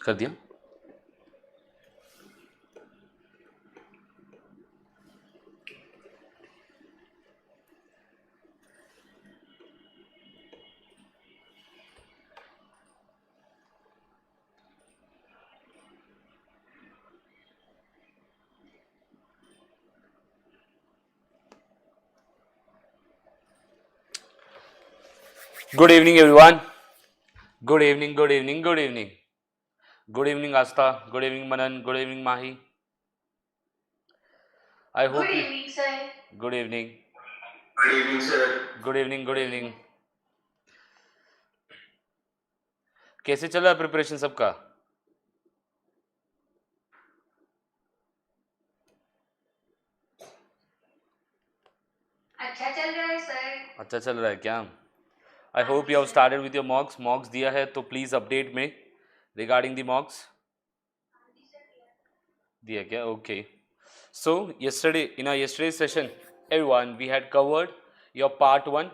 कर दिया। Good evening, everyone. Good evening, good evening, good evening. Good evening, Asta. Good evening, Manan. Good evening, Mahi. I Good hope you. evening, sir. Good evening. Good evening, sir. Good evening, good evening. कैसे चल रहा है preparation सबका? अच्छा चल रहा है sir. अच्छा चल रहा है क्या? आई हाँ होप जी you have sir. Started with your mocks दिया है तो please update me regarding the mocks. दिया क्या? Okay. So yesterday in our yesterday's session, everyone we had covered your part one.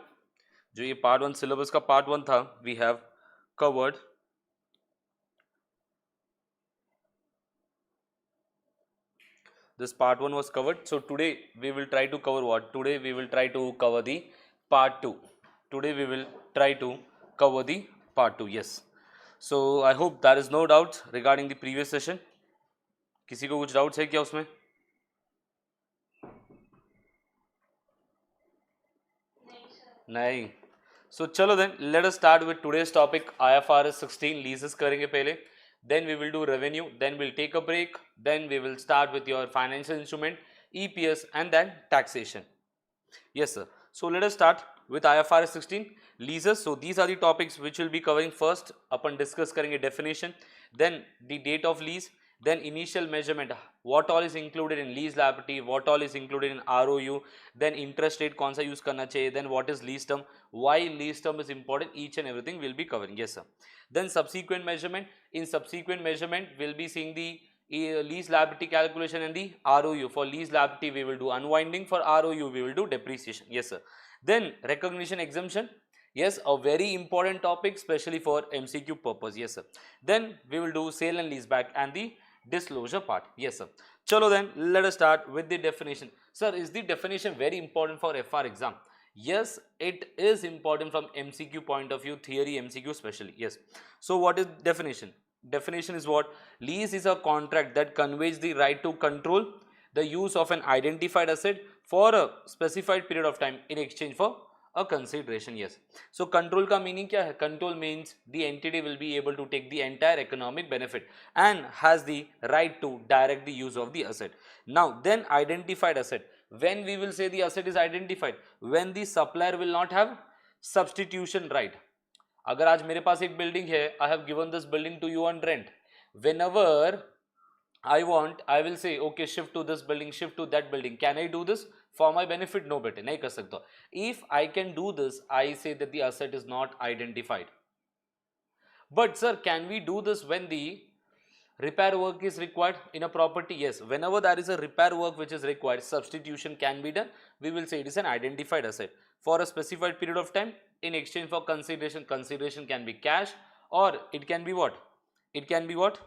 जो ये part one syllabus का part one था, we have covered. This part one was covered. So today we will try to cover what? Today we will try to cover the part two. Today we will try to cover the part two. Yes. So I hope there is no doubt regarding the previous session. किसी को कुछ doubts है क्या उसमें? नहीं. So चलो then let us start with today's topic IFRS 16 leases करेंगे पहले. Then we will do revenue. Then we'll take a break. Then we will start with your financial instrument, EPS, and then taxation. Yes, sir. So let us start with IFRS 16 leases. So these are the topics which we'll be covering first. Upon discuss करेंगे definition, then the date of lease, then initial measurement, what all is included in lease liability, what all is included in ROU, then interest rate कौन सा use करना चाहिए, then what is lease term, why lease term is important, each and everything we'll be covering. Yes, sir. Then subsequent measurement. In subsequent measurement, we'll be seeing the lease liability calculation and the ROU. For lease liability, we will do unwinding. For ROU, we will do depreciation. Yes, sir. Then recognition exemption. Yes, a very important topic, especially for MCQ purpose. Yes, sir. Then we will do sale and lease back and the disclosure part. Yes, sir. Chalo then, let us start with the definition. Sir, is the definition very important for FR exam? Yes, it is important from MCQ point of view, theory MCQ especially. Yes. So what is definition? Definition is what? Lease is a contract that conveys the right to control the use of an identified asset for a specified period of time in exchange for a consideration. Yes. So control का meaning क्या है? Control means the entity will be able to take the entire economic benefit and has the right to direct the use of the asset. Now then identified asset. When we will say the asset is identified? When the supplier will not have substitution right. अगर आज मेरे पास एक building है, I have given this building to you on rent. Whenever I want, I will say, okay, shift to this building, shift to that building. Can I do this for my benefit? No, बेटे नहीं कर सकता. If I can do this, I say that the asset is not identified. But sir, can we do this when the repair work is required in a property? Yes, whenever there is a repair work which is required, substitution can be done. We will say it is an identified asset for a specified period of time in exchange for consideration. Consideration can be cash or it can be what? It can be what?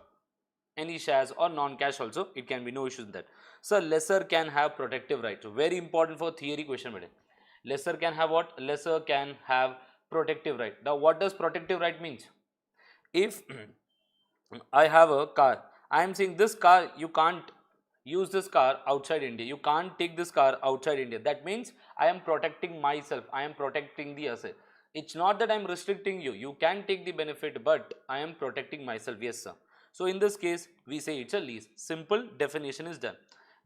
Any shares or non-cash also. It can be, no issues in that. Sir, lesser can have protective right. Very important for theory question. Lesser can have what? Lesser can have protective right. Now what does protective right means? If I have a car, I am saying this car, you can't use this car outside India. You can't take this car outside India. That means I am protecting myself. I am protecting the asset. It's not that I am restricting you. You can take the benefit, but I am protecting myself. Yes, sir. So in this case, we say it's a lease. Simple definition is done.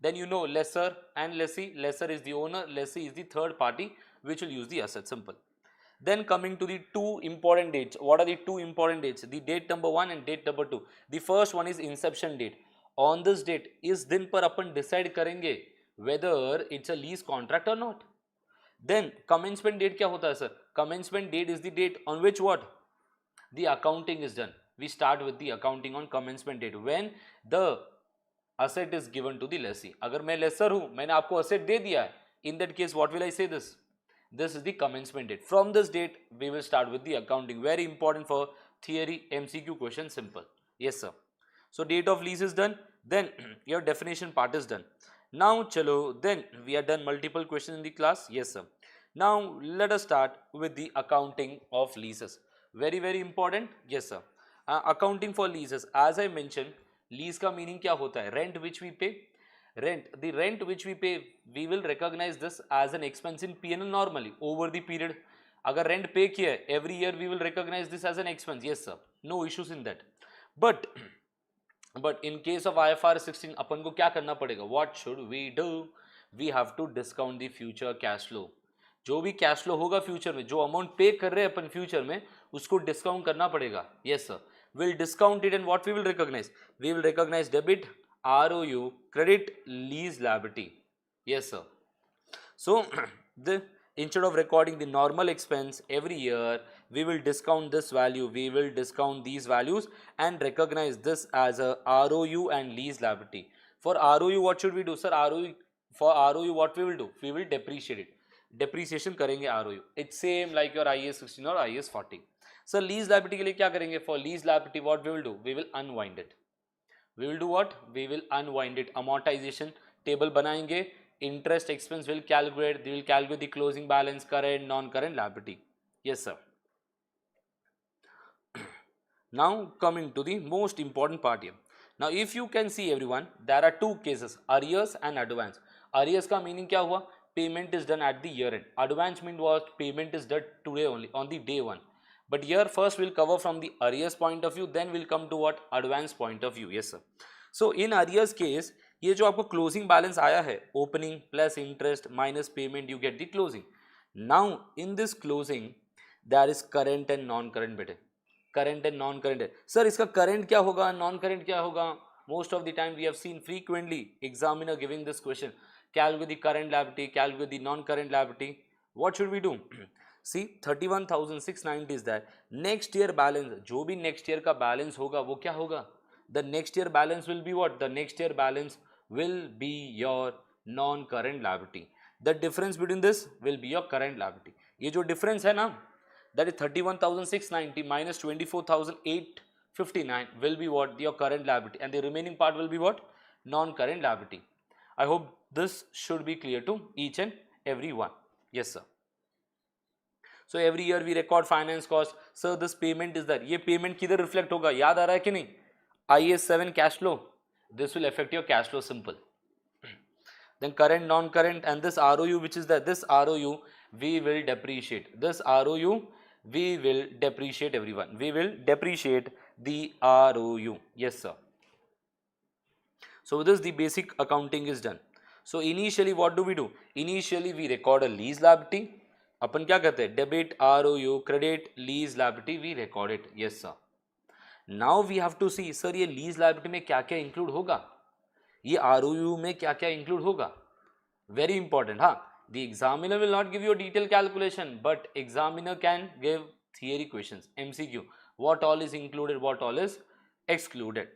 Then you know lessor and lessee. Lessor is the owner. Lessee is the third party which will use the asset. Simple. Then coming to the two important dates. What are the two important dates? The date number 1 and date number 2. The first one is inception date. On this date, इस दिन पर अपन decide करेंगे whether it's a lease contract or not. Then commencement date क्या होता है sir? Commencement date is the date on which what? The accounting is done. We start with the accounting on commencement date when the asset is given to the lessee. अगर मैं lessor हूँ, मैंने आपको asset दे दिया है. In that case, what will I say this? This is the commencement date. From this date, we will start with the accounting. Very important for theory MCQ question. Simple. Yes sir. So date of lease is done, then your definition part is done. Now chalo, then we are done multiple questions in the class. Yes sir. Now let us start with the accounting of leases. Very important. Yes sir. Accounting for leases, as I mentioned, lease का meaning क्या होता है? Rent which we pay. The rent which we pay, we will recognize this as an expense in P&L normally over the period. अगर rent pay किया है, every year we will recognize this as an expense. Yes sir, no issues in that. But in case of IFRS 16 अपन को क्या करना पड़ेगा? What should we do? We have to discount the future cash flow. जो भी cash flow होगा future में, जो amount पे कर रहे हैं अपन फ्यूचर में, उसको डिस्काउंट करना पड़ेगा. Yes sir, will discount it and what we will recognize? We will recognize debit ROU, credit lease liability. Yes sir. So the instead of recording the normal expense every year, we will discount this value, we will discount these values and recognize this as a ROU and lease liability. For ROU what should we do sir? For ROU what we will do? We will depreciate it. Depreciation करेंगे ROU. It's same like your IAS 16 or IAS 40. Sir lease liability के लिए क्या करेंगे? For lease liability what we will do? We will unwind it. We will do what? We will unwind it. Amortization table बनाएंगे. Interest expense will calculate. They will calculate the closing balance, current, non-current liability. Yes sir. Now coming to the most important part here. Now if you can see everyone, there are two cases, arrears and advance. Arrears का meaning क्या हुआ? Payment is done at the year end. Advance means what? Payment is done today only, on the day one. But here first we'll cover from the arrears point of view, then we'll come to what? Advance point of view. Yes sir. So in arrears case, ये जो आपको closing balance आया है, opening plus interest minus payment, you get the closing. Now in this closing, there is current and non-current बेटे. Current and non-current है. Sir इसका current क्या होगा, non-current क्या होगा? Most of the time we have seen frequently examiner giving this question. Calculate the current liability, calculate the non-current liability. What should we do? See 31,690 is that next year balance, जो भी next year का balance होगा वो क्या होगा? The next year balance will be what? The next year balance will be your non-current liability. The difference between this will be your current liability. ये जो difference है ना, that is 31,690 minus 24,859 will be what? Your current liability, and the remaining part will be what? Non-current liability. I hope this should be clear to each and every one. Yes sir. So every year we record finance cost. Sir this payment is there. ये payment किधर reflect होगा? याद आ रहा है कि नहीं? IAS 7 cash flow. This will affect your cash flow, simple. Then current, non-current, and this ROU which is there. This ROU we will depreciate. This ROU we will depreciate everyone. We will depreciate the ROU. Yes sir. So this the basic accounting is done. So initially what do we do? Initially we record a lease liability. अपन क्या करते हैं? Debit ROU, credit lease liability, we record it. Yes sir. Now we have to see sir ये lease liability में क्या क्या include होगा, ये ROU में क्या क्या include होगा. Very important. हाँ, the examiner will not give you a detailed calculation, but examiner can give theory questions, MCQ. What all is included, what all is excluded.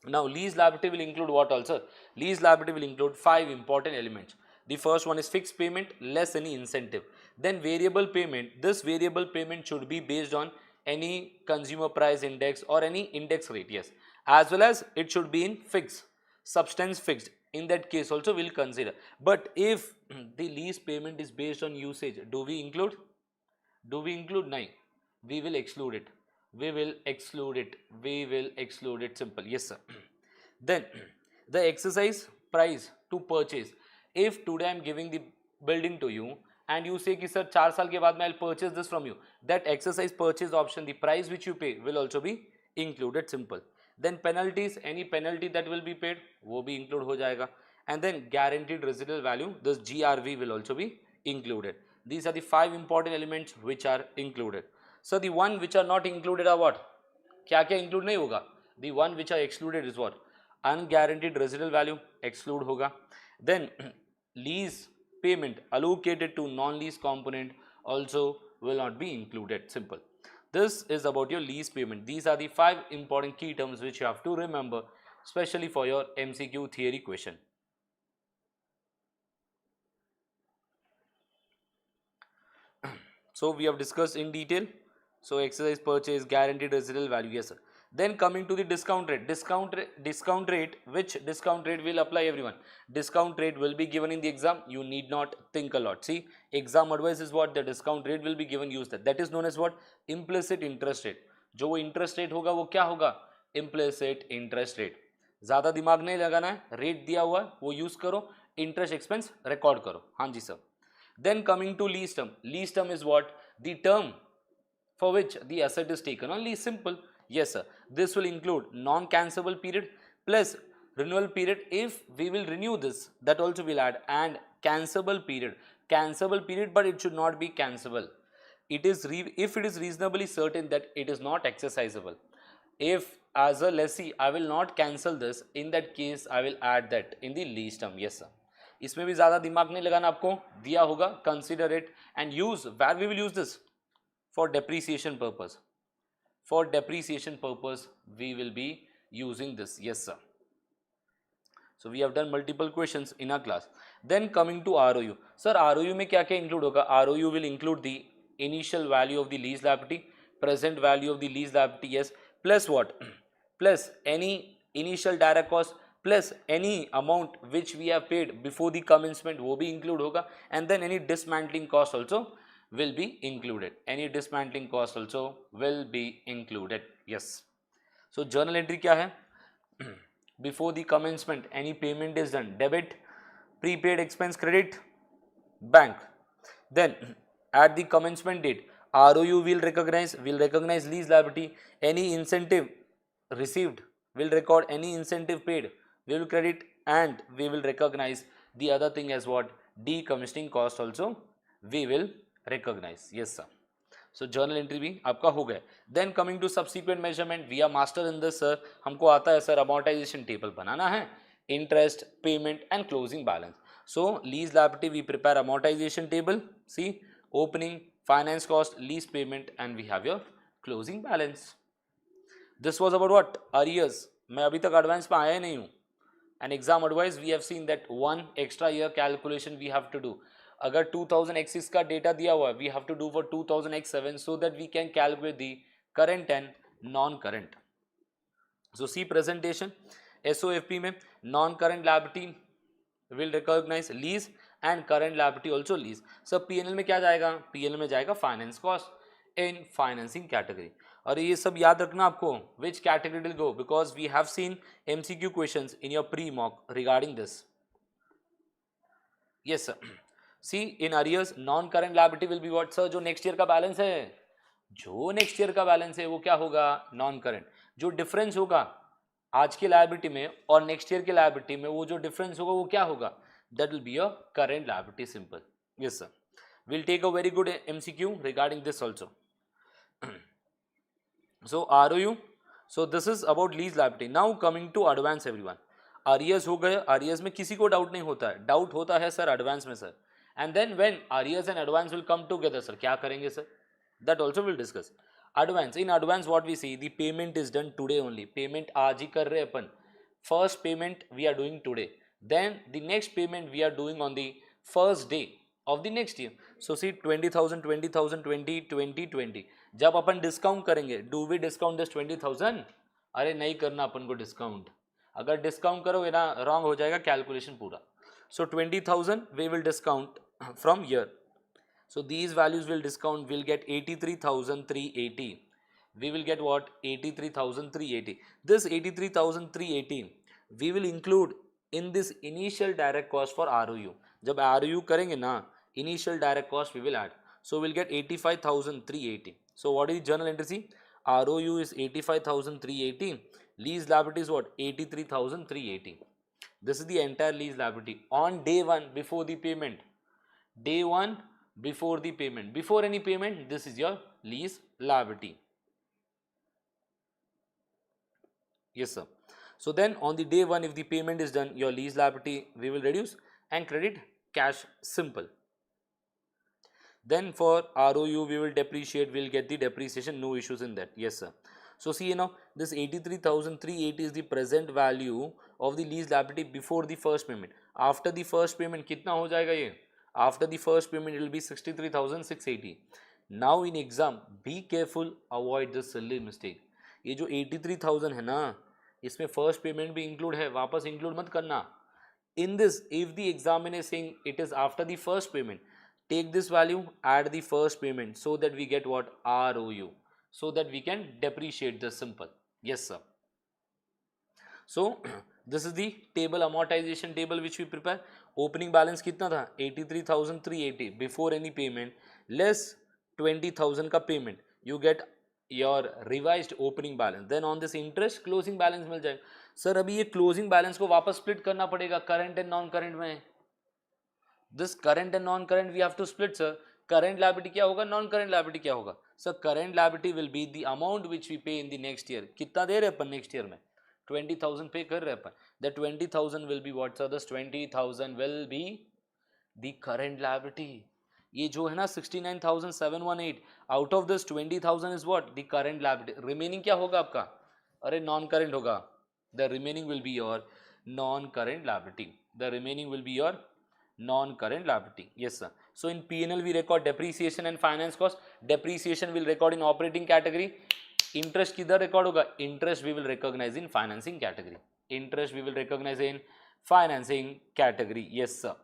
Now lease liability will include what also? Lease liability will include 5 important elements. The first one is fixed payment less any incentive. Then variable payment. This variable payment should be based on any consumer price index or any index rate. Yes, as well as it should be in fixed, substance fixed. In that case also we'll consider. But if the lease payment is based on usage, do we include? Do we include? No, we will exclude it. We will exclude it. We will exclude it. Simple. Yes sir. Then the exercise price to purchase. If today I am giving the building to you and you say कि sir 4 साल के बाद मैं I'll purchase this from you, that exercise purchase option, the price which you pay will also be included. Simple. Then penalties, any penalty that will be paid वो भी include हो जाएगा. And then guaranteed residual value, this GRV will also be included. These are the 5 important elements which are included. So the one which are not included are what? क्या क्या include नहीं होगा? The one which are excluded is what? Unguaranteed residual value exclude होगा. Then lease payment allocated to non-lease component also will not be included. Simple. This is about your lease payment. These are the 5 important key terms which you have to remember, especially for your MCQ theory question. So we have discussed in detail So exercise purchase, guaranteed residual value, yes sir. Then coming to the discount rate, discount rate, which discount rate will apply everyone? Discount rate will be given in the exam, you need not think a lot. See, exam advice is what the discount rate will be given, use that is known as what? Implicit interest rate. जो वो interest rate होगा वो क्या होगा? Implicit interest rate. ज़्यादा दिमाग नहीं लगाना है, रेट दिया हुआ है वो यूज करो, इंटरेस्ट एक्सपेंस रिकॉर्ड करो. हाँ जी sir. Then coming to lease term is what? The term for which the asset is taken only is simple. Yes sir, this will include non-cancelable period plus renewal period if we will renew this, that also will add, and cancelable period, but it should not be cancelable. It is if it is reasonably certain that it is not exercisable. If as a lessee I will not cancel this, in that case I will add that in the lease term. Yes sir. इसमें भी ज़्यादा दिमाग नहीं लगाना, आपको दिया होगा, consider it and use. Where we will use this? For depreciation purpose. For depreciation purpose we will be using this. Yes sir. So we have done multiple questions in our class. Then coming to ROU. Sir, ROU में क्या क्या include होगा? ROU will include the initial value of the lease liability, present value of the lease liability, yes, plus what? Plus any initial direct cost, plus any amount which we have paid before the commencement, वो भी include होगा, and then any dismantling cost also will be included. Any dismantling cost also will be included. Yes. So journal entry क्या है? Before the commencement any payment is done, debit, prepaid expense, credit, bank. Then at the commencement date ROU will recognize lease liability. Any incentive received will record, any incentive paid we will credit, and we will recognize the other thing as what? Decommissioning cost also we will recognize. Yes sir. So journal entry भी आपका हो गया. Then coming to subsequent measurement, we are master in this sir. हमको आता है sir amortization table बनाना है, interest, payment and closing balance. So lease liability we prepare amortization table. See, opening, finance cost, lease payment, and we have your closing balance. This was about what? Arrears. मैं अभी तक advance में आया ही नहीं हूँ. And exam advice we have seen that one extra year calculation we have to do. अगर 2006 का data दिया हुआ है we have to do for 2007 so that we can calculate the current and non-current. So see presentation, SOFP में non-current liability will recognize lease and current liability also lease. So PNL में क्या जाएगा? PNL में जाएगा finance cost in financing category. और ये सब याद रखना आपको, which category will go, because we have seen MCQ questions in your pre-mock regarding this. Yes sir. See, in arrears non current liability will be what sir? जो next year का balance है, जो next year का balance है वो क्या होगा? non current. जो difference होगा आज के liability में और next year के liability में, वो जो difference होगा वो क्या होगा? That will be your current liability. Simple. Yes sir. We'll take a very good MCQ regarding this also. So ROU. So this is about lease liability. Now coming to advance everyone. Arrears हो गए, arrears में किसी को doubt नहीं होता है, doubt होता है सर advance में sir. And then when arrears and advance will come together sir, क्या करेंगे sir? That also we'll discuss. Advance, in advance what we see, the payment is done today only. Payment आज ही कर रहे अपन. First payment we are doing today. Then the next payment we are doing on the first day of the next year. So see 20,000, 20,000, 20, 20, 20. जब अपन discount करेंगे, do we discount this 20,000? अरे नहीं करना अपन को discount. अगर डिस्काउंट करोगे ना रॉन्ग हो जाएगा कैलकुलेशन पूरा. So 20,000 we will discount from here. So these values will discount, will get 83,380. We will get what? 83,380. This 83,380 we will include in this initial direct cost for ROU. जब ROU करेंगे ना, initial direct cost we will add. So we'll get 85,380. So what is journal entry? ROU is 85,380. Lease liability is what? 83,380. This is the entire lease liability on day one before the payment. Day one before the payment. Before any payment, this is your lease liability. Yes sir. So then on the day one, if the payment is done, your lease liability we will reduce and credit cash. Simple. Then for ROU we will depreciate, we will get the depreciation, no issues in that. Yes sir. So see now this 83,380 is the present value of the lease liability before the first payment. After the first payment कितना हो जाएगा ये? After the first payment it will be 63,680. Now in exam be careful, avoid the silly mistake. ये जो 83,000 है ना, इसमें first payment भी इंक्लूड है, वापस इंक्लूड मत करना. In this, if the examiner is saying it is after the first payment, take this value, add the first payment, so that we get what? ROU, so that we can depreciate this. Simple. Yes, sir. So this is the table, amortization table, which we prepare. Opening balance कितना था? 83,380 before any payment, less 20,000 का payment, you get your revised opening balance. Then on this interest, closing balance मिल जाएगा. Sir अभी ये closing balance को वापस split करना पड़ेगा करंट एंड नॉन करंट में. This current and non current we have to split. Sir current liability क्या होगा, नॉन करंट लायबिलिटी क्या होगा? Sir current liability will be the amount which we pay in the next year. कितना दे रहे अपन next year में? 20,000 पे कर रहे अपन. The 20,000 will be what sir? This 20,000 will be the current liability. ये जो है ना 69,718, out of this 20,000 is what? The current liability. Remaining क्या होगा आपका? अरे नॉन करंट होगा. The remaining will be your non-current liability. The remaining will be your non-current liability. Yes, sir. So in P&L we record depreciation and finance cost. Depreciation will record in operating category. Interest किधर record होगा? Interest we will recognize in financing category. Interest we will recognize in financing category. Yes, sir.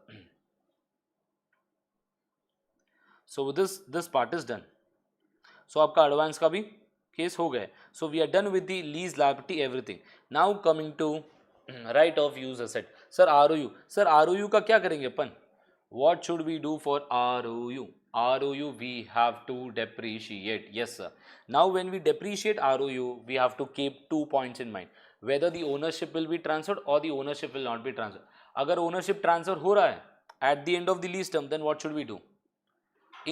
So this part is done. So आपका advance का भी case हो गए. So we are done with the lease liability everything. Now coming to right of use asset. Sir ROU. Sir ROU का क्या करेंगे अपन? What should we do for ROU? ROU we have to depreciate. Yes sir. Now when we depreciate ROU we have to keep 2 points in mind. Whether the ownership will be transferred और the ownership will not be transferred. अगर ownership transfer हो रहा है at the end of the lease term, then what should we do?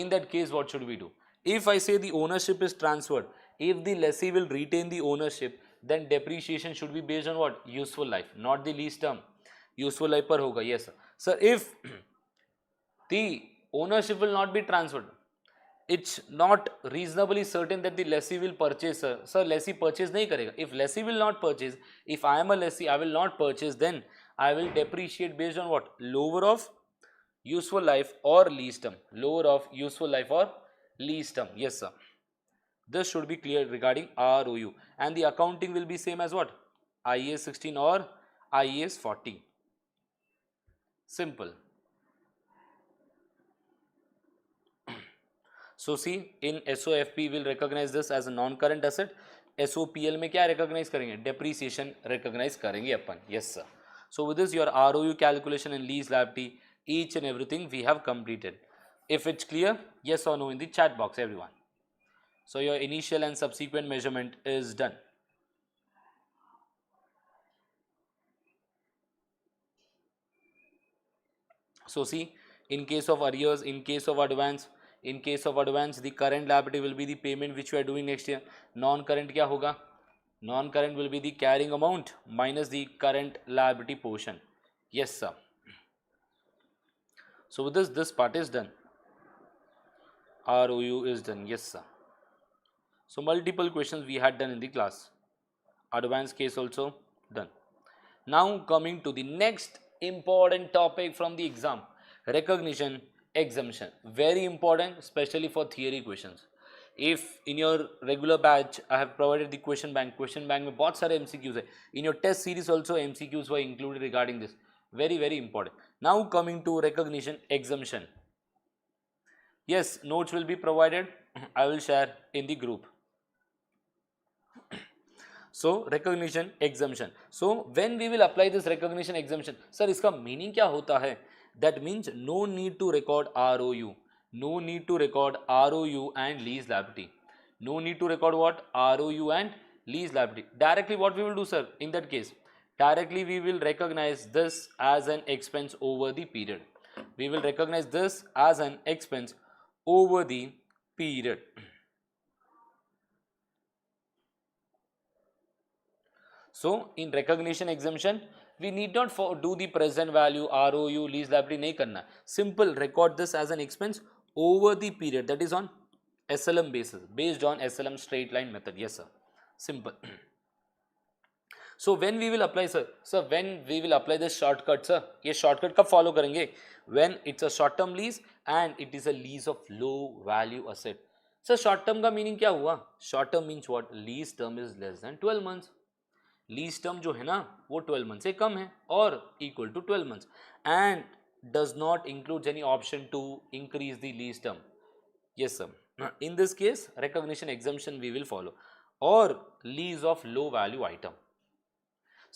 In that case, what should we do? If I say the ownership is transferred, if the lessee will retain the ownership, then depreciation should be based on what? Useful life, not the lease term. Useful life पर होगा. Yes sir. Sir, if the ownership will not be transferred, it's not reasonably certain that the lessee will purchase. Sir, lessee purchase नहीं करेगा. If lessee will not purchase, if I am a lessee, I will not purchase, then I will depreciate based on what? Lower of useful life or lease term. Lower of useful life or lease term. Yes sir. This should be clear regarding ROU, and the accounting will be same as what? IAS 16 or IAS 40. Simple. So see, in SOFP will recognize this as a non-current asset. SOPL में क्या recognize करेंगे? Depreciation recognize करेंगे अपन. Yes sir. So with this your ROU calculation and lease liability, each and everything we have completed. If it's clear, yes or no in the chat box everyone. So your initial and subsequent measurement is done. So see, in case of arrears, in case of advance, the current liability will be the payment which we are doing next year. Non-current क्या होगा? Non-current will be the carrying amount minus the current liability portion. Yes sir. So with this part is done. ROU is done. Yes sir. So multiple questions we had done in the class. Advanced case also done. Now coming to the next important topic from the exam, recognition exemption. Very important, especially for theory questions. If in your regular batch I have provided the question bank में बहुत सारे MCQs है. In your test series also MCQs were included regarding this. Very important. Now coming to recognition exemption. Yes, notes will be provided. I will share in the group. So recognition exemption. So when we will apply this recognition exemption, sir इसका meaning क्या होता है? That means no need to record ROU. No need to record ROU and lease liability. No need to record what? ROU and lease liability. Directly what we will do, sir, in that case? Directly we will recognize this as an expense over the period. We will recognize this as an expense over the period. So in recognition exemption, we need not do the present value, ROU, lease liability नहीं करना. Simple record this as an expense over the period, that is on SLM basis, based on SLM straight line method. Yes sir. Simple. So when we will apply, sir? Sir, when we will apply this shortcut, sir? ये shortcut कब follow करेंगे? When it's a short term lease and it is a lease of low value asset. Sir short term का meaning क्या हुआ? Short term means what? Lease term is less than 12 months. Lease term जो है ना वो 12 month से कम है और equal to 12 months and does not include any option to increase the lease term. Yes, sir. In this case, recognition exemption we will follow or lease of low value item.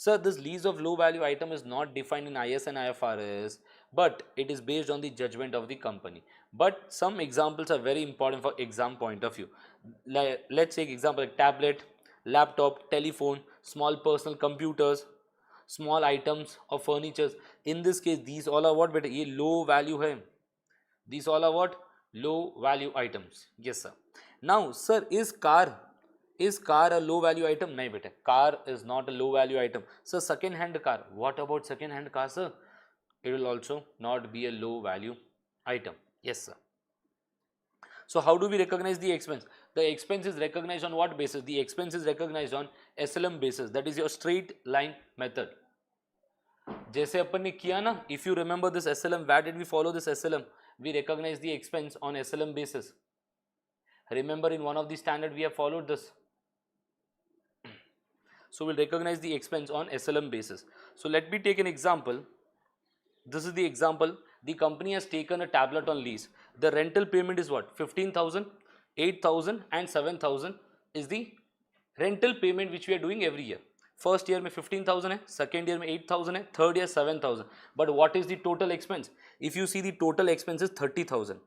Sir, this lease of low value item is not defined in IS and IFRS, but it is based on the judgment of the company. But some examples are very important for exam point of view. Let's take example like tablet, laptop, telephone, small personal computers, small items of furnitures. In this case, these all are what? But ये low value है. These all are what? Low value items. Yes, sir. Now, sir, is car a low value item? नहीं बेटे, car is not a low value item. So, second hand car. What about second hand car, sir? It will also not be a low value item. Yes, sir. So, how do we recognize the expense? The expense is recognized on what basis? The expense is recognized on SLM basis. That is your straight line method. जैसे अपन ने किया ना, if you remember this SLM, where did we follow this SLM? We recognize the expense on SLM basis. Remember in one of the standard we have followed this. So we'll recognize the expense on SLM basis. So let me take an example. This is the example. The company has taken a tablet on lease. The rental payment is what? 15,000, 8,000 and 7,000 is the rental payment which we are doing every year. First year में 15,000 है, second year में 8,000 है, third year 7,000. But what is the total expense? If you see the total expense is 30,000.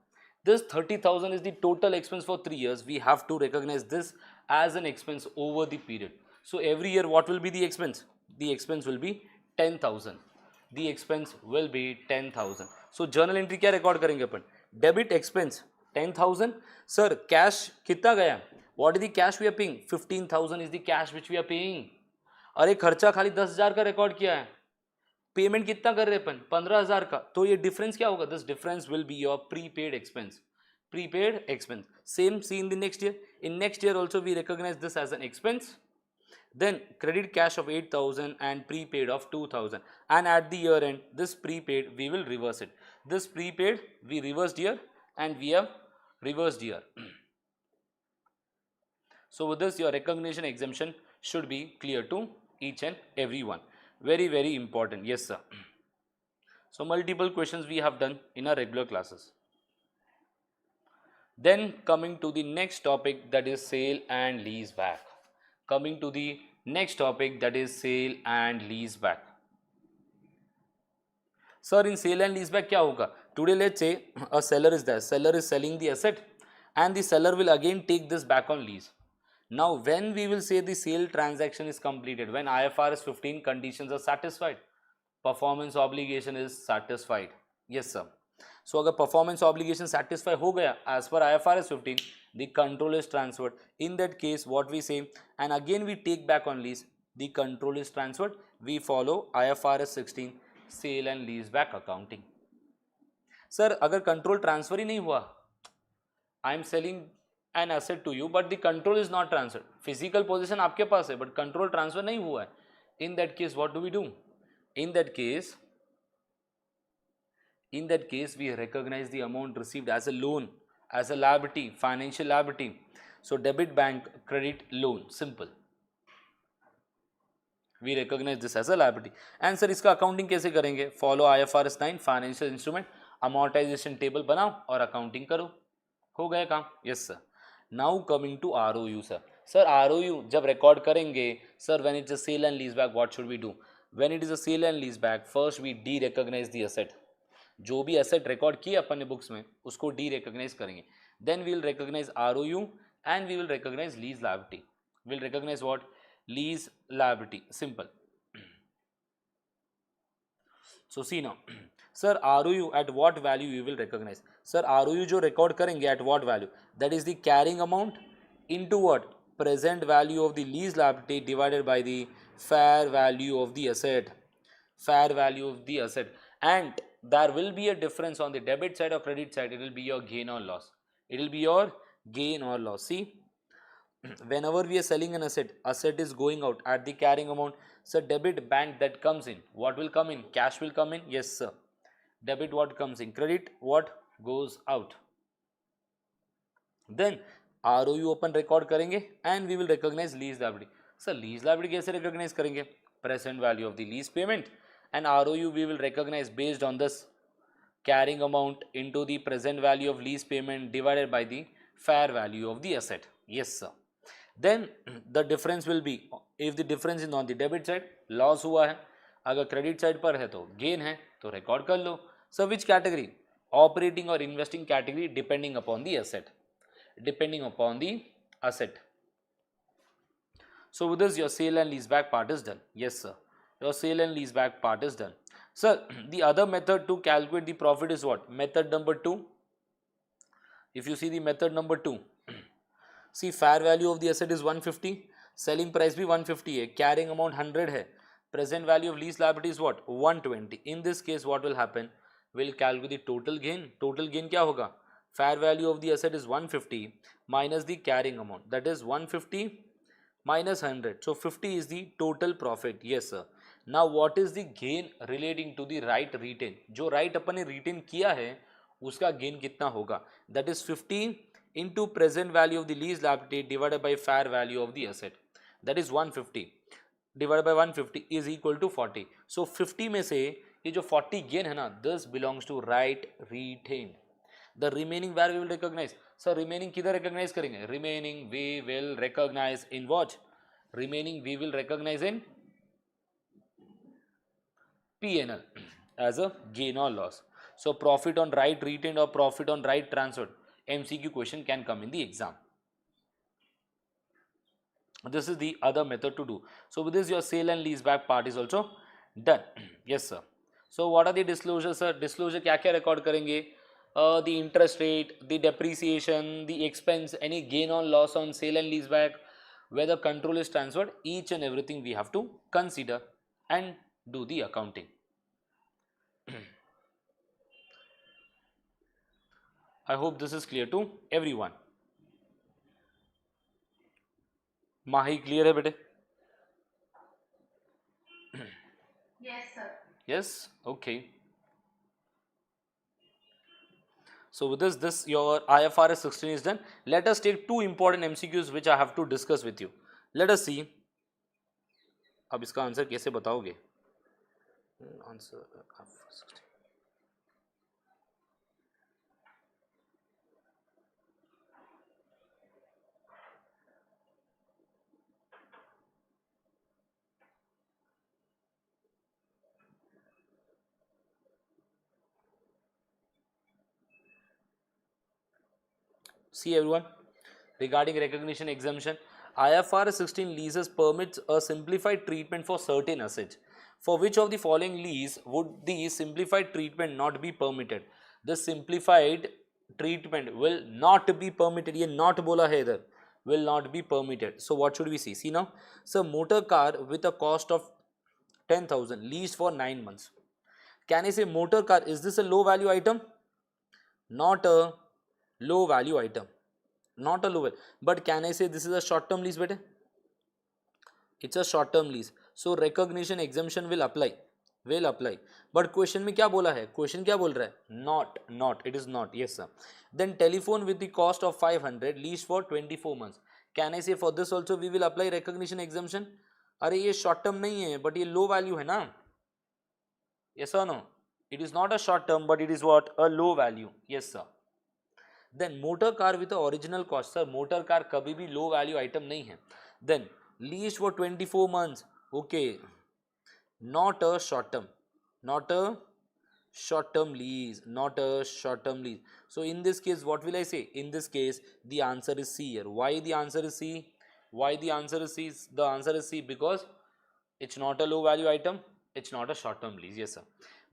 This 30,000 is the total expense for 3 years. We have to recognize this as an expense over the period. So every year what will be the expense? The expense will be 10,000. The expense will be 10,000. So journal entry क्या record करेंगे अपन? Debit expense 10,000. Sir, cash कितना गया? What is the cash we are paying? 15,000 is the cash which we are paying. अरे खर्चा खाली 10,000 का record किया है, पेमेंट कितना कर रहे अपन? 15,000 का. तो ये डिफरेंस क्या होगा? This difference will be your prepaid expense. Prepaid expense. Same see in the next year. In next year also we recognize this as an expense. Then credit cash of 8,000 and prepaid of 2,000. And at the year end, this prepaid we will reverse it. This prepaid we reversed here and we have reversed here. So with this your recognition exemption should be clear to each and every one. Very, very important. Yes, sir. So multiple questions we have done in our regular classes. Then coming to the next topic, that is sale and lease back. Coming to the next topic, that is sale and lease back. Sir, in sale and lease back क्या होगा? Today let's say a seller is there. Seller is selling the asset and the seller will again take this back on lease. Now when we will say the sale transaction is completed, when IFRS 15 conditions are satisfied, performance obligation is satisfied. Yes, sir. So अगर performance obligation satisfy हो गया as per IFRS 15, the control is transferred. In that case what we say, and again we take back on lease, the control is transferred. We follow IFRS 16 sale and lease back accounting. Sir, अगर control transfer ही नहीं हुआ, I am selling an asset to you but the control is not transferred. Physical possession आपके पास है but control transfer नहीं हुआ है. In that case what do we do? In that case we recognize the amount received as a loan, as a liability, financial liability. So debit, bank, credit, loan, simple. We recognize this as a liability. And sir इसका accounting कैसे करेंगे? Follow IFRS 9 financial instrument amortization table बनाओ और accounting करो. हो गया काम? Yes sir. Now coming to ROU sir. Sir ROU जब record करेंगे, sir when it's a sale and lease back what should we do? When it is a sale and lease back, first we de-recognize the asset. जो भी asset record किए अपन ने books में उसको derecognise करेंगे. Then we will recognise ROU and we will recognise lease liability. Will recognise what? Lease liability. Simple. So see now sir ROU at what value you will recognise? Sir ROU जो record करेंगे at what value? That is the carrying amount into what? Present value of the lease liability divided by the fair value of the asset. Fair value of the asset, and there will be a difference on the debit side or credit side. It will be your gain or loss. It will be your gain or loss. See, whenever we are selling an asset is going out at the carrying amount. So debit, bank, that comes in. What will come in? Cash will come in. Yes sir. Debit what comes in? Credit what goes out. Then ROU अपन record करेंगे and we will recognise lease liability. Sir lease liability कैसे recognize करेंगे? Present value of the lease payment and ROU we will recognize based on this carrying amount into the present value of lease payment divided by the fair value of the asset. Yes sir. Then the difference will be, if the difference is on the debit side, loss हुआ है. अगर credit side पर है तो gain है, तो record कर लो. So which category? Operating or investing category depending upon the asset. Depending upon the asset. So with this your sale and lease back part is done. Yes sir. Your sale and lease back part is done. Sir, the other method to calculate the profit is what? Method number 2. If you see the method number 2, see fair value of the asset is 150, selling price भी 150 है, carrying amount 100 है, present value of lease liability is what? 120. In this case what will happen? We'll calculate the total gain. Total gain क्या होगा? Fair value of the asset is 150 minus the carrying amount, that is 150 minus 100. So 50 is the total profit. Yes sir. Now what is the gain relating to the right retain? जो right अपन ने retain किया है उसका gain कितना होगा? That is 50 into present value of the lease liability divided by fair value of the asset. That is 150 divided by 150 is equal to 40. So 50 में से ये जो 40 gain है ना, this belongs to right retain. The remaining where we will recognize? Sir remaining किधर recognize करेंगे? Remaining we will recognize in what? Remaining we will recognize in P&L as a gain or loss. So profit on right retained or profit on right transferred, MCQ question can come in the exam. This is the other method to do. So with this your sale and lease back part is also done. Yes sir. So what are the disclosures sir? Disclosure क्या क्या record करेंगे? The interest rate, the depreciation, the expense, any gain or loss on sale and lease back, whether control is transferred, each and everything we have to consider and do the accounting. I hope this is clear to everyone. Mahi clear है बेटे? Yes, sir. Yes? Okay. So with this your IFRS 16 is done. Let us take two important MCQs which I have to discuss with you. Let us see. अब इसका answer कैसे बताओगे? Answer IFRS 16. See everyone, regarding recognition exemption, IFRS 16 leases permits a simplified treatment for certain assets. For which of the following lease would the simplified treatment not be permitted? The simplified treatment will not be permitted. ये not बोला है इधर, will not be permitted. So what should we see? See now, so motor car with a cost of 10,000 leased for 9 months. Can I say motor car, is this a low value item? Not a low value item, not a low value. But can I say this is a short term lease bete? It's a short term lease, so recognition exemption will apply, but question में क्या बोला है? Question क्या बोल रहा है? Not, it is not. Yes sir. Then telephone with the cost of 500 leased for 24 months. Can I say for this also we will apply recognition exemption? अरे ये short term नहीं है but ये low value है ना? Yes or no? It is not a short term but it is what? A low value. Yes sir. Then motor car with the original cost. Sir motor car कभी भी low value item नहीं है. Then leased for 24 months. Okay, not a short term, not a short term lease, not a short term lease. So in this case what will I say? In this case the answer is C here. Why the answer is C? Why the answer is C? The answer is C because it's not a low value item, it's not a short term lease. Yes sir.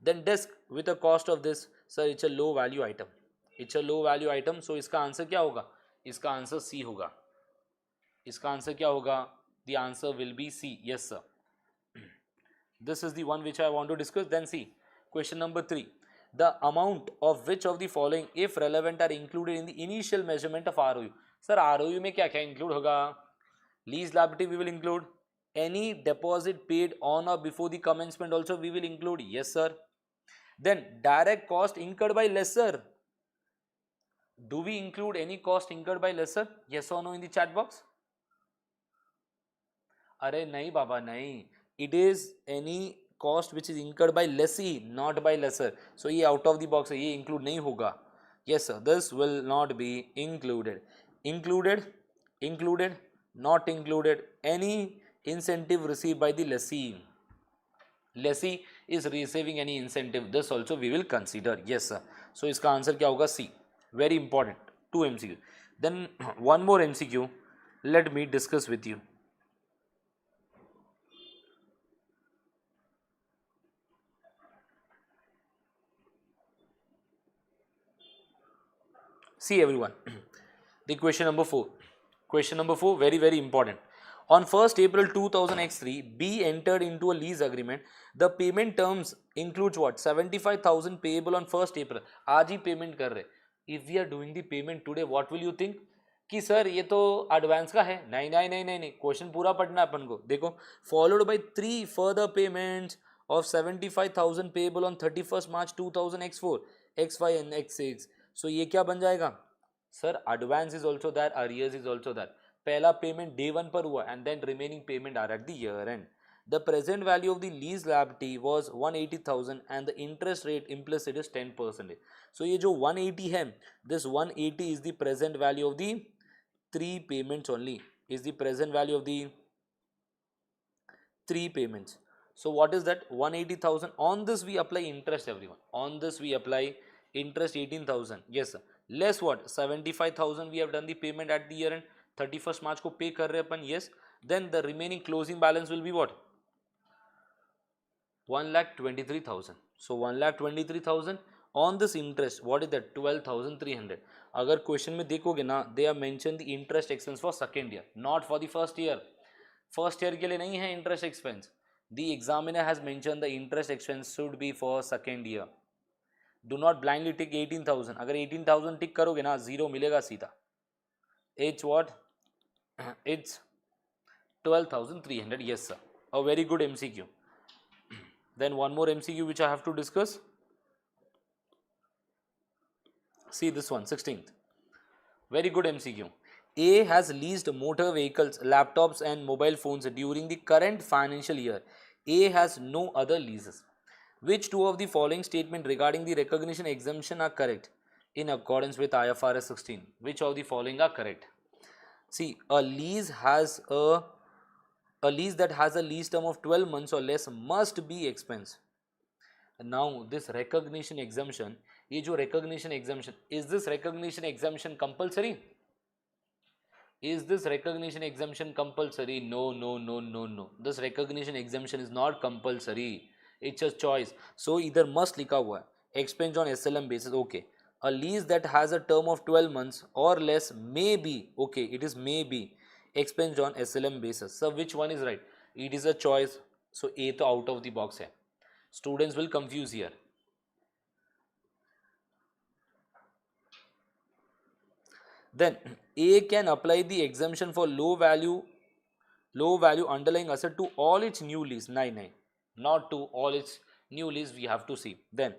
Then desk with a cost of this, sir it's a low value item, it's a low value item. So इसका answer क्या होगा? इसका answer C होगा. इसका answer क्या होगा? The answer will be C. Yes sir. This is the one which I want to discuss. Then see question number 3. The amount of which of the following if relevant are included in the initial measurement of ROU? Sir ROU में क्या क्या include होगा? Lease liability we will include. Any deposit paid on or before the commencement also we will include. Yes sir. Then direct cost incurred by lessor. Do we include any cost incurred by lessor? Yes or no in the chat box? अरे नहीं बाबा नहीं, it is any cost which is incurred by lessee not by lessor. So ये out of the box है, ये include नहीं होगा. Yes sir, this will not be included. Included, not included. Any incentive received by the lessee. Lessee is receiving any incentive, this also we will consider. Yes sir. So इसका answer क्या होगा? C. Very important. 2 MCQ. Then one more MCQ. Let me discuss with you. See everyone, the question number 4. Question number 4, very very important. On 1st April 2000X3, B entered into a lease agreement. The payment terms includes what? 75,000 payable on 1st April. आज ही payment कर रहे. If we are doing the payment today, what will you think? कि sir ये तो advance का है. नहीं नहीं नहीं नहीं नहीं, क्वेश्चन पूरा पढ़ना है अपन को. देखो, followed by 3 further payments of 75,000 payable on 31st March 2000 X4, X5 and X6. So ये क्या बन जाएगा? Sir advance is also that, arrears is also that. पहला पेमेंट डे 1 पर हुआ and then remaining payment are at the year end. The present value of the lease liability was 180,000 and the interest rate implicit is 10%. So ये जो 180 है, this 180 is the present value of the 3 payments only, is the present value of the 3 payments. So what is that? 180,000. On this we apply interest everyone. On this we apply interest 18,000. Yes sir. Less what? 75,000 we have done the payment at the year end. 31st March को pay कर रहे अपन. Yes. Then the remaining closing balance will be what? 1,23,000. So 1,23,000 on this interest. What is that? 12,300. अगर question में देखोगे ना, they have mentioned the interest expense for second year, not for the first year. First year के लिए नहीं है interest expense. The examiner has mention the interest expense should be for second year. Do not blindly tick 18,000. अगर 18,000 tick करोगे ना, zero मिलेगा सीधा. It's what? It's 12,300. Yes sir. A very good MCQ. Then one more MCQ which I have to discuss. See this one, 16th. Very good MCQ. A has leased motor vehicles, laptops and mobile phones during the current financial year. A has no other leases. Which two of the following statements regarding the recognition exemption are correct in accordance with IFRS 16? Which of the following are correct? See, a lease that has a lease term of 12 months or less must be expense. Now this recognition exemption, ये जो recognition exemption, is this recognition exemption compulsory? Is this recognition exemption compulsory? No, no, no, no, no. This recognition exemption is not compulsory. It's a choice. So either must लिखा हुआ है, expense on SLM basis. Okay. A lease that has a term of 12 months or less may be, okay, it is may be expense on SLM basis. So which one is right? It is a choice. So A तो out of the box है. Students will confuse here. Then A can apply the exemption for low value underlying asset to all its new lease. Nine, not to all its new lease, we have to see. Then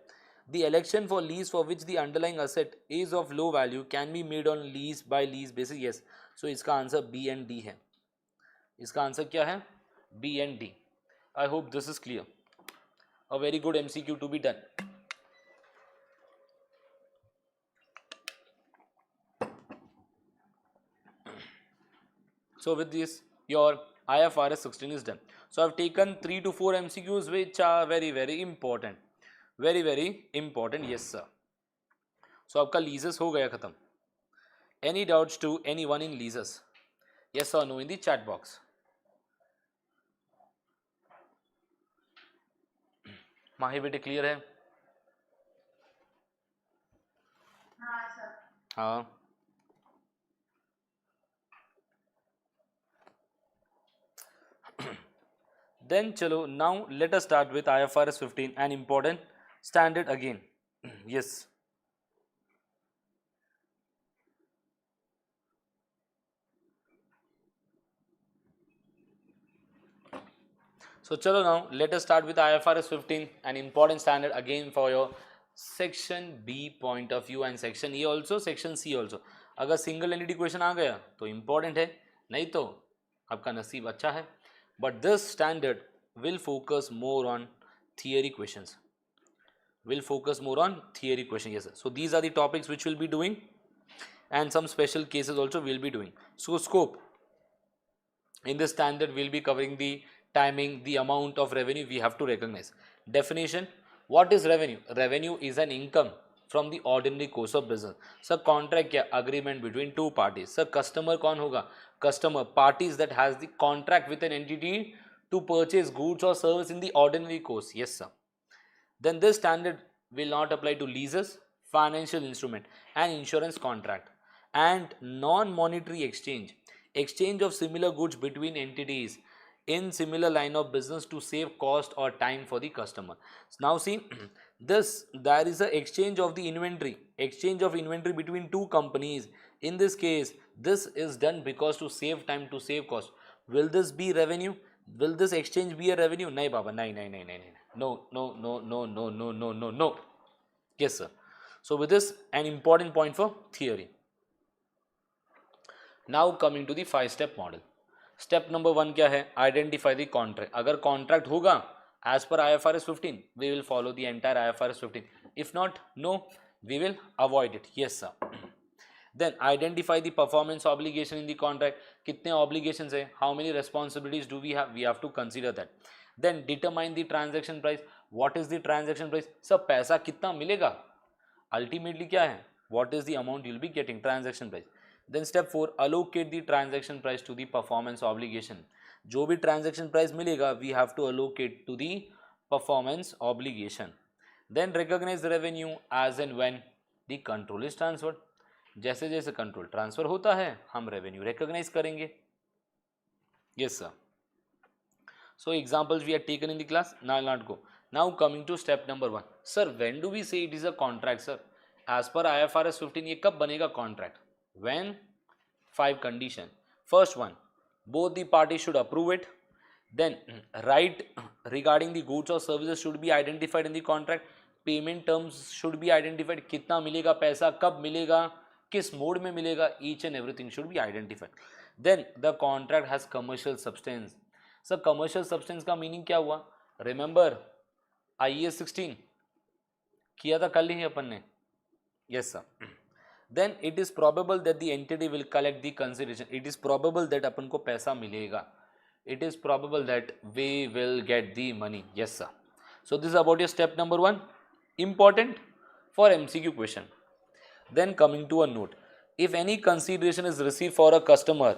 the election for lease for which the underlying asset is of low value can be made on lease by lease basis. Yes. So इसका answer B and D है. इसका answer क्या है? B and D. I hope this is clear. A very good MCQ to be done. So with this, your IFRS 16 is done. So I've taken 3 to 4 MCQs which are very very important. Very very important. Yes sir. So आपका leases हो गया खत्म. Any doubts to anyone in leases? Yes or no in the chat box. माही बेटे clear है? हाँ sir. हाँ. Then chalo, now let us start with IFRS 15, an important standard again. Yes. So chalo, now let us start with IFRS 15, an important standard again for your section B point of view and section A also, section C also. अगर single entity question आ गया तो important है, नहीं तो आपका नसीब अच्छा है. But this standard will focus more on theory questions. Will focus more on theory question. Yes, sir. So these are the topics which we'll be doing, and some special cases also we'll be doing. So scope in this standard we'll be covering the timing, the amount of revenue we have to recognize. Definition: what is revenue? Revenue is an income from the ordinary course of business. Sir, contract क्या? Agreement between two parties. Sir, customer कौन होगा? Customer, parties that has the contract with an entity to purchase goods or service in the ordinary course. Yes, sir. Then this standard will not apply to leases, financial instrument and insurance contract, and non-monetary exchange, exchange of similar goods between entities in similar line of business to save cost or time for the customer. Now see, this there is a exchange of inventory between two companies. In this case, this is done because to save time, to save cost. Will this be revenue? Will this exchange be a revenue? Nahi baba, nahi. No. No. Yes, sir. So with this, an important point for theory. Now coming to the 5-step model. Step number 1 क्या है? Identify the contract. अगर contract होगा as per IFRS 15, we will follow the entire IFRS 15. If not, no, we will avoid it. Yes, sir. Then identify the performance obligation in the contract. कितने obligations है? How many responsibilities do we have? We have to consider that. Then determine the transaction price. What is the transaction price? Sir, पैसा कितना मिलेगा? Ultimately क्या है? What is the amount you will be getting? Transaction price. Then step 4, allocate the transaction price to the performance obligation. जो भी transaction price मिलेगा, we have to allocate to the performance obligation. Then recognize the revenue as and when the control is transferred. जैसे जैसे control transfer होता है हम revenue recognise करेंगे. Yes sir. So examples we have taken in the class. Now I'll not go. Now coming to step number 1. Sir, when do we say it is a contract, sir? As per IFRS 15, ये कब बनेगा contract? When 5 condition. First one, both the parties should approve it. Then right regarding the goods or services should be identified in the contract. Payment terms should be identified. कितना मिलेगा पैसा, कब मिलेगा, किस mode में मिलेगा, each and everything should be identified. Then the contract has commercial substance. Sir commercial substance का meaning क्या हुआ? रिमेंबर IAS 16 किया था कल ही अपन ने. Yes sir. Then it is probable that the entity will collect the consideration. It is probable that अपन को पैसा मिलेगा. It is probable that we will get the money. Yes sir. So this about your step number 1, important for MCQ question. Then coming to a note, if any consideration is received for a customer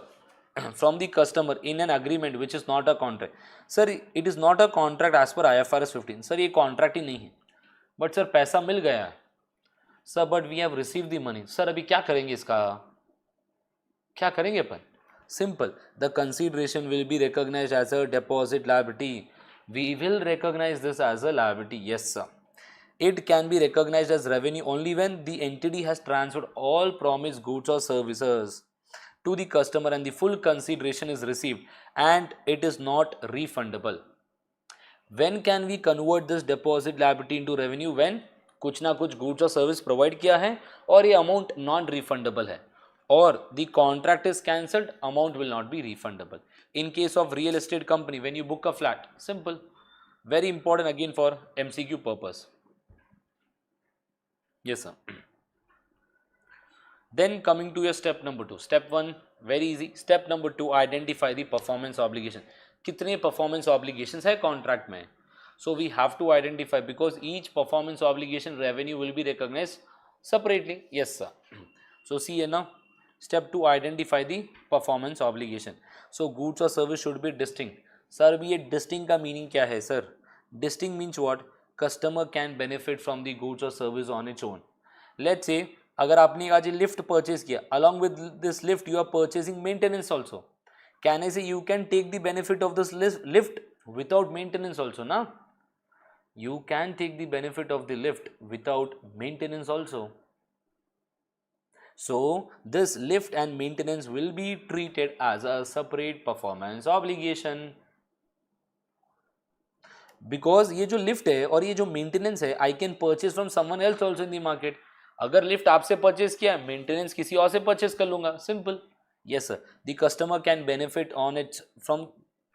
from the customer in an agreement which is not a contract. Sir, it is not a contract as per IFRS 15. Sir, ये contract ही नहीं है. But sir पैसा मिल गया है. Sir, but we have received the money. Sir, अभी क्या करेंगे इसका? क्या करेंगे अपन? Simple. The consideration will be recognized as a deposit liability. We will recognize this as a liability. Yes, sir. It can be recognized as revenue only when the entity has transferred all promised goods or services to the customer and the full consideration is received and it is not refundable. When can we convert this deposit liability into revenue? When कुछ ना कुछ goods or service provide किया है और ये amount non refundable है, or the contract is cancelled, amount will not be refundable. In case of real estate company, when you book a flat, simple, very important again for MCQ purpose. Yes, sir. Then coming to your step number 2. Step 1 very easy. Step number 2, identify the performance obligation. कितने performance obligations है contract में? So we have to identify because each performance obligation revenue will be recognized separately. Yes, sir. So see here now. Step 2, identify the performance obligation. So goods or service should be distinct. Sir, ये distinct का meaning क्या है sir? Distinct means what? Customer can benefit from the goods or service on its own. Let's say अगर आपने आज lift purchase किया, along with this lift you are purchasing maintenance also. Can I say you can take the benefit of this lift without maintenance also? Na, you can take the benefit of the lift without maintenance also. So this lift and maintenance will be treated as a separate performance obligation. Because ये जो lift है और ये जो maintenance है I can purchase from someone else also in the market. अगर lift आपसे purchase किया, मेंटेनेंस किसी और से परचेज कर लूंगा, simple. yes sir, the customer can benefit on its from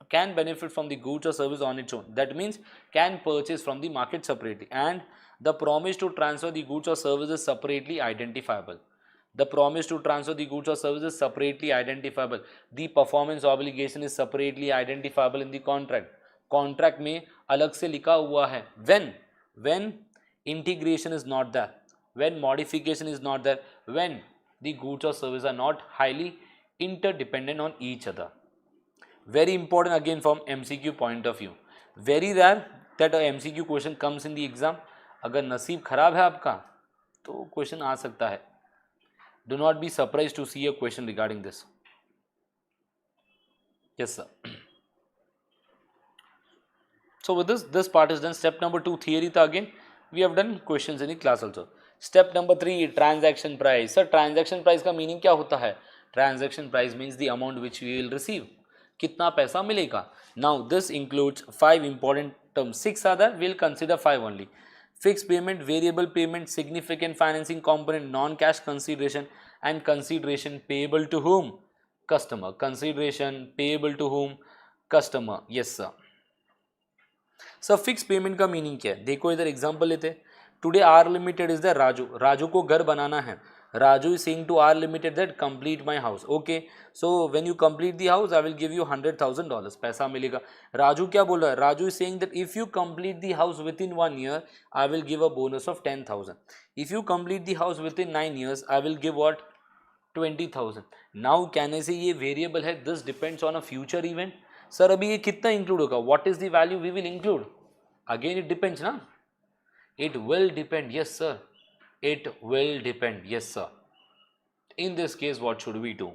can benefit from the goods or service on its own. That means can purchase from the market separately, and the promise to transfer the goods or services separately identifiable. The promise to transfer the goods or services separately identifiable. The performance obligation is separately identifiable in the contract. Contract में अलग से लिखा हुआ है. When integration is not there, when modification is not there, when the goods or services are not highly interdependent on each other. Very important again from MCQ point of view. Very rare that a MCQ question comes in the exam. अगर नसीब खराब है आपका तो question आ सकता है. Do not be surprised to see a question regarding this. Yes sir. So with this part is done. Step number 2 theory था again. We have done questions in the class also. Step number 3 transaction price. Sir transaction price का meaning क्या होता है? Transaction price means the amount which we will receive. कितना पैसा मिलेगा? Now this includes 5 important terms. 6 are there. We'll consider 5 only. Fixed payment, variable payment, significant financing component, non-cash consideration, and consideration payable to whom? Customer. Consideration payable to whom? Customer. Yes sir. Sir fix payment का meaning क्या है? देखो इधर example लेते हैं. Today R limited is the Raju. Raju को घर बनाना है. Raju is saying to R limited that complete my house. Okay, so when you complete the house I will give you $100,000. पैसा मिलेगा. राजू क्या बोल रहा है? Raju is saying that if you complete the house within 1 year I will give a bonus of 10,000. If you complete the house within 9 years I will give what? 20,000. Now कहने से ये variable है. This depends on a future event. Sir अभी ये कितना include होगा? What is the value we will include? Again it depends na. It will depend. Yes sir, it will depend. Yes sir. In this case what should we do?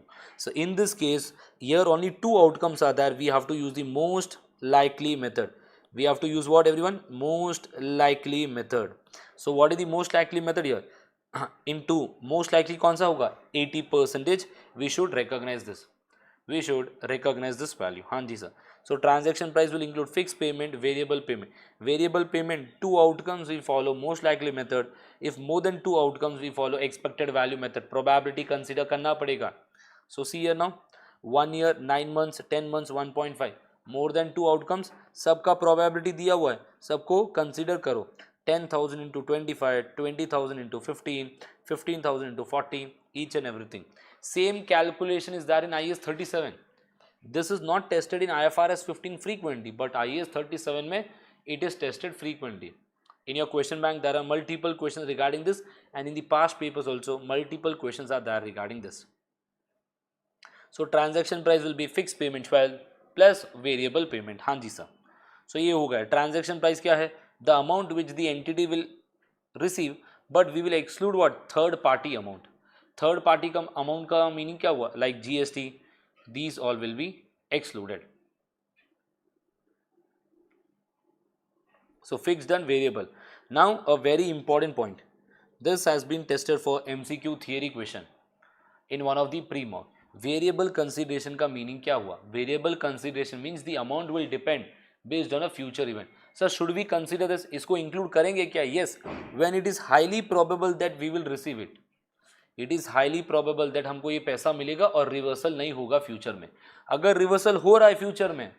So in this case here only 2 outcomes are there. We have to use the most likely method. We have to use what everyone? Most likely method. So what is the most likely method here? Into most likely कौन सा होगा? 80%. We should recognize this. We should recognize this value. हाँ जी sir. So transaction price will include fixed payment, variable payment. Variable payment, 2 outcomes we follow most likely method. If more than 2 outcomes we follow expected value method. Probability consider करना पड़ेगा. So see here now, 1 year, 9 months, 10 months, 1.5. More than 2 outcomes, सबका probability दिया हुआ है, सबको consider करो. 10,000 into 25, 20,000 into 15, 15,000 into 40, each and everything. Same calculation is there in IAS 37. This is not tested in IFRS 15 frequently, but IAS 37 में it is tested frequently. In your question bank there are multiple questions regarding this, and in the past papers also multiple questions are there regarding this. So transaction price will be fixed payment 12 plus variable payment. हाँ जी sir. So ये हो गया. Transaction price क्या है? The amount which the entity will receive, but we will exclude what? Third party amount. Third party का amount का meaning क्या हुआ? Like GST. These all will be excluded. So fixed and variable. Now a very important point. This has been tested for MCQ theory question in one of the pre-mock. Variable consideration का meaning क्या हुआ? Variable consideration means the amount will depend based on a future event. Sir, should we consider this? इसको include करेंगे क्या? Yes, when it is highly probable that we will receive it. It is highly probable that हमको ये पैसा मिलेगा और reversal नहीं होगा फ्यूचर में. अगर रिवर्सल हो रहा है फ्यूचर में,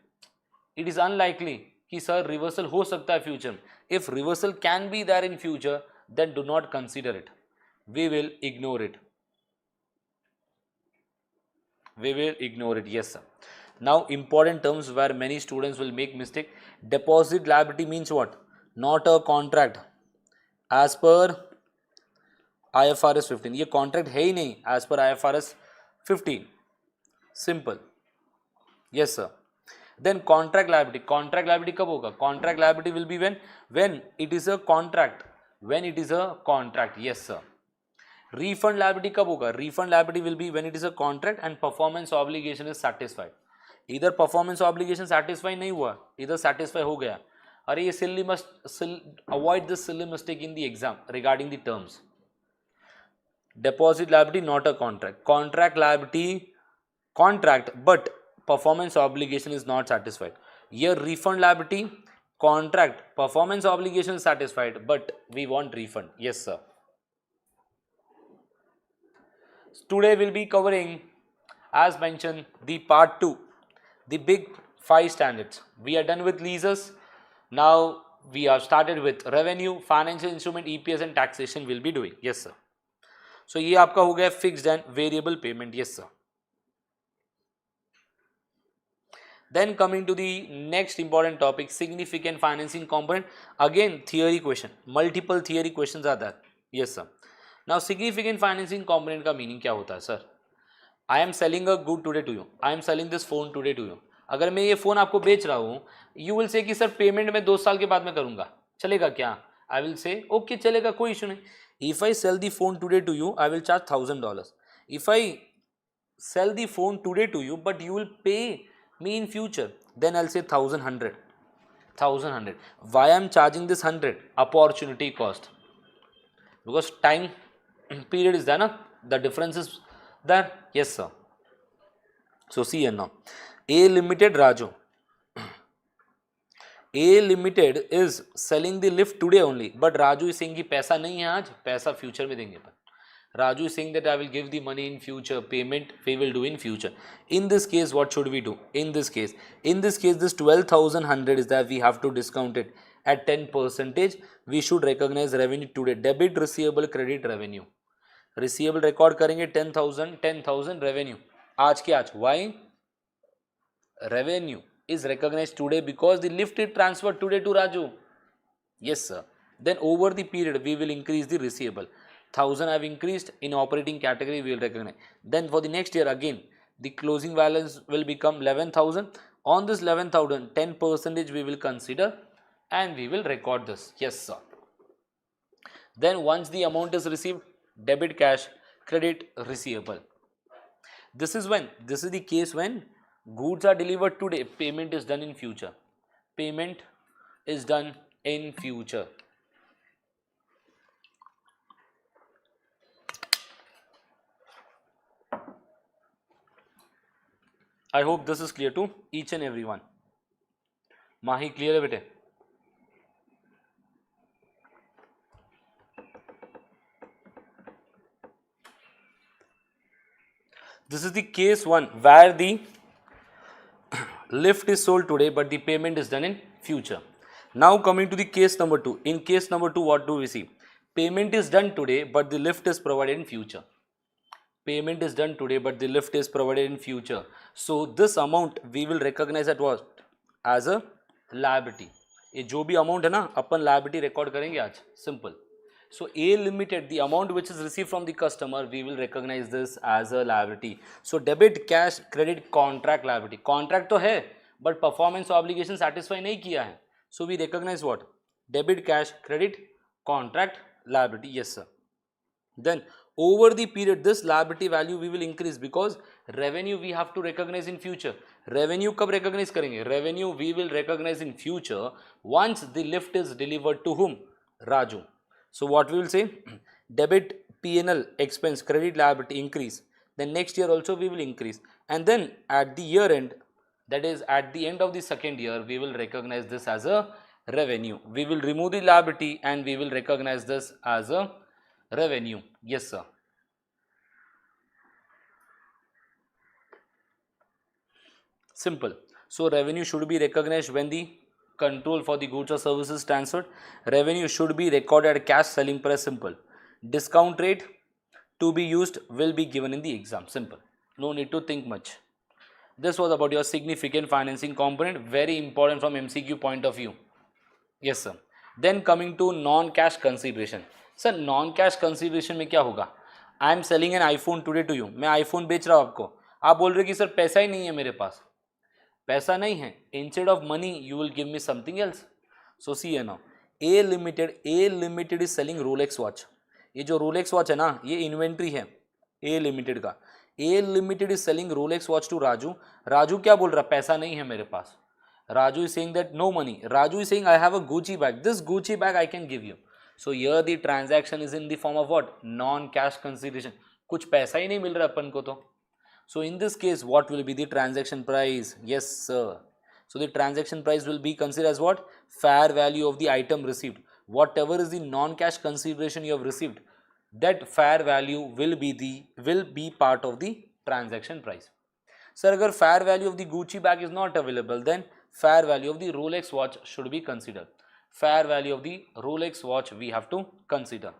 इट इज़ अनलाइकली कि सर रिवर्सल हो सकता है फ्यूचर में. If reversal can be there in future then do not consider it. We will ignore it. We will ignore it. Yes sir. Now important terms where many students will make mistake. Deposit liability means what? Not a contract as per IFRS 15. ये contract है ही नहीं as per IFRS 15. Simple. Yes sir. Then contract liability. Contract liability कब होगा? Contract liability will be when it is a contract. When it is a contract. Yes sir. Refund liability कब होगा? Refund liability will be when it is a contract and performance obligation is satisfied. इधर performance obligation satisfy नहीं हुआ, इधर satisfy हो गया. अरे ये silly must avoid this silly mistake in the exam regarding the terms. Deposit liability not a contract. Contract liability contract, but performance obligation is not satisfied. Here refund liability contract performance obligation satisfied, but we want refund. Yes sir. Today we'll be covering, as mentioned, the part 2, the big 5 standards. We are done with leases. Now we have started with revenue, financial instrument, EPS and taxation will be doing. Yes sir. So ये आपका हो गया fixed and variable payment. Yes sir. Then coming to the next important topic, significant financing component. Again theory question, multiple theory questions are there. Yes sir. Now significant financing component का meaning क्या होता है sir? I am selling a good today to you. I am selling this phone today to you. अगर मैं ये phone आपको बेच रहा हूँ, you will say कि सर पेमेंट मैं 2 साल के बाद में करूँगा, चलेगा क्या? I will say okay चलेगा, कोई इशू नहीं. If I sell the phone today to you, I will charge $1,000. If I sell the phone today to you, but you will pay me in future, then I'll say 1,100. Why I'm charging this 100? Opportunity cost. Because time period is there, na? The difference is there. Yes sir. So see here now, A Limited Raju. A Limited is selling the lift today only, but Raju is saying कि पैसा नहीं है आज, पैसा future में देंगे. Raju is saying that I will give the money in future, payment we will do in future. In this case, what should we do? In this case, this 12,100 is that we have to discount it at 10%. We should recognize revenue today. Debit, receivable, credit, revenue. Receivable record करेंगे 10,000 revenue. आज के आज. Why? Revenue is recognized today because the lift is transferred today to Raju. Yes sir. Then over the period we will increase the receivable. 1,000 have increased in operating category, we will recognize. Then for the next year again, the closing balance will become 11,000. On this 11,000, 10% we will consider and we will record this. Yes sir. Then once the amount is received, debit cash, credit receivable. This is the case when goods are delivered today, payment is done in future. Payment is done in future. I hope this is clear to each and everyone. Mahi, clear है बेटे? This is the case 1 where the lift is sold today but the payment is done in future. Now coming to the case number 2. In case number 2, what do we see? Payment is done today but the lift is provided in future. Payment is done today but the lift is provided in future. So this amount we will recognize at what? As a liability. ये जो भी amount है ना, अपन liability record करेंगे आज. Simple. So A Limited, the amount which is received from the customer, we will recognize this as a liability. So debit, cash, credit, contract liability. Contract तो है, but performance obligation satisfy नहीं किया है. So we recognize what? Debit, cash, credit, contract liability. Yes sir. Then over the period, this liability value we will increase because revenue we have to recognize in future. Revenue कब recognize करेंगे? Revenue we will recognize in future once the lift is delivered to whom? Raju. So what we will say? Debit P&L expense, credit liability increase. Then next year also we will increase. And then at the year end, that is at the end of the second year, we will recognize this as a revenue. We will remove the liability and we will recognize this as a revenue. Yes sir. Simple. So revenue should be recognized when the control for the goods or services transferred. Revenue should be recorded at cash selling price. Simple. Discount rate to be used will be given in the exam. Simple. No need to think much. This was about your significant financing component. Very important from MCQ point of view. Yes sir. Then coming to non-cash consideration. Sir, non-cash consideration में क्या होगा? I am selling an iPhone today to you. मैं iPhone बेच रहा हूँ आपको. आप बोल रहे कि सर पैसा ही नहीं है मेरे पास. पैसा नहीं है. Instead of money, you will give me something else. So see here now. A Limited is selling Rolex watch. ये जो Rolex watch है ना, ये inventory है A Limited का. A Limited is selling Rolex watch to Raju. Raju क्या बोल रहा? पैसा नहीं है मेरे पास. Raju is saying that no money. Raju is saying I have a Gucci bag. This Gucci bag I can give you. So here the transaction is in the form of what? Non-cash consideration. कुछ पैसा ही नहीं मिल रहा अपन को तो. So in this case, what will be the transaction price? Yes sir. So the transaction price will be considered as what? Fair value of the item received. Whatever is the non-cash consideration you have received, that fair value will be part of the transaction price. Sir, agar fair value of the Gucci bag is not available, then fair value of the Rolex watch should be considered. Fair value of the Rolex watch we have to consider.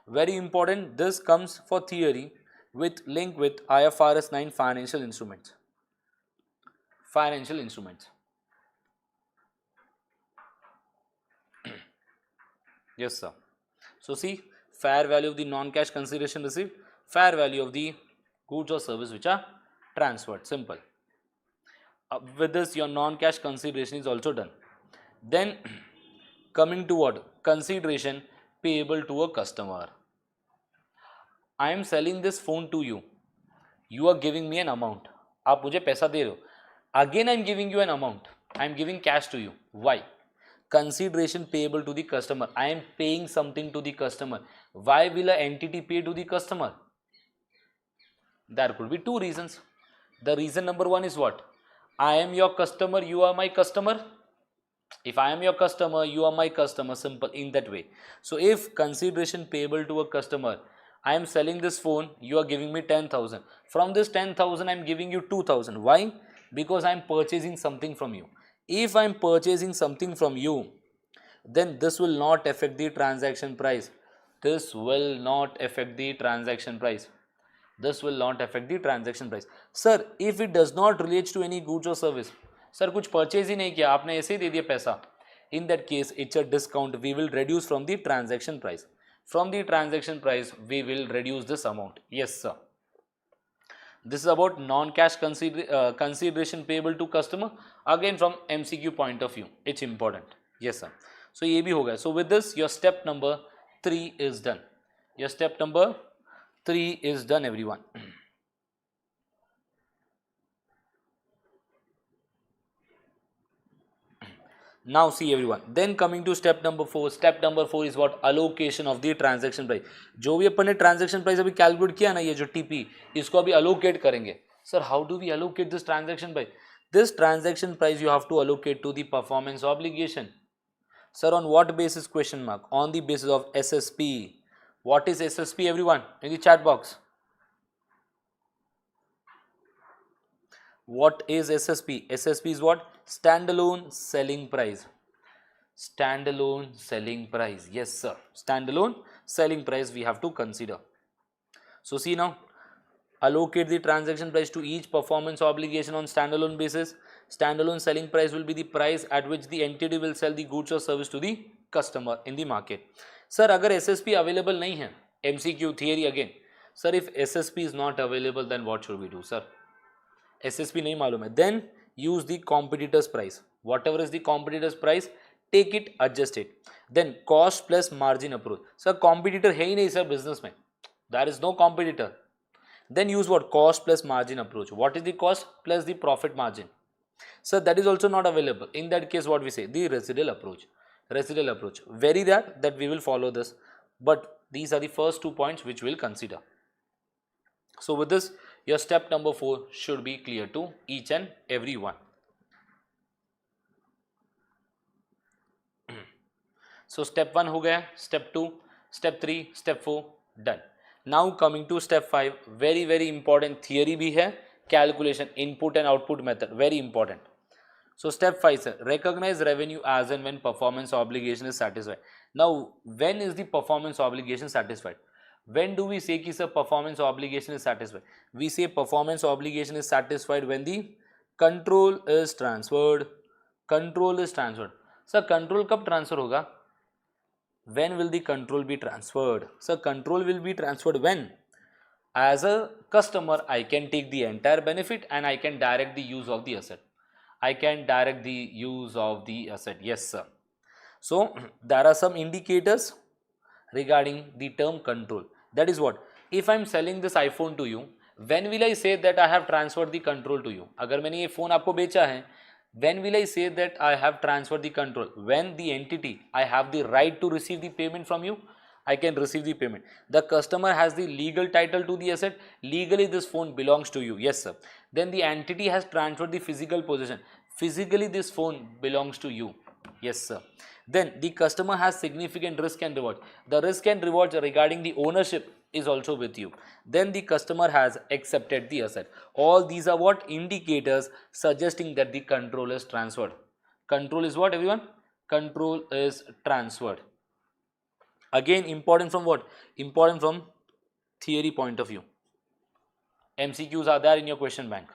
Very important, this comes for theory with link with IFRS 9 financial instruments. Financial instruments. Yes, sir. So see, fair value of the non-cash consideration received, fair value of the goods or service which are transferred. Simple. With this, your non-cash consideration is also done. Then coming to what? Consideration payable to a customer. I am selling this phone to you. You are giving me an amount. आप मुझे पैसा दे रहे हो. Again, I am giving you an amount. I am giving cash to you. Why? Consideration payable to the customer. I am paying something to the customer. Why will an entity pay to the customer? There could be two reasons. The reason number one is what? I am your customer, you are my customer. If I am your customer, you are my customer. Simple in that way. So if consideration payable to a customer, I am selling this phone, you are giving me 10,000. From this 10,000, I am giving you 2,000. Why? Because I am purchasing something from you. If I am purchasing something from you, then this will not affect the transaction price. This will not affect the transaction price. This will not affect the transaction price. Sir, if it does not relate to any goods or service, sir कुछ purchase ही नहीं किया, आपने ऐसे ही दे दिया पैसा. In that case, it's a discount. We will reduce from the transaction price. From the transaction price, we will reduce this amount. Yes, sir. This is about non-cash consideration payable to customer. Again, from MCQ point of view, it's important. Yes, sir. So ये भी हो गया. So with this, your step number 3 is done. Your step number 3 is done, everyone. Now see everyone. Then coming to step number 4. Step number 4 is what? Allocation of the transaction price. जो भी अपन ने transaction price अभी calculate किया ना, ये जो TP, इसको अभी allocate करेंगे. Sir, how do we allocate this transaction price? This transaction price you have to allocate to the performance obligation. Sir, on what basis? Question mark. On the basis of SSP. What is SSP, everyone? In the chat box. What is SSP? SSP is what? Standalone selling price. Standalone selling price. Yes, sir. Standalone selling price we have to consider. So see now, allocate the transaction price to each performance obligation on standalone basis. Standalone selling price will be the price at which the entity will sell the goods or service to the customer in the market. Sir, अगर SSP available नहीं है, MCQ theory again. Sir, if SSP is not available, then what should we do, sir? SSP नहीं मालूम है, then use the competitor's price. Whatever is the competitor's price, take it, adjust it. Then cost plus margin approach. Sir, competitor है ही नहीं sir business में. There is no competitor. Then use what? Cost plus margin approach. What is the cost plus the profit margin? Sir, that is also not available. In that case, what we say? The residual approach. Residual approach. Very rare that we will follow this. But these are the first 2 points which we will consider. So with this, your step number 4 should be clear to each and every one. So step 1 हो गया, step 2, step 3, step 4 done. Now coming to step 5, very important theory भी है, calculation, input and output method, very important. So step 5 sir, recognize revenue as and when performance obligation is satisfied. Now when is the performance obligation satisfied? When do we say कि sir performance obligation is satisfied? We say performance obligation is satisfied when the control is transferred. Control is transferred. Sir, control कब transfer होगा? When will the control be transferred? Sir, control will be transferred when? As a customer, I can take the entire benefit and I can direct the use of the asset. I can direct the use of the asset. Yes, sir. So, there are some indicators regarding the term control. That is what? If I am selling this iPhone to you, when will I say that I have transferred the control to you? अगर मैंने ये phone आपको बेचा है, when will I say that I have transferred the control? When the entity, I have the right to receive the payment from you, I can receive the payment. The customer has the legal title to the asset. Legally, this phone belongs to you. Yes, sir. Then the entity has transferred the physical possession. physically this phone belongs to you. Yes sir. Then the customer has significant risk and reward. The risk and rewards regarding the ownership is also with you. Then the customer has accepted the asset. All these are what? Indicators suggesting that the control is transferred. Control is what, everyone? Control is transferred. Again, important from what? Important from theory point of view. MCQs are there in your question bank.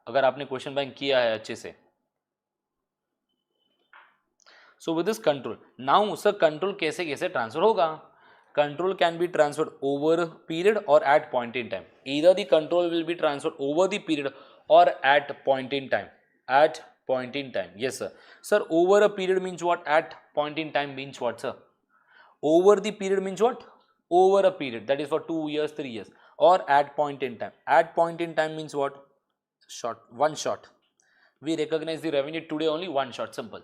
अगर आपने question bank किया है अच्छे से. So with this control, now sir control कैसे कैसे transfer होगा? Control can be transferred over a period or at point in time. Either the control will be transferred over the period or at point in time. At point in time. Yes sir. Sir, over a period means what? At point in time means what, sir? Over the period means what? Over a period, that is for 2 years, 3 years, or at point in time. At point in time means what? Shot, one shot. We recognize the revenue today only, one shot, simple.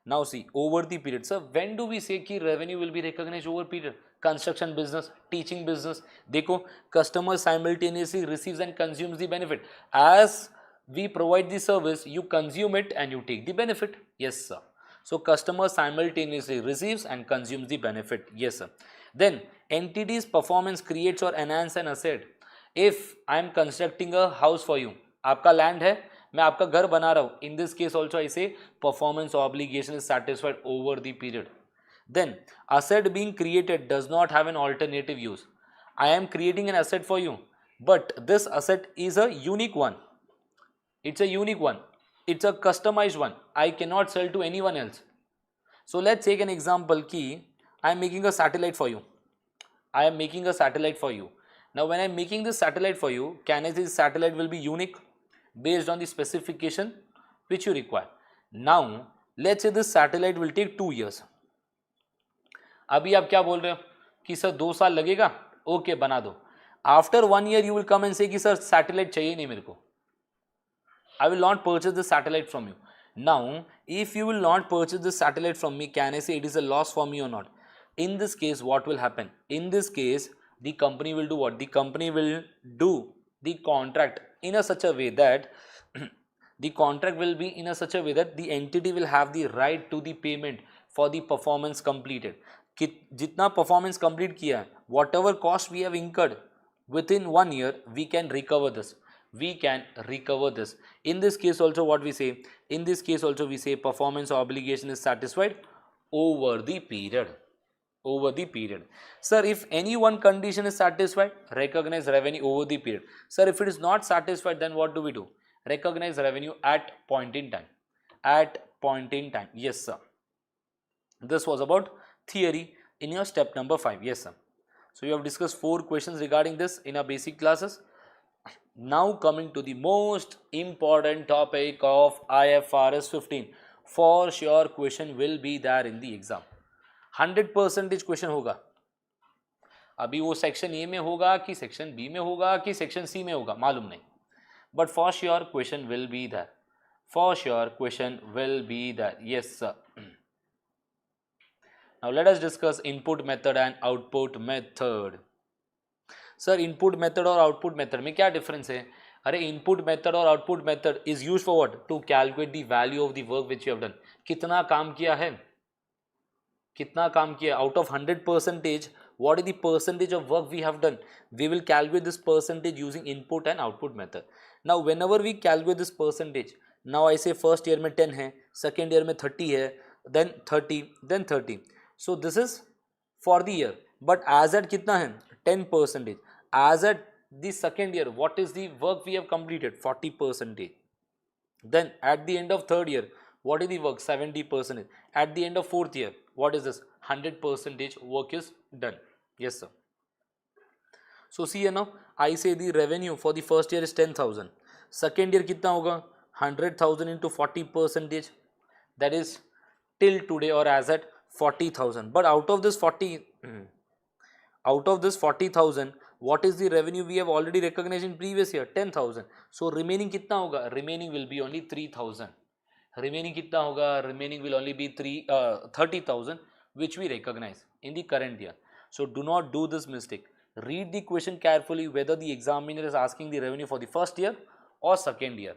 Now see, over the period. Sir, when do we say कि revenue will be recognized over period? Construction business, teaching business. देखो, customer simultaneously receives and consumes the benefit. As we provide the service, you consume it and you take the benefit. Yes sir. So customer simultaneously receives and consumes the benefit. Yes sir. Then entity's performance creates or enhance an asset. If I am constructing a house for you, आपका land है, मैं आपका घर बना रहा हूँ. In this case also I say performance obligation is satisfied over the period. Then asset being created does not have an alternative use. I am creating an asset for you, but this asset is a unique one. It's a unique one. It's a customized one. I cannot sell to anyone else. So let's take an example ki I am making a satellite for you. I am making a satellite for you. Now when I am making this satellite for you, can I say this satellite will be unique based on the specification which you require. Now let's say this satellite will take 2 years. अभी आप क्या बोल रहे हो कि sir 2 साल लगेगा, okay बना दो. After 1 year you will come and say कि सर सैटेलाइट चाहिए नहीं मेरे को. I will not purchase the satellite from you. Now, if you will not purchase the satellite from me, can I say it is a loss for me or not? In this case, what will happen? In this case, the company will do what? The company will do the contract in a such a way that the contract will be in a such a way that the entity will have the right to the payment for the performance completed. जितना performance complete किया है, whatever cost we have incurred within 1 year, we can recover this. We can recover this. In this case also what we say? In this case also we say performance obligation is satisfied over the period. Over the period. Sir, if any one condition is satisfied, recognize revenue over the period. Sir, if it is not satisfied, then what do we do? Recognize revenue at point in time. At point in time. Yes, sir. This was about theory in your step number 5. Yes, sir. So you have discussed 4 questions regarding this in our basic classes. Now coming to the most important topic of IFRS 15. For sure question will be there in the exam. 100% question होगा. अभी वो section A में होगा कि section B में होगा कि section C में होगा मालूम नहीं, but for sure question will be that. For sure question will be that. Yes sir. Now let us discuss input method and output method. Sir input method और output method में क्या difference है? अरे input method और output method is used for what? To calculate the value of the work which you have done. कितना काम किया है, कितना काम किया. Out of 100%, what is the percentage of work we have done? We will calculate this percentage using input and output method. Now whenever we calculate this percentage, now I say first year में 10 है, second year में 30 है, then 30, then 30. So this is for the year, but as at कितना है? 10%. As at the second year, what is the work we have completed? 40%. Then at the end of third year, what is the work? 70%. At the end of fourth year, what is this? 100% work is done. Yes sir. So see here now, I say the revenue for the first year is 10,000. Second year कितना होगा? 100,000 into 40%. That is till today or as at 40,000. But out of this 40,000, what is the revenue we have already recognized in previous year? 10,000. So remaining कितना होगा? Remaining will be only 3,000. Remaining कितना होगा? Remaining will only be 30,000 which we recognize in the current year. So do not do this mistake. Read the question carefully whether the examiner is asking the revenue for the first year or second year.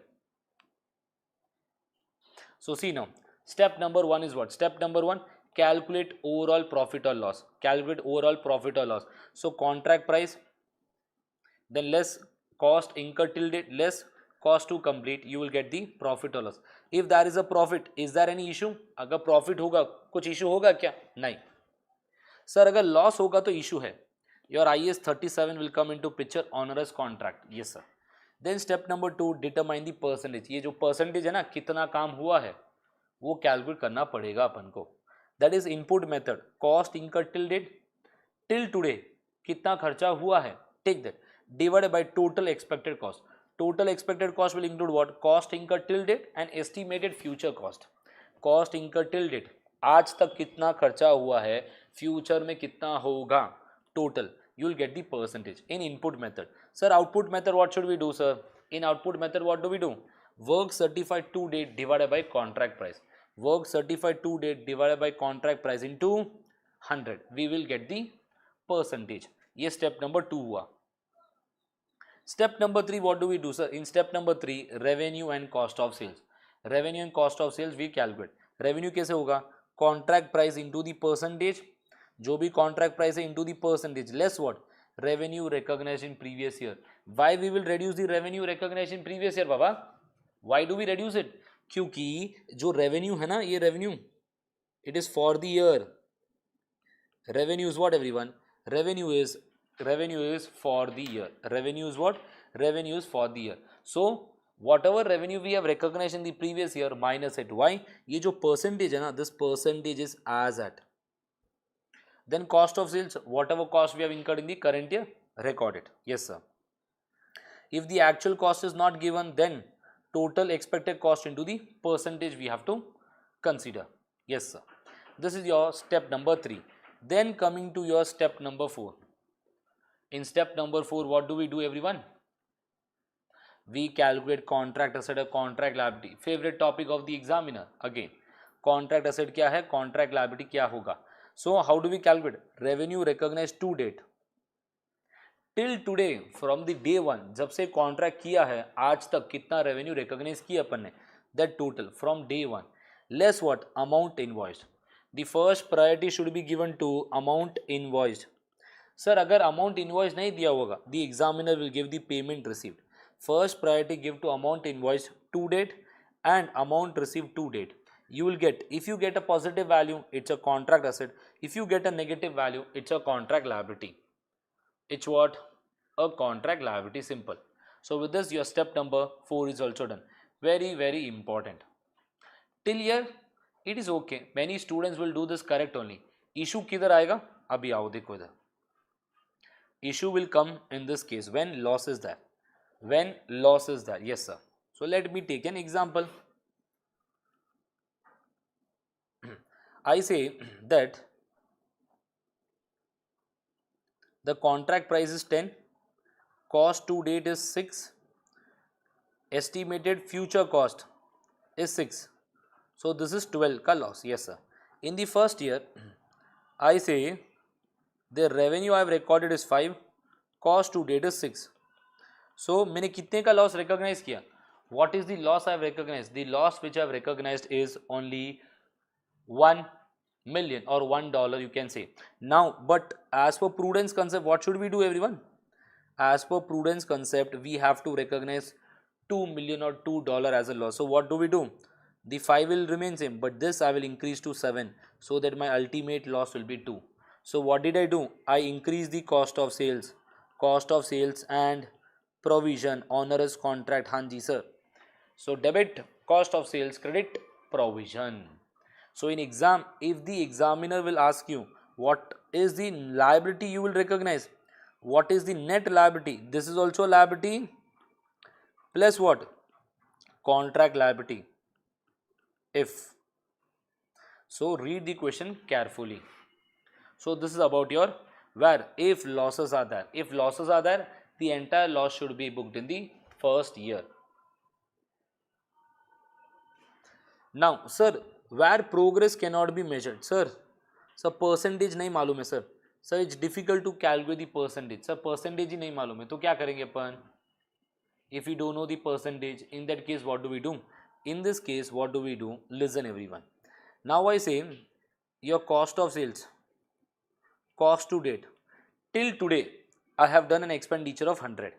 So see now, step number 1 is what? Step number 1, calculate overall profit or loss. Calculate overall profit or loss. So contract price, then less cost incurred till date, less cost to complete, you will get the profit or loss. If there is a profit, is there any issue? अगर profit होगा कुछ issue होगा क्या? नहीं. Sir अगर loss होगा तो issue है. Your IAS 37 will come into picture, onerous contract. Yes sir. Then step number 2, determine the percentage. ये जो परसेंटेज है ना, कितना काम हुआ है, वो कैलकुलेट करना पड़ेगा अपन को. That is input method. Cost incur till date, till today कितना खर्चा हुआ है, take that, divided by total expected cost. Total expected cost will include what? Cost incur till date and estimated future cost. Cost incur till date, आज तक कितना खर्चा हुआ है, फ्यूचर में कितना होगा, total. You will get the percentage in input method. Sir output method what should we do sir? In output method what do we do? Work certified to date divided by contract price. Work certified to date divided by contract price into 100, we will get the percentage. ये step number 2 हुआ. Step number 3 what do we do sir? In step number 3, revenue and cost of sales. Revenue and cost of sales we calculate. Revenue कैसे होगा? Contract price into the percentage, जो भी contract price है into the percentage, less what? Revenue recognised in previous year. Why we will reduce the revenue recognised in previous year बाबा? Why do we reduce it? क्योंकि जो revenue है ना, ये revenue it is for the year. Revenue is what everyone? Revenue is for the year. Revenue is what? Revenue is for the year. So whatever revenue we have recognized in the previous year, minus it. Why? ये जो percentage है ना, this percentage is as at. Then cost of sales, whatever cost we have incurred in the current year, record it. Yes sir. If the actual cost is not given, then total expected cost into the percentage we have to consider. Yes sir. This is your step number 3. Then coming to your step number 4. In step number 4, what do we do everyone? We calculate contract asset or contract liability. Favorite topic of the examiner. Again, contract asset क्या है, contract liability क्या होगा. So how do we calculate? Revenue recognized to date. Till today, from the day 1, जब से contract किया है आज तक कितना revenue recognize किया अपन ने, that total from day 1 less what? Amount invoiced. The first priority should be given to amount invoiced. Sir अगर amount invoiced नहीं दिया होगा, the examiner will give the payment received. First priority give to amount invoiced to date and amount received to date. You will get, if you get a positive value, it's a contract asset. If you get a negative value, it's a contract liability. It's what? A contract liability, simple. So with this, your step number 4 is also done. Very, very important. Till here, it is okay. Many students will do this correct only. Issue किधर आएगा? अभी आओ देखो इधर. Issue will come in this case when loss is there. When loss is there. Yes sir. So let me take an example. I say that the contract price is 10, cost to date is 6, estimated future cost is 6. So this is 12 ka loss. Yes sir. In the first year, I say the revenue I have recorded is 5, cost to date is 6. So मैंने कितने का loss recognise किया? What is the loss I have recognized? The loss which I have recognized is only 1 million or $1 you can say. Now but as per prudence concept, what should we do everyone? As per prudence concept, we have to recognize 2 million or $2 as a loss. So what do we do? The 5 will remain same, but this I will increase to 7 so that my ultimate loss will be 2. So what did I do? I increase the cost of sales and provision, onerous contract. हाँ जी sir. So debit cost of sales, credit provision. So in exam, if the examiner will ask you what is the liability you will recognize, what is the net liability, this is also liability plus what? Contract liability. If so, read the question carefully. So this is about your where if losses are there. If losses are there, the entire loss should be booked in the first year. Now sir, where progress cannot be measured, sir percentage नहीं मालूम है sir. Sir it's difficult to calculate the percentage. Sir percentage ही नहीं मालूम है तो क्या करेंगे अपन? If we don't know the percentage, in that case what do we do? In this case, what do we do? Listen everyone. Now I say your cost of sales, cost to date, till today I have done an expenditure of 100.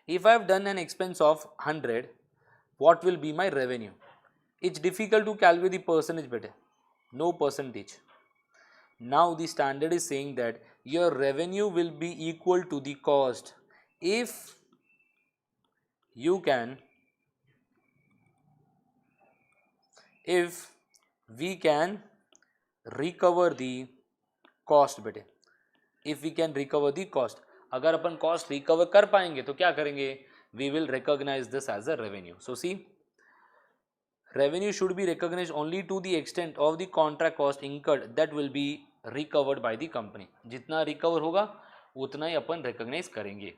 If I have done an expense of 100, what will be my revenue? It's difficult to calculate the percentage better. No percentage. Now the standard is saying that your revenue will be equal to the cost if you can, if we can recover the cost बेटे. If we can recover the cost, अगर अपन cost recover कर पाएंगे तो क्या करेंगे? We will recognize this as a revenue. So see, revenue should be recognized only to the extent of the contract cost incurred that will be recovered by the company. जितना recover होगा उतना ही अपन recognize करेंगे.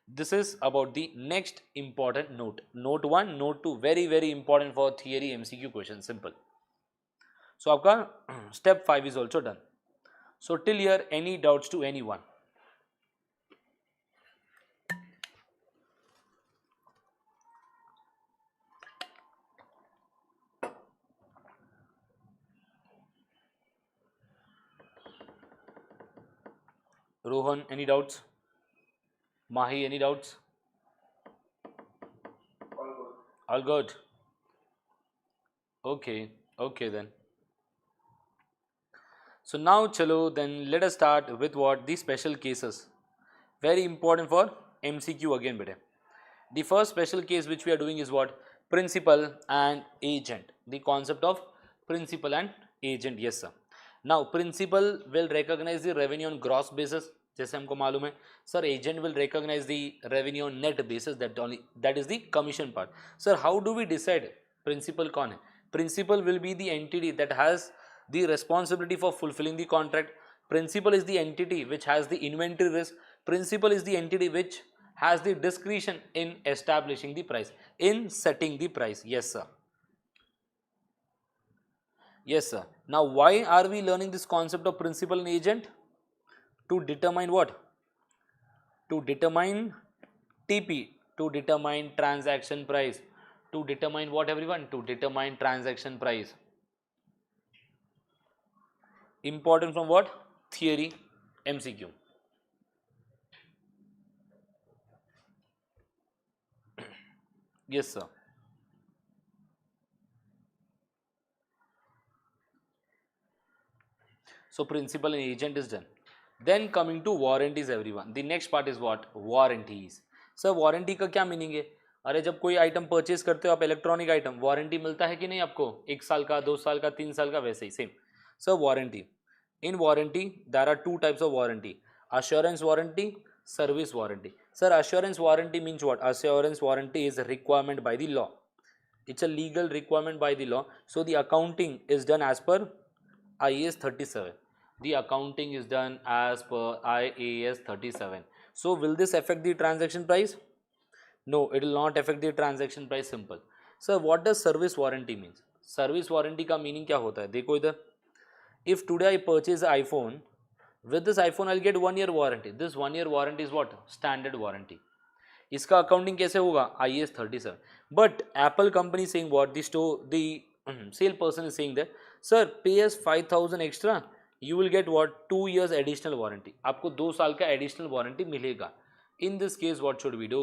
This is about the next important note. Note 1, note 2, very important for theory MCQ question. Simple. So आपका step 5 is also done. So till here, any doubts to anyone? Rohan, any doubts? Mahi, any doubts? All good. Okay then. So now chalo, then let us start with what? The special cases. Very important for MCQ again beta. The first special case which we are doing is what? Principal and agent. The concept of principal and agent. Yes sir. Now principal will recognize the revenue on gross basis. जैसे हमको मालूम है sir agent will recognise the revenue on net basis, that is the commission part. Sir how do we decide principal कौन है? Principal will be the entity that has the responsibility for fulfilling the contract. Principal is the entity which has the inventory risk. Principal is the entity which has the discretion in establishing the price, in setting the price. Yes sir. Yes sir. Now why are we learning this concept of principal and agent? To determine what? To determine TP, to determine transaction price. To determine what everyone? To determine transaction price. Important from what? Theory MCQ. Yes sir. So principal and agent is done. Then coming to warranties everyone. The next part is what? Warranties. Sir warranty का क्या meaning है? अरे जब कोई item purchase करते हो आप electronic item, warranty मिलता है कि नहीं आपको? 1 साल का, 2 साल का, 3 साल का, वैसे ही same. Sir warranty, in warranty there are 2 types of warranty. assurance warranty, service warranty. Sir, assurance warranty means what? Assurance warranty is a requirement by the law. It's a legal requirement by the law. So the accounting is done as per IAS 37. The accounting is done as per IAS 37. So will this affect the transaction price? No, it will not affect the transaction price. Simple. Sir, what does service warranty means? Service warranty का meaning क्या होता है? देखो इधर. If today I purchase an iPhone, with this iPhone I'll get 1 year warranty. This 1 year warranty is what? Standard warranty. इसका accounting कैसे होगा? IAS 37. But Apple company saying what? The sale person is saying that, sir, pay us 5,000 extra, you will get what? 2 years additional warranty. आपको 2 साल का additional warranty मिलेगा. In this case, what should we do?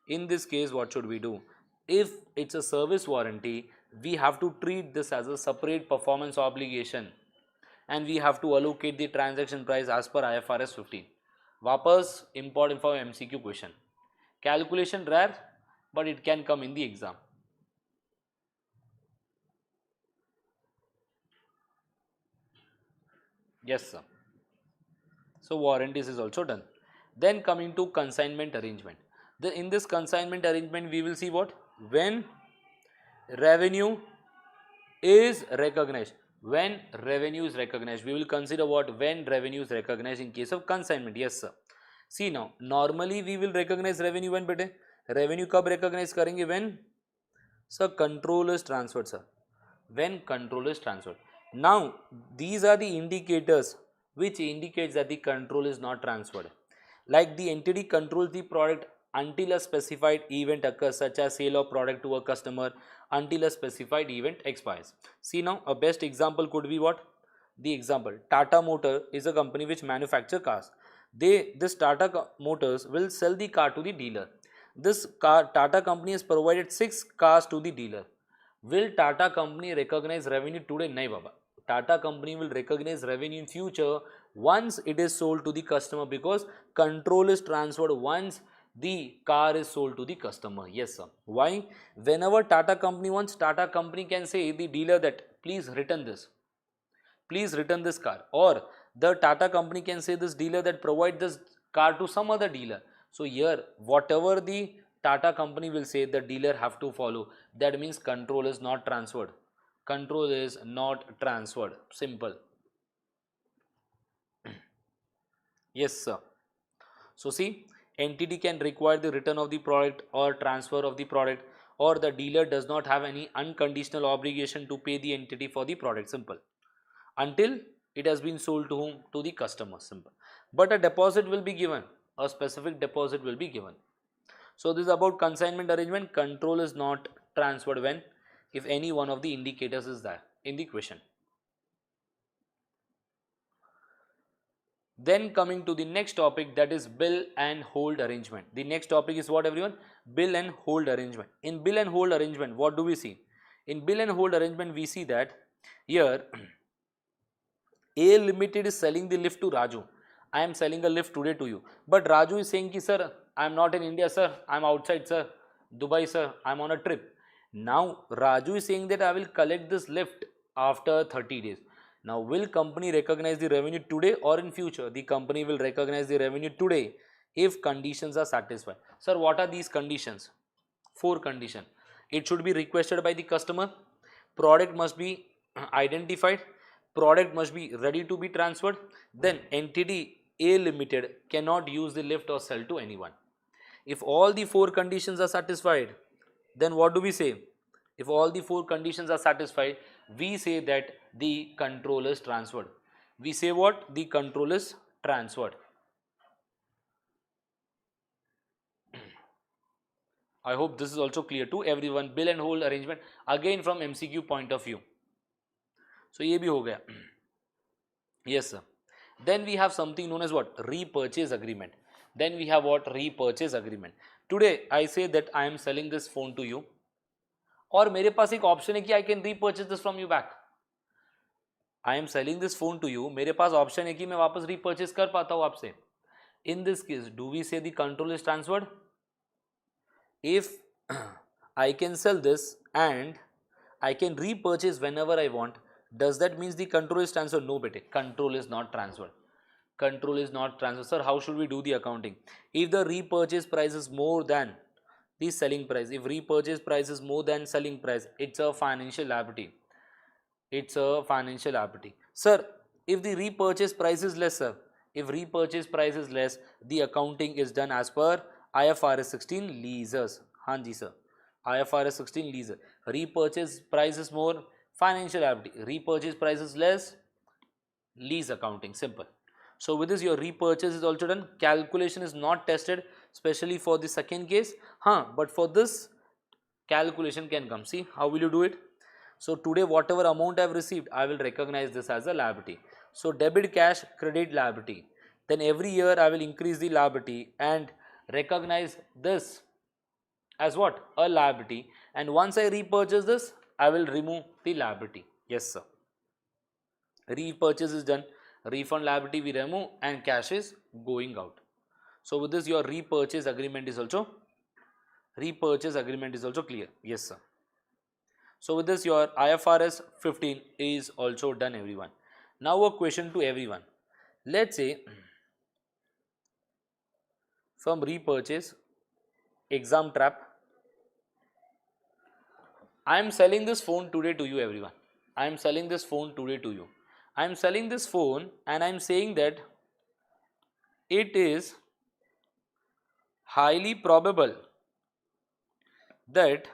In this case, what should we do? If it's a service warranty, we have to treat this as a separate performance obligation and we have to allocate the transaction price as per IFRS 15. वापस important for MCQ question. Calculation rare, but it can come in the exam. Yes sir. So warranties is also done. Then coming to consignment arrangement. In this consignment arrangement we will see what? When revenue is recognized. When revenue is recognized, we will consider what? When revenue is recognized in case of consignment. Yes sir. See now, normally we will recognize revenue when bete? Revenue कब recognize करेंगे? When sir control is transferred sir. When control is transferred. Now these are the indicators which indicates that the control is not transferred. Like the entity controls the product until a specified event occurs, such as sale of product to a customer, until a specified event expires. See now, a best example could be what? The example, Tata Motor is a company which manufacture cars. This Motors will sell the car to the dealer. This car Tata company has provided 6 cars to the dealer. Will Tata company recognize revenue today? No, Baba. Tata company will recognize revenue in future once it is sold to the customer, because control is transferred once the car is sold to the customer. Yes, sir. Why? Whenever Tata company wants, Tata company can say the dealer that please return this. Please return this car. Or the Tata company can say this dealer that provide this car to some other dealer. So here, whatever the Tata company will say, the dealer have to follow. That means control is not transferred. Control is not transferred. Simple. Yes, sir. So see, entity can require the return of the product or transfer of the product, or the dealer does not have any unconditional obligation to pay the entity for the product. Simple. Until it has been sold to whom? To the customer. Simple. But a deposit will be given. A specific deposit will be given. So this is about consignment arrangement. Control is not transferred when, if any one of the indicators is there in the question. Then coming to the next topic, that is bill and hold arrangement. The next topic is what, everyone? Bill and hold arrangement. In bill and hold arrangement, what do we see? In bill and hold arrangement, we see that here A Limited is selling the lift to Raju. I am selling a lift today to you. But Raju is saying, ki, sir, I am not in India, sir. I am outside, sir. Dubai, sir. I am on a trip. Now, Raju is saying that I will collect this lift after 30 days. Now, will company recognize the revenue today or in future? The company will recognize the revenue today if conditions are satisfied. Sir, what are these conditions? 4 conditions. It should be requested by the customer. Product must be identified. Product must be ready to be transferred. Then entity A Limited cannot use the lift or sell to anyone. If all the 4 conditions are satisfied, then what do we say? If all the 4 conditions are satisfied, we say that the control is transferred. We say what? The control is transferred. I hope this is also clear to everyone. Bill and hold arrangement, again from MCQ point of view. So ये भी हो गया. Yes, sir. Then we have something known as what? Repurchase agreement. Then we have what? Repurchase agreement. Today I say that I am selling this phone to you, और मेरे पास एक option है कि I can repurchase this from you back. I am selling this phone to you. मेरे पास option है कि मैं वापस repurchase कर पाता हूँ आपसे. In this case, do we say the control is transferred? If I can sell this and I can repurchase whenever I want, does that means the control is transferred? No, bete. Control is not transferred. Control is not transferred. Sir, how should we do the accounting? If the repurchase price is more than the selling price, if repurchase price is more than selling price, it's a financial liability. It's a financial liability. Sir, if the repurchase price is less, sir, if repurchase price is less, the accounting is done as per IFRS 16 leases. Hanji sir, IFRS 16 leases. Repurchase price is more, financial liability. Repurchase price is less, lease accounting. Simple. So with this, your repurchase is also done. Calculation is not tested, especially for the second case. But for this, calculation can come. See, how will you do it? So today, whatever amount I have received, I will recognize this as a liability. So debit cash, credit liability. Then every year I will increase the liability and recognize this as what? A liability. And once I repurchase this, I will remove the liability. Yes, sir. Repurchase is done. Refund liability we remove and cash is going out. So with this, your repurchase agreement is also clear. Yes, sir. So with this, your IFRS 15 is also done, everyone. Now a question to everyone. Let's say from repurchase, exam trap, I am selling this phone today to you, everyone. I am selling this phone today to you. I am selling this phone and I am saying that it is highly probable that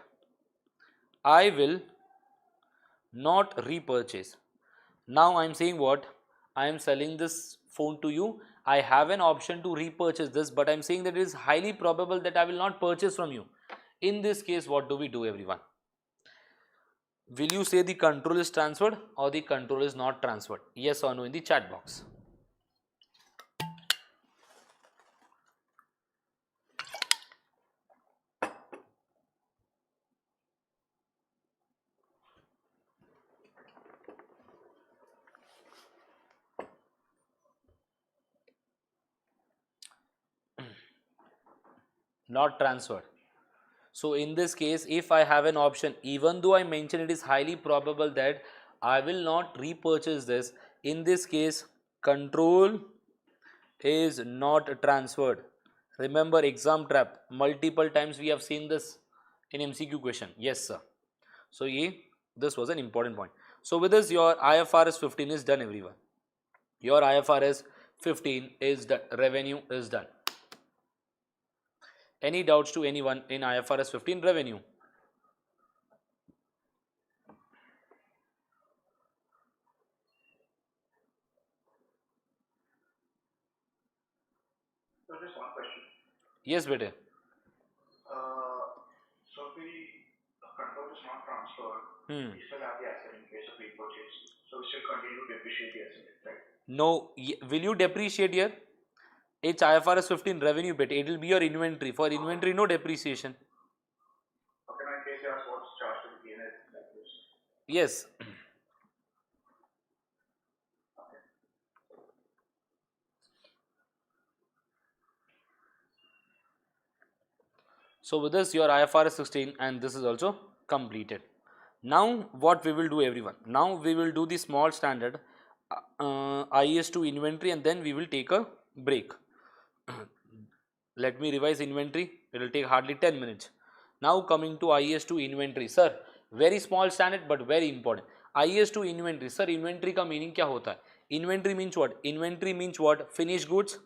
I will not repurchase. Now I am saying what? I am selling this phone to you, I have an option to repurchase this, but I'm saying that it is highly probable that I will not purchase from you. In this case, what do we do, everyone? Will you say the control is transferred or the control is not transferred? Yes or no in the chat box. Not transferred. So in this case, if I have an option, even though I mention it is highly probable that I will not repurchase this, in this case, control is not transferred. Remember exam trap, multiple times we have seen this in MCQ question. Yes, sir. So this was an important point. So with this, your IFRS 15 is done, everyone. Your IFRS 15 is done. Revenue is done. Any doubts to anyone in IFRS 15 revenue? So just one question. Yes, bete. So if the control is not transferred, we still have the asset in case of repurchase. So we still continue to depreciate the asset, right? No, will you depreciate here? It's IFRS 15 revenue bit. It will be your inventory. For inventory, no depreciation. Okay, now in case you ask what's charged to the P&L like this. Yes. So with this, your IFRS 16 and this is also completed. Now what we will do, everyone? Now we will do the small standard IS to inventory and then we will take a break. Let me revise inventory. It will take hardly 10 minutes. Now coming to IS to inventory. Sir, very small standard but very important. IS to inventory. Sir, inventory का meaning क्या होता है? Inventory means what? Inventory means what? Finished goods,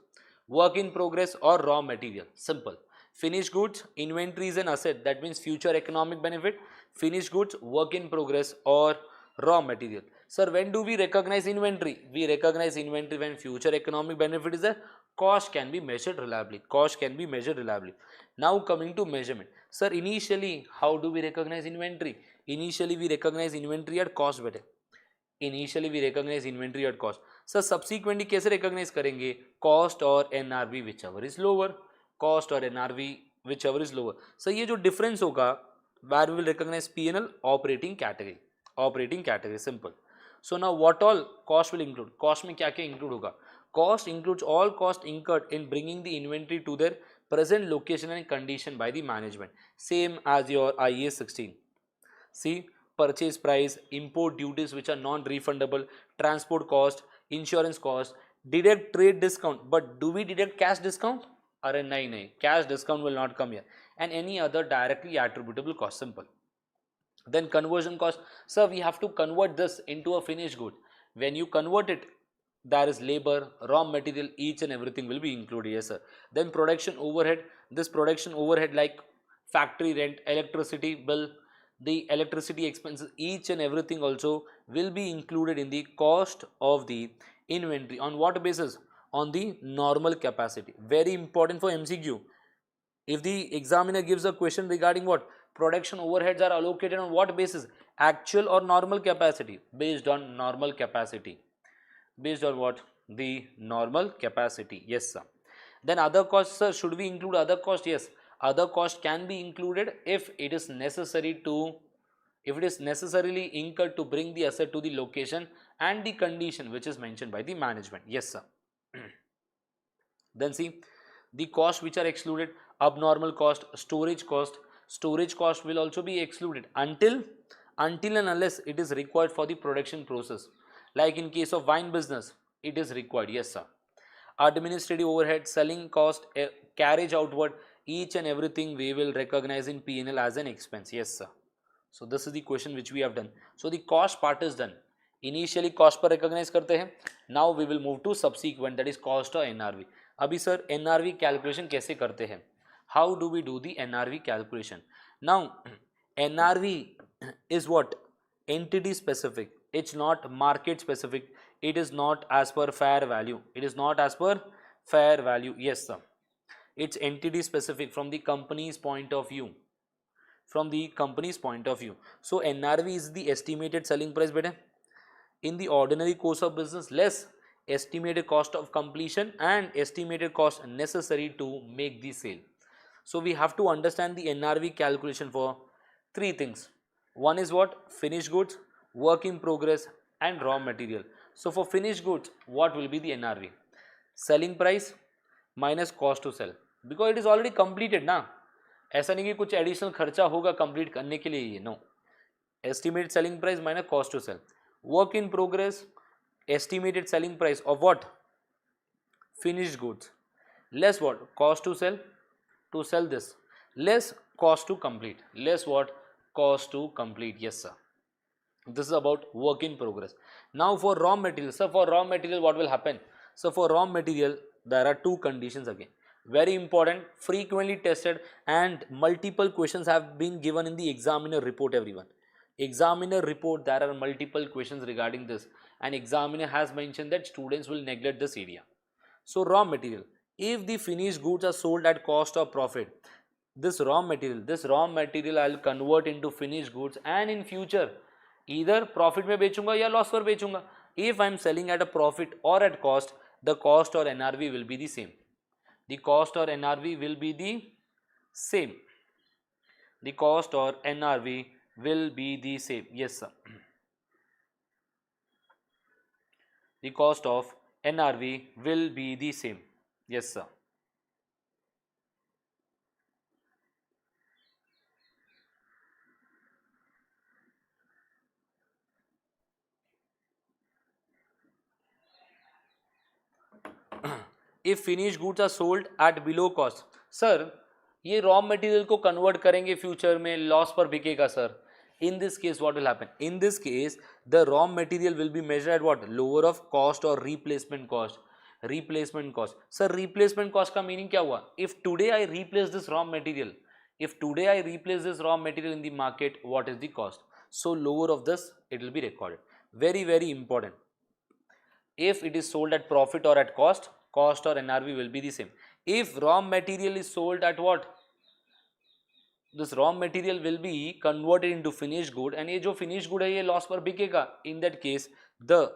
work in progress or raw material. Simple. Finished goods, inventory is an asset. That means future economic benefit. Finished goods, work in progress or raw material. Sir, when do we recognize inventory? We recognize inventory when future economic benefit is there. Cost can be measured reliably. Cost can be measured reliably. Now coming to measurement. Sir, initially, how do we recognize inventory? Initially, we recognize inventory at cost बेटे. Initially, we recognize inventory at cost. Sir, subsequently कैसे recognize करेंगे? Cost और NRV whichever is lower. Cost और NRV whichever is lower. Sir, ये जो difference होगा, where we will recognize P&L operating category. Operating category, simple. So now what all cost will include? Cost में क्या क्या include होगा? Cost includes all cost incurred in bringing the inventory to their present location and condition by the management. Same as your IAS 16. See, purchase price, import duties which are non-refundable, transport cost, insurance cost, deduct trade discount. But do we deduct cash discount? Arre nahi, cash discount will not come here. And any other directly attributable cost, simple. Then conversion cost. Sir, we have to convert this into a finished good. When you convert it, there is labor, raw material, each and everything will be included. Yes, sir. Then production overhead. This production overhead like factory rent, electricity bill, the electricity expenses, each and everything also will be included in the cost of the inventory. On what basis? On the normal capacity. Very important for MCQ. If the examiner gives a question regarding what production overheads are allocated on what basis? Actual or normal capacity? Based on normal capacity. Based on what? The normal capacity. Yes, sir. Then other costs, sir, should we include other costs? Yes. Other cost can be included if it is necessary to, if it is necessarily incurred to bring the asset to the location and the condition which is mentioned by the management. Yes, sir. Then see the costs which are excluded: abnormal cost, storage cost. Storage cost will also be excluded until and unless it is required for the production process. Like in case of wine business, it is required. Yes, sir. Administrative overhead, selling cost, carriage outward, each and everything we will recognize in P&L as an expense. Yes, sir. So this is the question which we have done. So the cost part is done. Initially cost पर recognize करते हैं. Now we will move to subsequent, that is cost or NRV. अभी sir NRV calculation कैसे करते हैं? How do we do the NRV calculation? Now NRV is what? Entity specific. It's not market specific. It is not as per fair value. It is not as per fair value. Yes, sir. It's entity specific from the company's point of view. From the company's point of view. So NRV is the estimated selling price, beta. In the ordinary course of business, less estimated cost of completion and estimated cost necessary to make the sale. So we have to understand the NRV calculation for three things. One is what? Finished goods, work in progress and raw material. So for finished goods, what will be the NRV? Selling price minus cost to sell, because it is already completed ना. ऐसा नहीं कि कुछ additional खर्चा होगा complete करने के लिए, ये no. Estimated selling price minus cost to sell. Work in progress, estimated selling price of what? Finished goods. Less what? Cost to sell this. Less cost to complete. Less what? Cost to complete. Yes, sir. This is about work in progress. Now for raw material. So for raw material, what will happen? So for raw material, there are two conditions again. Very important, frequently tested and multiple questions have been given in the examiner report, everyone. Examiner report, there are multiple questions regarding this, and examiner has mentioned that students will neglect this area. So raw material, if the finished goods are sold at cost or profit, this raw material I'll convert into finished goods and in future either profit में बेचूंगा या loss पर बेचूंगा. If I'm selling at a profit or at cost, the cost or NRV will be the same. The cost or NRV will be the same. The cost or NRV will be the same. Yes, sir. The cost of NRV will be the same. Yes, sir. If finished goods are sold at below cost, sir, ये raw material को convert करेंगे future में, loss पर बिकेगा sir. In this case, what will happen? In this case, the raw material will be measured at what? Lower of cost or replacement cost. Replacement cost. Sir, replacement cost का meaning क्या हुआ? If today I replace this raw material, in the market, what is the cost? So lower of this, it will be recorded. Very, very important. If it is sold at profit or at cost, cost or NRV will be the same. If raw material is sold at what? This raw material will be converted into finished good, and ये जो finished good है ये loss पर बिकेगा. In that case, the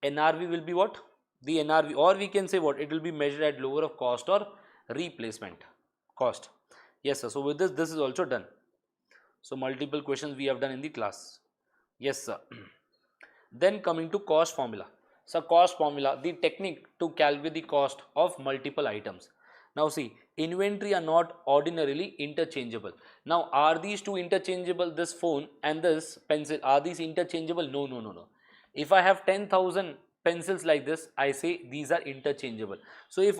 NRV will be what? The NRV, or we can say what? It will be measured at lower of cost or replacement cost. Yes, sir. So with this is also done. So multiple questions we have done in the class. Yes, sir. Then coming to cost formula. So cost formula, the technique to calculate the cost of multiple items. Now see, inventory are not ordinarily interchangeable. Now are these two interchangeable? This phone and this pencil, are these interchangeable? No, no, no, no. If I have 10,000 pencils like this, I say these are interchangeable. So if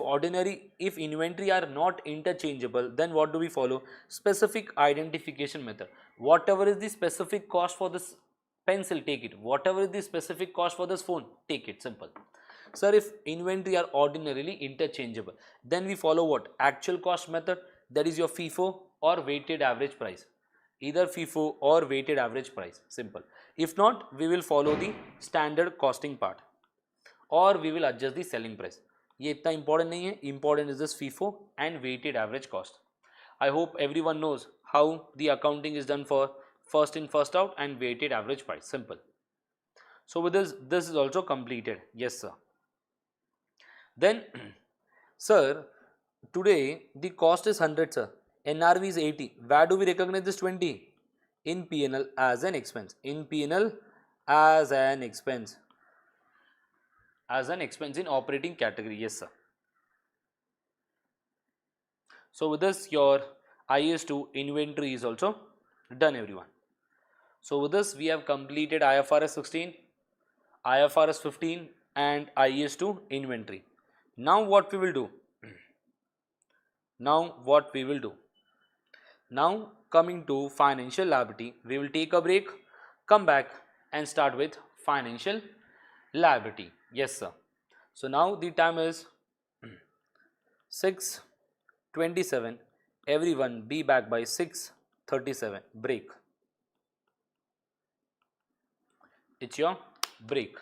inventory are not interchangeable, then what do we follow? Specific identification method. Whatever is the specific cost for this pencil, take it. Whatever is the specific cost for this phone, take it. Simple. Sir, if inventory are ordinarily interchangeable, then we follow what? Actual cost method, that is your FIFO or weighted average price. Either FIFO or weighted average price. Simple. If not, we will follow the standard costing part, or we will adjust the selling price. ये इतना important नहीं है. Important is this FIFO and weighted average cost. I hope everyone knows how the accounting is done for first in first out and weighted average price. Simple. So with this is also completed. Yes, sir. Then sir, today the cost is 100, sir. NRV is 80. Where do we recognize this 20? In P&L as an expense. In P&L as an expense. As an expense in operating category. Yes, sir. So with this, your IS2 inventory is also done, everyone. So with this, we have completed IFRS 16, IFRS 15 and IS2 inventory. Now what we will do? Now coming to financial liability, we will take a break, come back and start with financial liability. Yes, sir. So now the time is 6:27. Everyone be back by 6:37. Break. It's your break.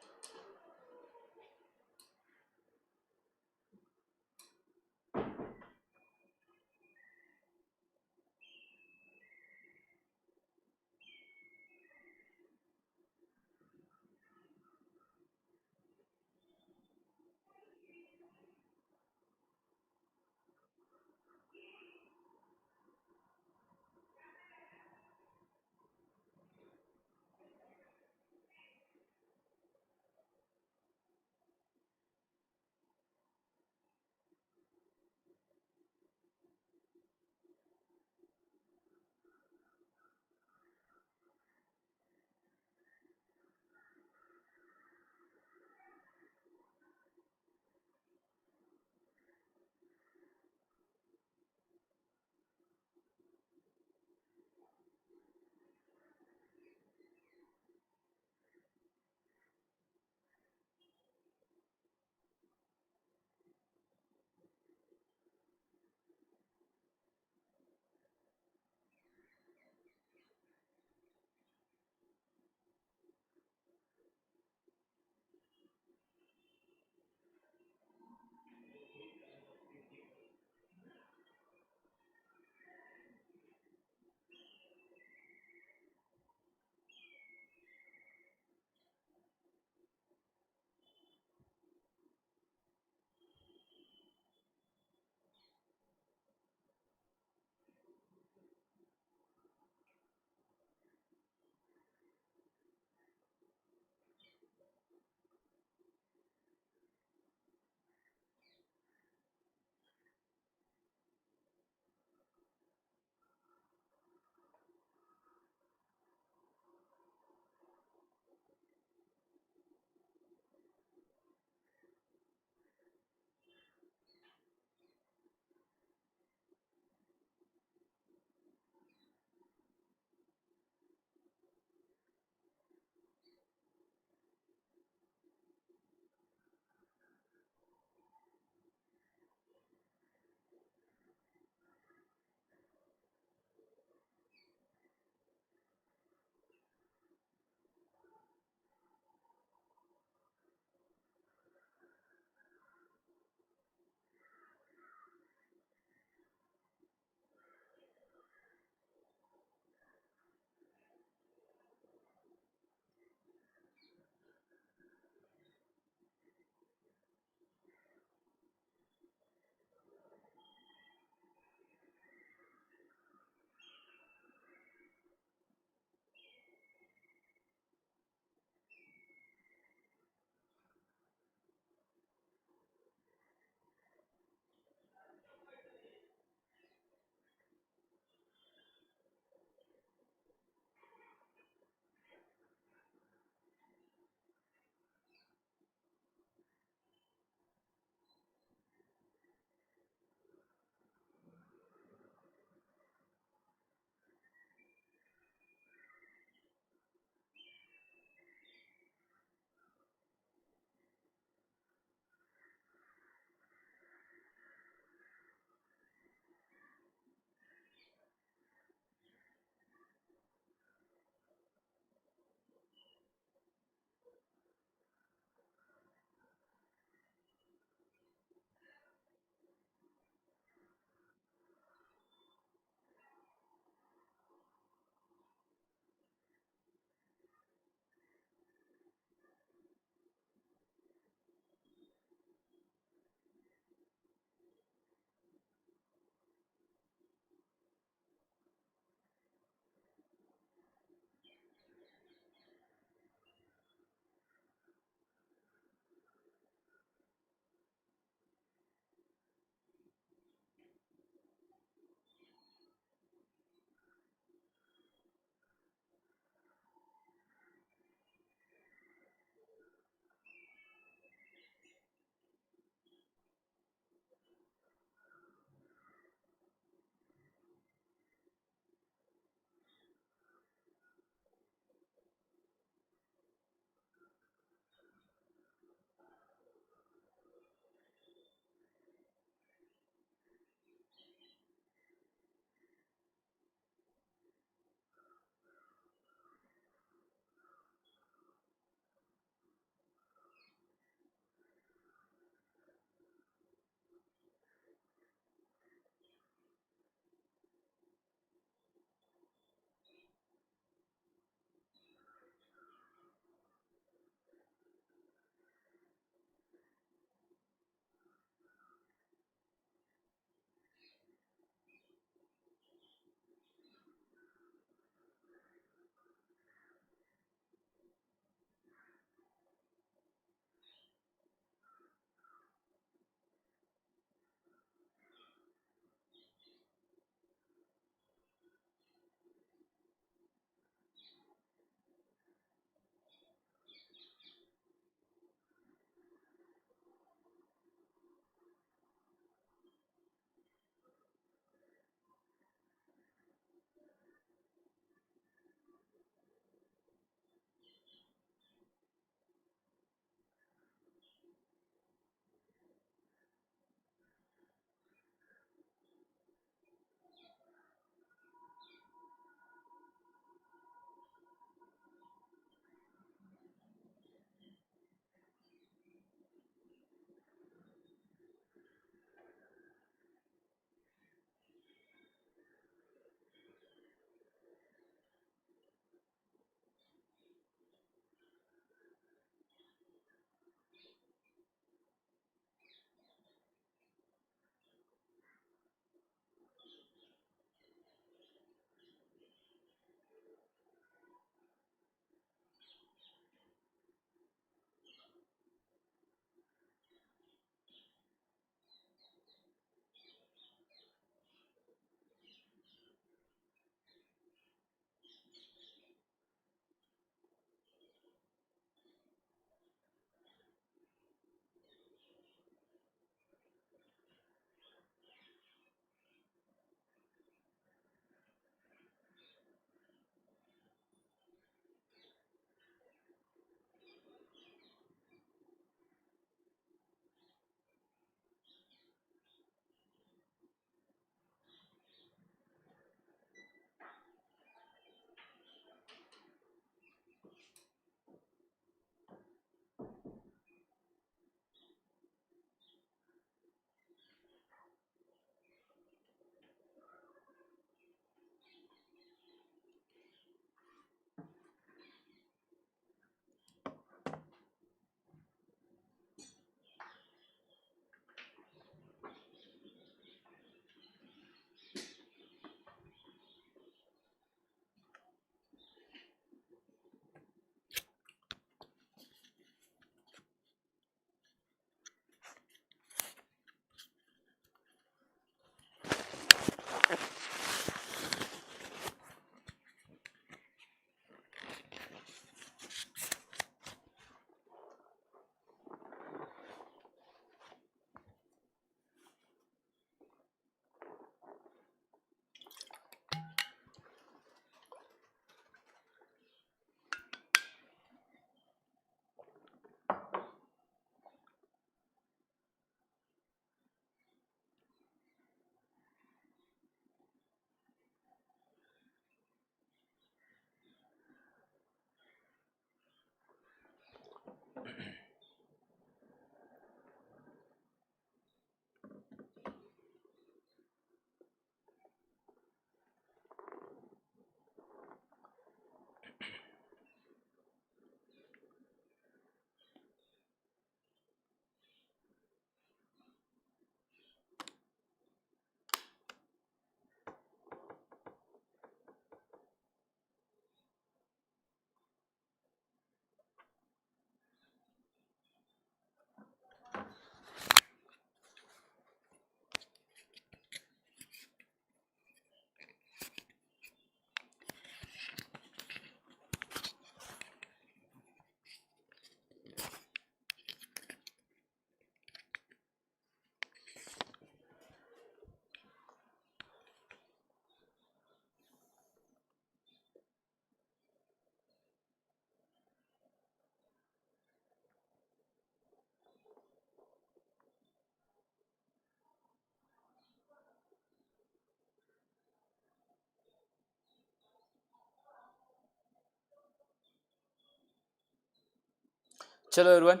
Chalo everyone,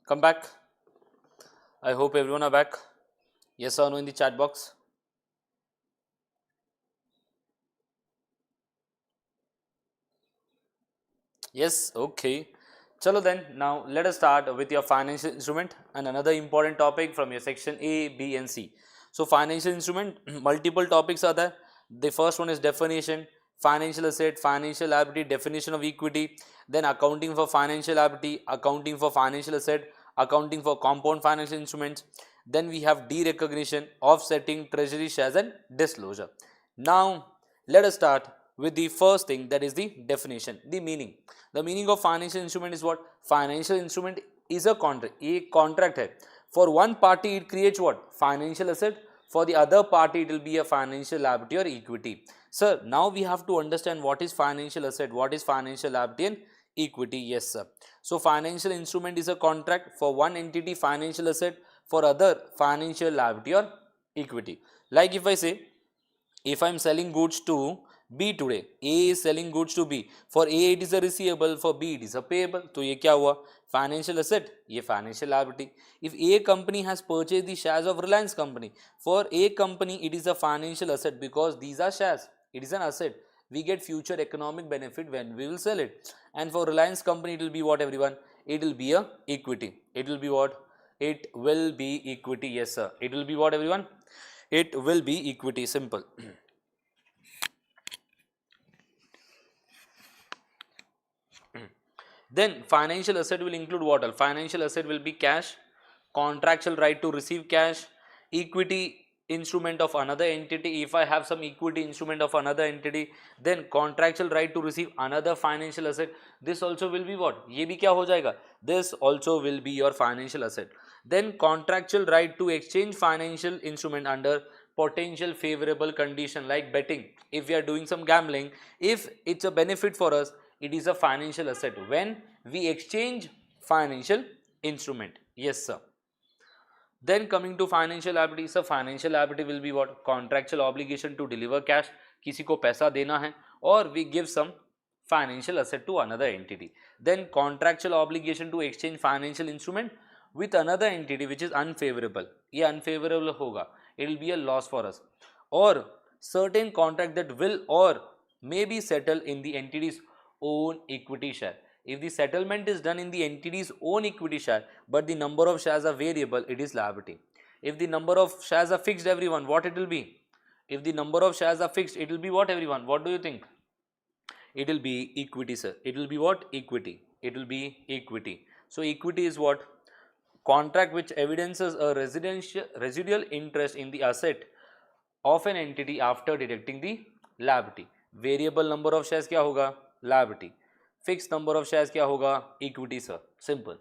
come back. I hope everyone are back. Yes or no in the chat box. Yes, okay. Chalo then, now let us start with your financial instrument and another important topic from your section A, B and C. So financial instrument, multiple topics are there. The first one is definition, financial asset, financial liability, definition of equity, then accounting for financial liability, accounting for financial asset, accounting for compound financial instruments. Then we have derecognition, offsetting, treasury shares and disclosure. Now let us start with the first thing, that is the definition, the meaning. The meaning of financial instrument is what? Financial instrument is a contract hai. For one party it creates what? Financial asset. For the other party it will be a financial liability or equity. Sir, now we have to understand what is financial asset, what is financial liability and equity. Yes sir. So financial instrument is a contract for one entity, financial asset, for other financial liability or equity. Like if I say, if I am selling goods to B today, A is selling goods to B. For A it is a receivable, for B it is a payable. तो ये क्या हुआ? Financial asset, ये financial liability. If A company has purchased the shares of Reliance company, for A company it is a financial asset because these are shares. It is an asset. We get future economic benefit when we will sell it. And for Reliance company it will be what, everyone? It will be a equity. It will be what? It will be equity. Yes sir. It will be what, everyone? It will be equity. Simple. Then financial asset will include what all? Financial asset will be cash, contractual right to receive cash, equity instrument of another entity. If I have some equity instrument of another entity, then contractual right to receive another financial asset. This also will be what? ये भी क्या हो जाएगा? This also will be your financial asset. Then contractual right to exchange financial instrument under potential favorable condition, like betting. If we are doing some gambling, if it's a benefit for us, it is a financial asset when we exchange financial instrument. Yes sir. Then coming to financial liability, sir, financial liability will be what? Contractual obligation to deliver cash. किसी को पैसा देना है, or we give some financial asset to another entity. Then contractual obligation to exchange financial instrument with another entity which is unfavorable. ये unfavorable होगा, it will be a loss for us. Or certain contract that will or may be settled in the entity's own equity share. If the settlement is done in the entity's own equity share, but the number of shares are variable, it is liability. If the number of shares are fixed, everyone, what it will be? If the number of shares are fixed, it will be what, everyone? What do you think? It will be equity, sir. It will be what? Equity. It will be equity. So equity is what? Contract which evidences a residual interest in the asset of an entity after deducting the liability. Variable number of shares क्या होगा? Liability. Fixed number of shares क्या होगा? Equity sir. Simple.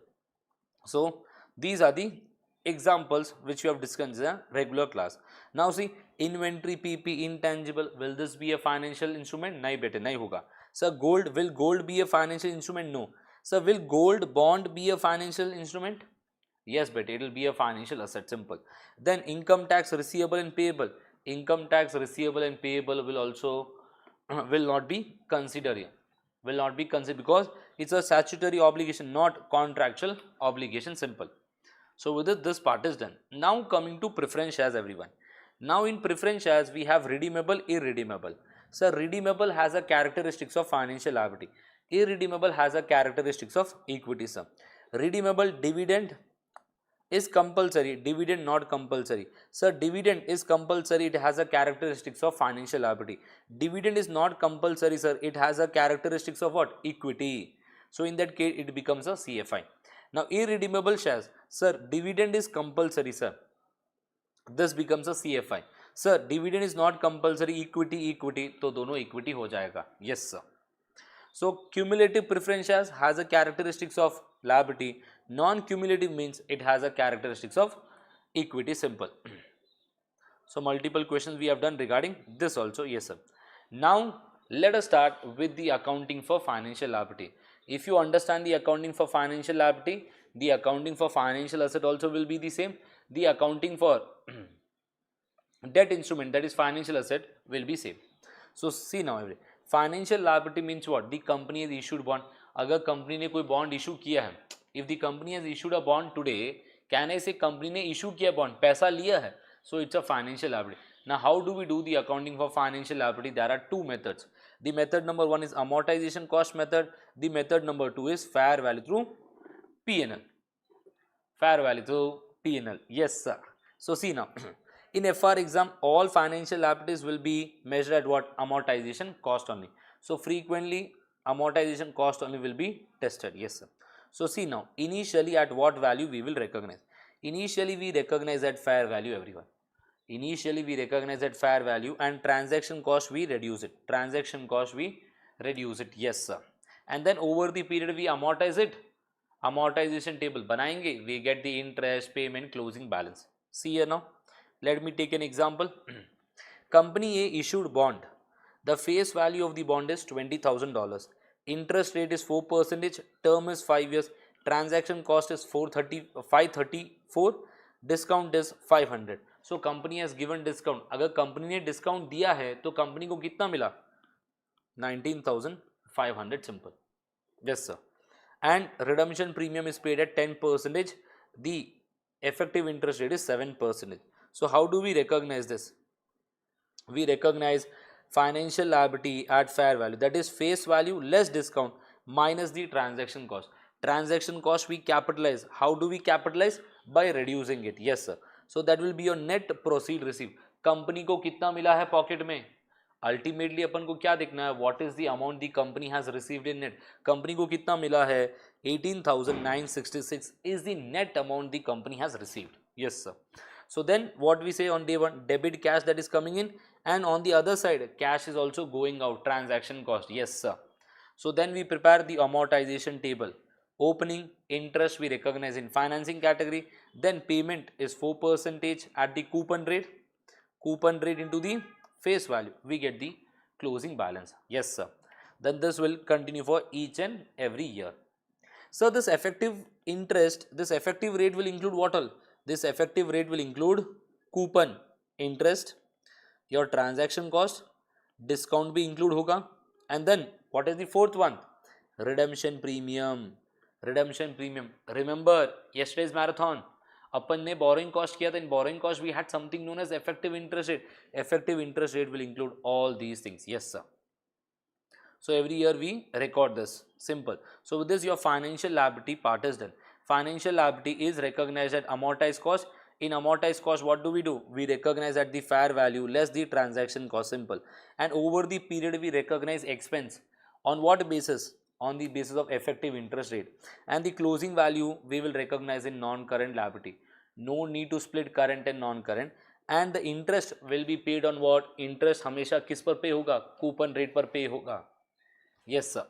So these are the examples which we have discussed in a regular class. Now see, inventory, PP, intangible, will this be a financial instrument? नहीं बेटे, नहीं होगा. Sir, gold, will gold be a financial instrument? No. Sir, will gold bond be a financial instrument? Yes, but it will be a financial asset. Simple. Then income tax receivable and payable. Income tax receivable and payable will also will not be considered here. Will not be considered because it's a statutory obligation, not contractual obligation. Simple. So with it, this part is done. Now coming to preference shares, everyone. Now in preference shares we have redeemable, irredeemable. So redeemable has a characteristics of financial liability. Irredeemable has a characteristics of equity sum. Redeemable dividend is compulsory, dividend not compulsory. Sir, dividend is compulsory, it has a characteristics of financial liability. Dividend is not compulsory, sir, it has a characteristics of what? Equity. So in that case it becomes a CFI. Now irredeemable shares, sir, dividend is compulsory, sir, this becomes a CFI. Sir, dividend is not compulsory, equity equity, तो दोनों equity हो जाएगा. Yes sir. So cumulative preference shares has a characteristics of liability. Non-cumulative means it has a characteristics of equity. Simple. So multiple questions we have done regarding this also. Yes sir. Now let us start with the accounting for financial liability. If you understand the accounting for financial liability, the accounting for financial asset also will be the same. The accounting for debt instrument, that is financial asset, will be same. So see now every financial liability means what? The company is issued bond. अगर company ने कोई bond issue किया है, If the company has issued a bond today, can I say company ने issue किया bond, पैसा लिया है, so it's a financial liability. Now how do we do the accounting for financial liability? There are two methods. The method number one is amortization cost method. The method number two is fair value through P&L. Fair value through P&L. Yes, sir. So see now, in FR exam, all financial liabilities will be measured at what? Amortization cost only. So frequently, amortization cost only will be tested. Yes, sir. So see now, initially at what value we will recognize? Initially we recognize at fair value, everyone. Initially we recognize at fair value, and transaction cost we reduce it. Transaction cost we reduce it. Yes, sir. And then over the period we amortize it. Amortization table बनाएंगे, we get the interest, payment, closing balance. See here now, let me take an example. Company A issued bond. The face value of the bond is $20,000. Interest rate is 4%. Term is 5 years. Transaction cost is 534. Discount is 500. So company has given discount. अगर company ने discount दिया है तो company को कितना मिला? 19,500. Simple. Yes, sir. And redemption premium is paid at 10%. The effective interest rate is 7%. So how do we recognize this? We recognize financial liability at fair value, that is face value less discount minus the transaction cost. Transaction cost we capitalize. How do we capitalize? By reducing it. Yes, sir. So that will be your net proceed received. Company को कितना मिला है pocket में? Ultimately अपन को क्या देखना है? What is the amount the company has received in net. Company को कितना मिला है? 18,966 is the net amount the company has received. Yes sir. So then what we say on day one, debit cash that is coming in, and on the other side cash is also going out, transaction cost. Yes, sir. So then we prepare the amortization table. Opening interest we recognize in financing category, then payment is 4% at the coupon rate. Coupon rate into the face value, we get the closing balance. Yes, sir. Then this will continue for each and every year. So this effective interest, this effective rate will include what all? This effective rate will include coupon, interest, your transaction cost, discount भी include होगा, and then what is the fourth one? Redemption premium. Redemption premium. Remember yesterday's marathon, अपन ने borrowing cost किया था. In borrowing cost we had something known as effective interest rate. Effective interest rate will include all these things. Yes, sir. So every year we record this. Simple. So with this your financial liability part is done. Financial liability is recognized at amortized cost. In amortized cost, what do? We recognize at the fair value less the transaction cost. Simple. And over the period we recognize expense. On what basis? On the basis of effective interest rate. And the closing value we will recognize in non-current liability. No need to split current and non-current. And the interest will be paid on what? Interest हमेशा किस पर पे होगा? Coupon rate पर पे होगा. Yes, sir.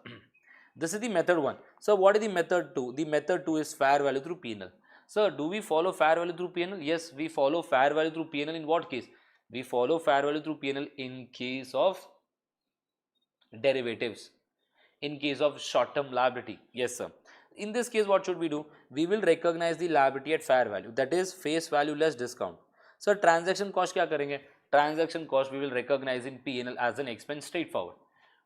This is the method 1. So what is the method 2? The method 2 is fair value through P&L. Sir, do we follow fair value through P&L? Yes, we follow fair value through P&L in what case? We follow fair value through P&L in case of derivatives, in case of short-term liability. Yes, sir. In this case, what should we do? We will recognize the liability at fair value, that is face value less discount. Sir, transaction cost क्या करेंगे? Transaction cost we will recognize in P&L as an expense, straightforward.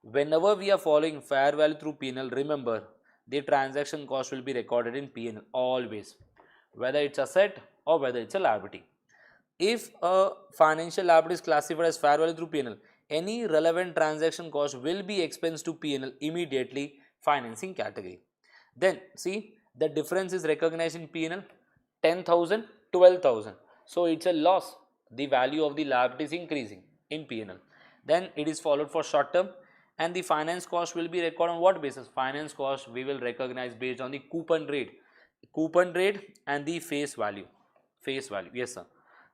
Whenever we are following fair value through P&L, remember the transaction cost will be recorded in P&L always, whether it's asset or whether it's a liability. If a financial liability is classified as fair value through P&L, any relevant transaction cost will be expensed to P&L immediately, financing category. Then see, the difference is recognized in P&L, 10,000, 12,000. So it's a loss. The value of the liability is increasing in P&L. Then it is followed for short term. And the finance cost will be recorded on what basis? Finance cost we will recognize based on the coupon rate and the face value. Yes, sir.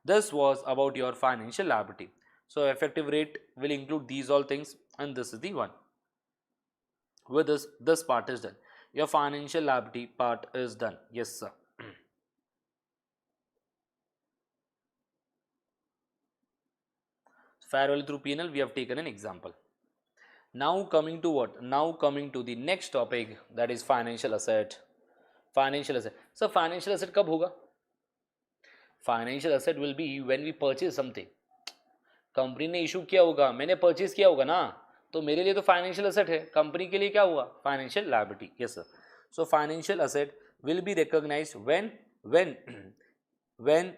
This was about your financial liability. So effective rate will include these all things, and this is the one. With this part is done. Your financial liability part is done. Yes, sir. Fair value through P&L, we have taken an example. Now coming to what? Now coming to the next topic, that is financial asset. Financial asset. So financial asset कब होगा? Financial asset will be when we purchase something. Company ने issue किया होगा, मैंने purchase किया होगा ना, तो मेरे लिए तो फाइनेंशियल एसेट है. कंपनी के लिए क्या हुआ? Financial liability. Yes sir. So financial asset, will be recognized when when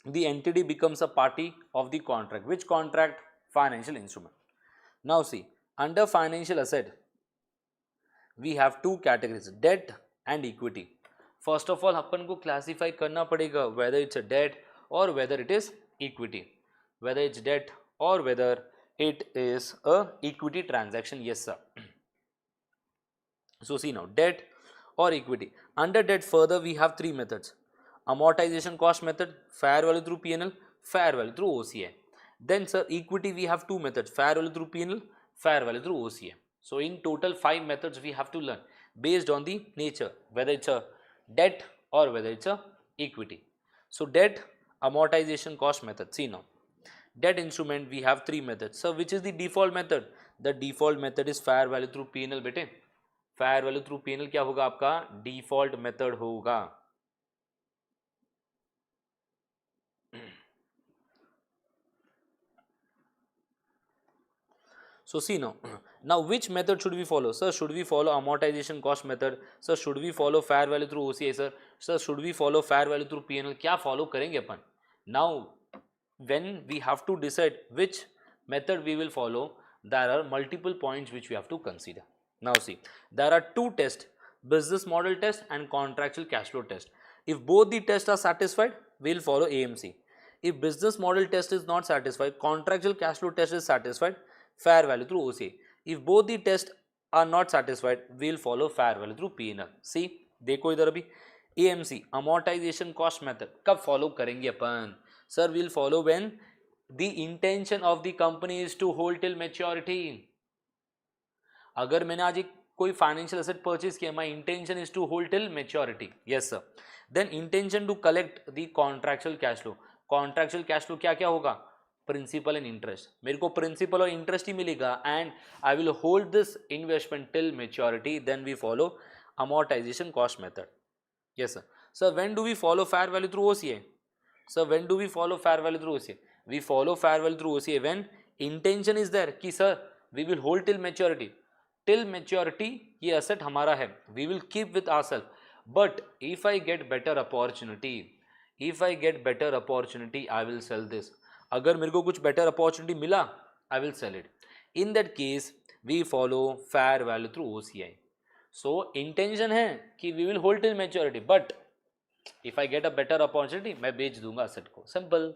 the entity becomes a party of the contract. Which contract? Financial instrument. Now see, under financial asset we have two categories, debt and equity. First of all अपन को classify करना पड़ेगा whether it's a debt or whether it is equity, whether it's debt or whether it is a equity transaction. Yes sir. So see now, debt or equity. Under debt further we have three methods: amortization cost method, fair value through P&L, fair value through OCI. Then sir, equity we have two methods: fair value through P&L, fair value through OCI. So in total 5 methods we have to learn based on the nature, whether it's a debt or whether it's a equity. So debt, amortization cost method. See now, debt instrument we have three methods. So which is the default method? The default method is fair value through P&L बेटे. Fair value through P&L क्या होगा आपका? Default method होगा. So see now which method should we follow? Sir, should we follow amortization cost method? Sir, should we follow fair value through OCI? Sir, should we follow fair value through P&L? क्या follow करेंगे अपन? Now, when we have to decide which method we will follow, there are multiple points which we have to consider. Now see, there are two tests: business model test and contractual cash flow test. If both the tests are satisfied, we will follow AMC. If business model test is not satisfied, contractual cash flow test is satisfied, fair value through OCI. If both the tests are not satisfied, we will follow fair value through P&L. See, देखो इधर अभी AMC amortization cost method कब follow करेंगे अपन? Sir, we will follow when the intention of the company is to hold till maturity. अगर मैंने आज एक कोई फाइनेंशियल एसेट परचेज किया, my intention is to hold till maturity. Yes sir. Then intention to collect the contractual cash flow. Contractual cash flow क्या क्या होगा? Principal and interest. मेरे को प्रिंसिपल और इंटरेस्ट ही मिलेगा and I will hold this investment till maturity. Then we follow amortization cost method. Yes sir. Sir, when do we follow fair value through OCI? Sir, when do we follow fair value through OCI? We follow fair value through OCI when intention is there कि sir we will hold till maturity. Till maturity ये asset हमारा है, we will keep with ourselves. But if I get better opportunity, I will sell this. अगर मेरे को कुछ better opportunity मिला, I will sell it. In that case, we follow fair value through OCI. So intention है कि we will hold till maturity, but if I get a better opportunity, मैं बेच दूंगा asset को. Simple.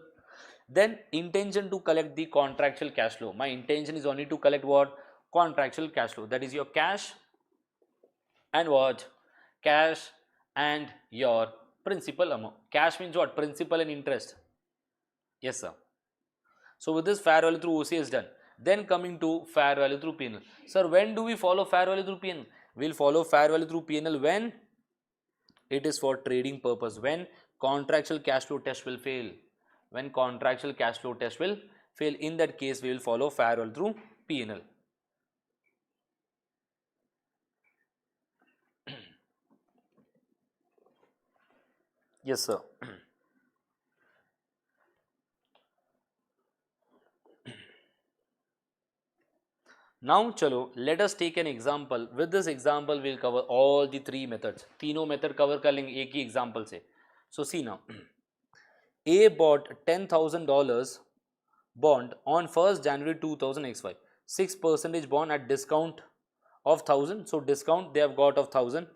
Then intention to collect the contractual cash flow. My intention is only to collect what? Contractual cash flow. That is your cash and what? Cash and your principal amount. Cash means what? Principal and interest. Yes sir. So with this, fair value through OCI is done. Then coming to fair value through P&L. Sir, when do we follow fair value through P&L? We'll follow fair value through P&L when it is for trading purpose, when contractual cash flow test will fail. When contractual cash flow test will fail, in that case we will follow fair value through P&L. Yes sir. Now चलो, let us take an example. With this example we'll cover all the three methods. तीनों method cover कर लेंगे एक ही example से. So see now, A bought $10,000 bond on 1st January 2005. 6% bond at discount of 1000. So discount they have got of 1000.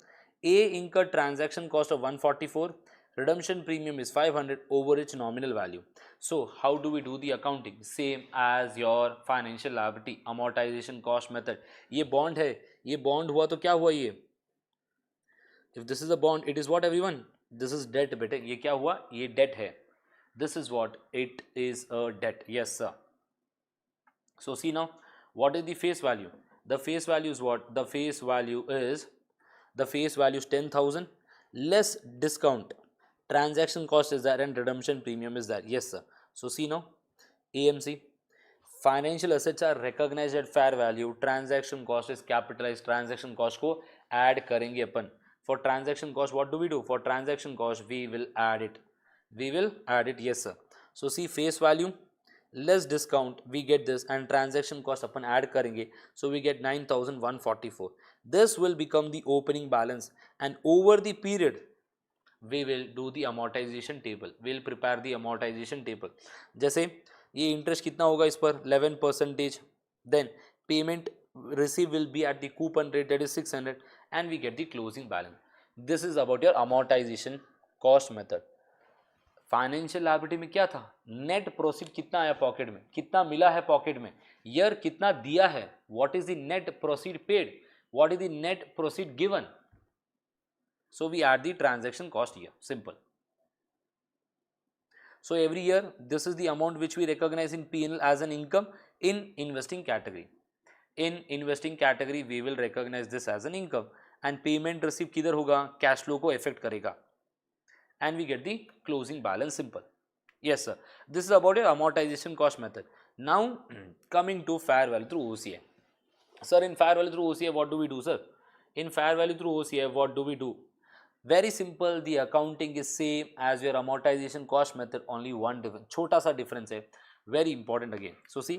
A incurred transaction cost of 144. Redemption premium is 500 over its nominal value. So how do we do the accounting? Same as your financial liability, amortization cost method. ये bond है, ये bond हुआ तो क्या हुआ ये? If this is a bond, it is what everyone? This is debt बेटे. ये क्या हुआ? ये debt है. This is what? It is a debt. Yes sir. So see now, what is the face value? The face value is what? The face value is 10,000 less discount. Transaction cost is there and redemption premium is there. Yes sir. So see now, AMC, financial assets are recognized at fair value. Transaction cost is capitalized. Transaction cost को add करेंगे अपन. For transaction cost, what do we do? For transaction cost, we will add it. Yes sir. So see, face value less discount we get this and transaction cost अपन add करेंगे, so we get 9144. This will become the opening balance and over the period we will do the amortization table, we will prepare the amortization table. जैसे ये interest कितना होगा इस पर 11%, then payment receive will be at the coupon rate, that is 600, and we get the closing balance. This is about your amortization cost method. Financial liability में क्या था, net proceed कितना आया पॉकेट में, कितना मिला है पॉकेट में, ईयर कितना दिया है, what is the net proceed paid, what is the net proceed given. So we add the transaction cost here, simple. So every year this is the amount which we recognize in P&L as an income in investing category. In investing category we will recognize this as an income and payment receive किधर होगा, cash flow को affect करेगा, and we get the closing balance, simple. Yes sir, this is about your amortization cost method. Now coming to fair value through OCI. Sir, in fair value through OCI what do we do sir? In fair value through OCI what do we do? Very simple, the accounting is same as your amortization cost method, only one difference, छोटा सा difference है, very important again. So see,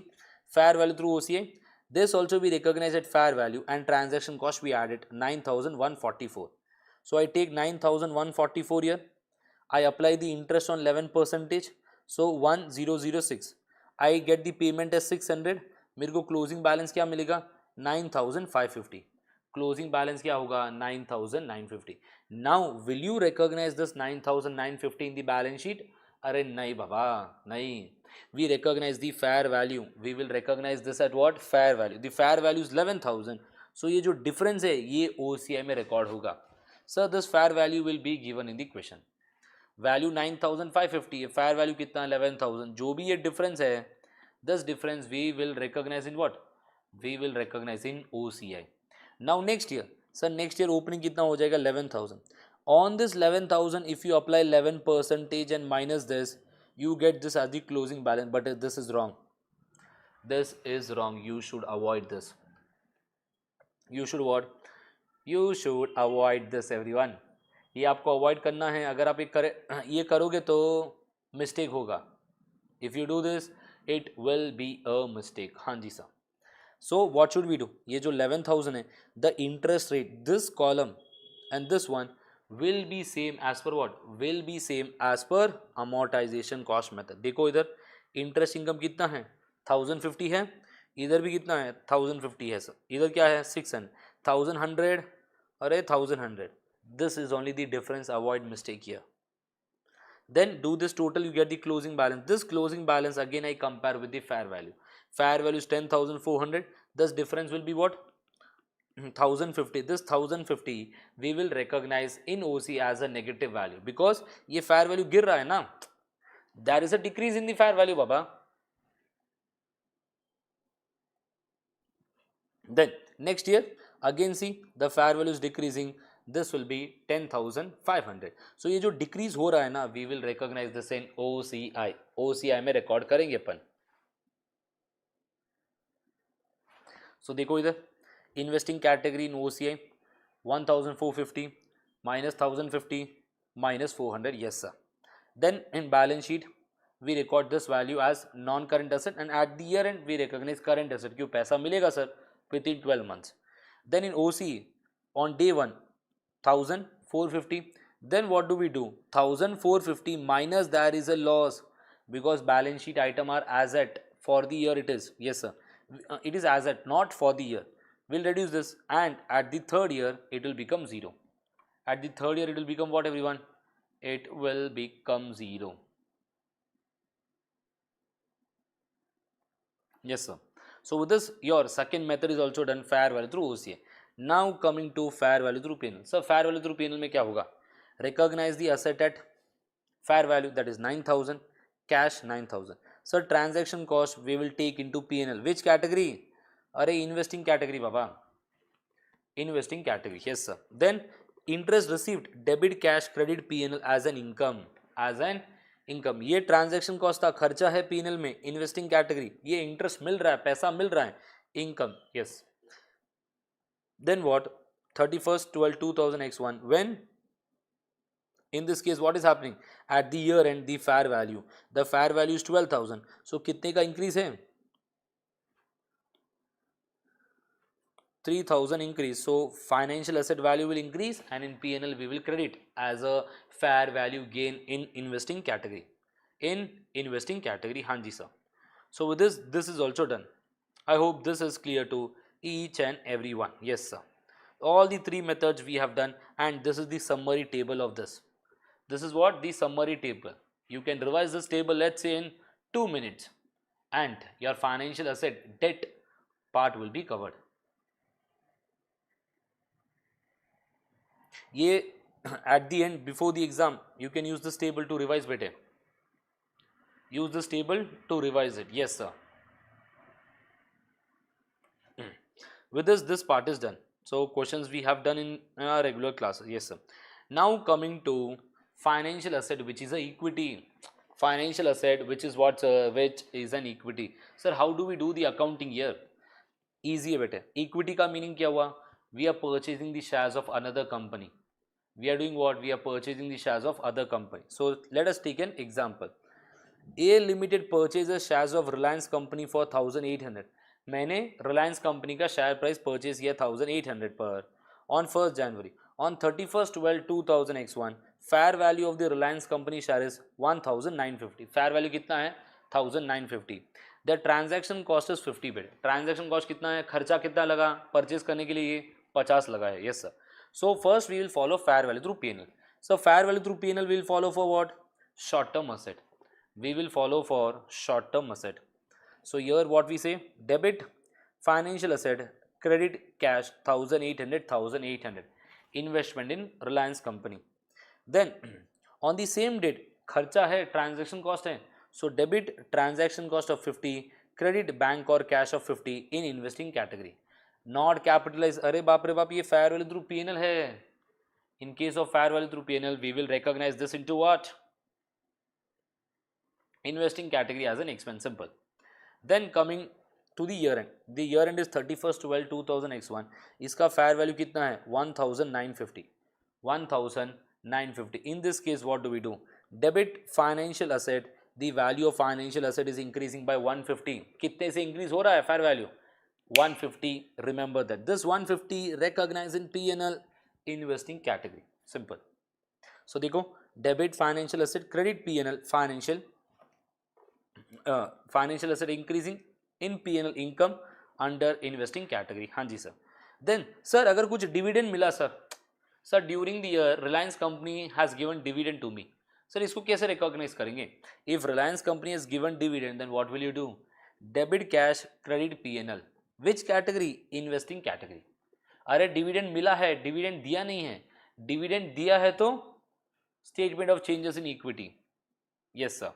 fair value through OCI, this also we recognize at fair value and transaction cost we added 9144. So I take 9144 here, I apply the interest on 11%, so 1006, I get the payment as 600, मेरे को closing balance क्या मिलेगा 9550. Closing balance क्या होगा 9950. Now will you recognise this 9950 in the balance sheet? अरे नहीं बाबा नहीं, we recognise the fair value, we will recognise this at what, fair value. The fair value is 11000, so ये जो डिफरेंस है ये OCI में रिकॉर्ड होगा. Sir this fair value will be given in the question. Value 9550 है, fair value कितना 11000, जो भी ये डिफरेंस है this difference we will recognise in what, we will recognise in OCI. Now next year, sir next year opening कितना हो जाएगा 11,000. On this 11,000 if you apply 11% and minus this, you get this as the closing balance, but this is wrong. This is wrong. You should avoid this. You should what? You should avoid this everyone. ये आपको avoid करना है. अगर आप ये करोगे तो mistake होगा. If you do this, it will be a mistake. हाँ जी sir. So what should we do? ये जो 11,000 है, the interest rate, this column and this one will be same as per what? Will be same as per amortization cost method. देखो इधर interest income कितना है 1050 है, इधर भी कितना है 1050 है सर, इधर क्या है 600, 1100, अरे 1100. This is only the difference, avoid mistake here. Then do this total, you get the closing balance. This closing balance again I compare with the fair value. Fair value is 10,400. This difference will be what? 1050. This 1050 we will recognize in OC as a negative value because ये fair value गिर रहा है ना. There is a decrease in the fair value, Baba. Then next year again see the fair value is decreasing. This will be 10,500. So ये जो decrease हो रहा है ना, we will recognize this in OCI. OCI में record करेंगे अपन. So देखो इधर investing category in OCI 1450 minus 1050 minus 400. Yes sir. Then in balance sheet we record this value as non-current asset and at the year end we recognize current asset. क्यों? पैसा मिलेगा sir within 12 months. Then in OCI on day 1 1450. Then what do we do? 1450 minus there is a loss because balance sheet item are asset for the year it is. Yes sir. It is asset not for the year. We'll reduce this and at the third year it will become 0. At the third year it will become what everyone? It will become 0. Yes sir. So with this your second method is also done, fair value through OCI. Now coming to fair value through P&L. So fair value through P&L में क्या होगा? Recognize the asset at fair value, that is 9,000, cash 9,000. So transaction cost we will take into P&L. Which category? अरे investing category Baba. Investing category. Yes sir. Then interest received, debit cash credit P&L as an income. As an income. ये transaction cost था, खर्चा है P&L में. Investing category. ये interest मिल रहा है, पैसा मिल रहा है. Income. Yes. Then what? 31st 12 2000 x1 when In this case what is happening, at the year end the fair value is 12,000. So कितने का increase है, 3,000 increase. So financial asset value will increase and in P&L we will credit as a fair value gain in investing category. In investing category, हाँ जी sir. So with this is also done. I hope this is clear to each and everyone. Yes sir. All the three methods we have done, and this is the summary table of this. This is what the summary table. You can revise this table, let's say in 2 minutes, and your financial asset debt part will be covered. ये at the end before the exam you can use this table to revise बेटे. Use this table to revise it. Yes sir. With this part is done. So questions we have done in our regular classes. Yes sir. Now coming to financial asset, which is a equity. Financial asset, which is what which is an equity. Sir, how do we do the accounting here? Easy है बेटे. Equity का meaning क्या हुआ? We are purchasing the shares of another company. We are doing what? We are purchasing the shares of other company. So let us take an example. A Limited purchases shares of Reliance Company for 1,800. मैंने Reliance Company का share price purchase किया 1,800 पर on 1st January. On 31st 12 2000x1 fair value of the Reliance Company share is 1,950. fair value कितना है? 1,950. The transaction cost is 50 bid. Transaction cost कितना है? खर्चा कितना लगा परचेज करने के लिए? 50 लगा है. Yes sir. So first we will follow fair value through P&L. So fair value through P&L we will follow for what? Short term asset. We will follow for short term asset. So here what we say, debit financial asset, credit cash 1,800 investment in Reliance Company. Then on the same date खर्चा है, transaction cost है, so debit transaction cost of 50, credit bank or cash of 50 in investing category. Not capitalized. अरे बाप रे बाप, ये fair value through P&L है. In case of fair value through P&L we will recognize this into what? Investing category as an expense. Simple. Then coming to the year end. The year end is 31st 12 2000x1. इसका fair value कितना है? 1,950. 1,950. In this case what do we do? Debit financial asset. The value of financial asset is increasing by 150. कितने से increase हो रहा है fair value? 150. Remember that. This 150 recognize in P&L investing category. Simple. So देखो, debit financial asset, credit P&L financial asset increasing in P&L income under investing category. हाँ जी sir. Then sir अगर कुछ dividend मिला sir during the year Reliance Company has given dividend to me. Sir इसको कैसे recognize करेंगे? If Reliance Company has given dividend then what will you do? Debit cash, credit P&L. Which category? Investing category. अरे dividend मिला है, dividend दिया नहीं है. Dividend दिया है तो statement of changes in equity. Yes sir.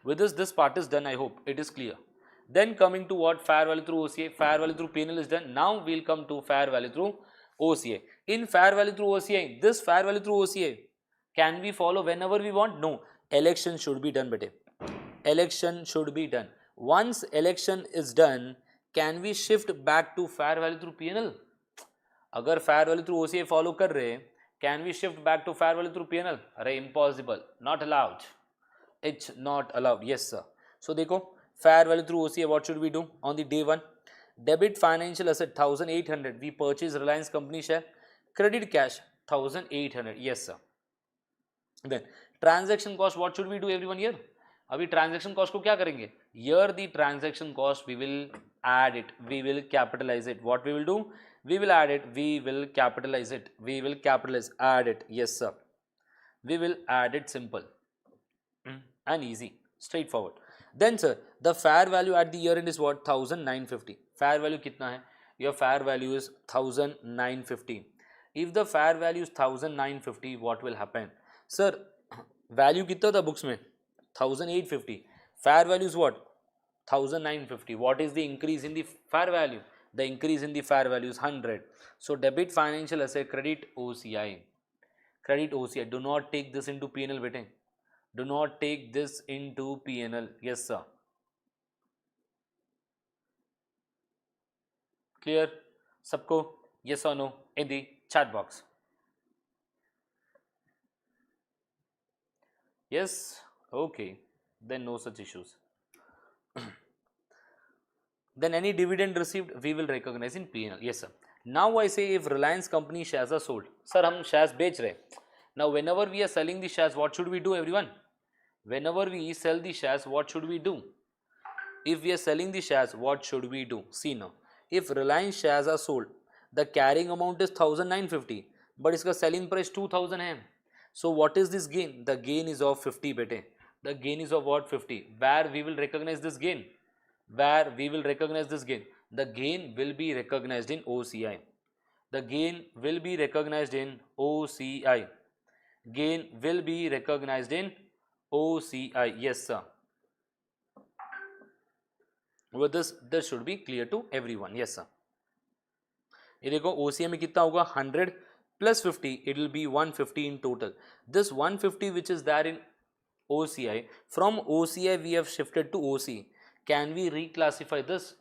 With this part is done. I hope it is clear. Then coming to what? Fair value through OCA. Fair value through P&L is done. Now we'll come to fair value through OCA. In fair value through OCA, this fair value through OCA can we follow whenever we want? No. Election should be done, bete. Election should be done. Once election is done, can we shift back to fair value through P&L? अगर fair value through OCA follow कर रहे, can we shift back to fair value through P&L? अरे impossible, not allowed. It's not allowed. Yes sir. So देखो, fair value through OCA, what should we do on the day one? Debit financial asset 1,800. We purchase Reliance Company share. Credit cash 1,800. Yes sir. Then transaction cost, what should we do everyone here? अभी transaction cost को क्या करेंगे? Here the transaction cost we will add it. We will capitalize it. What we will do? We will add it. We will capitalize it. We will capitalize. Add it. Yes sir. We will add it. Simple and easy, straightforward. Then sir, the fair value at the year end is what? 1,950. Fair value कितना है? Your fair value is 1,950. If the fair value is 1,950, what will happen? Sir, value कितना था books में? 1,850. Fair value is what? 1,950. What is the increase in the fair value? The increase in the fair value is 100. So debit financial asset, credit OCI. Credit OCI. Do not take this into P&L बेटे. Do not take this into P&L. Yes sir. Clear? सबको yes or no in the chat box. Yes, okay, then no such issues. Then any dividend received we will recognize in P&L. Yes sir. Now I say if Reliance company shares are sold, sir हम shares बेच रहे. Now whenever we are selling the shares, what should we do everyone? Whenever we sell the shares, what should we do? If we are selling the shares, what should we do? See now, if Reliance shares are sold, the carrying amount is 1950, but its selling price 2000 है. So what is this gain? The gain is of 50 bete. The gain is of what? 50. Where we will recognize this gain? Where we will recognize this gain? The gain will be recognized in OCI. The gain will be recognized in OCI. Gain will be recognized in OCI. Yes sir. With this should be clear to everyone. Yes sir. ये देखो OCI में कितना होगा 100 plus 50, it will be 150 in total. This 150 which is there in OCI, from OCI we have shifted to OC. Can we reclassify this?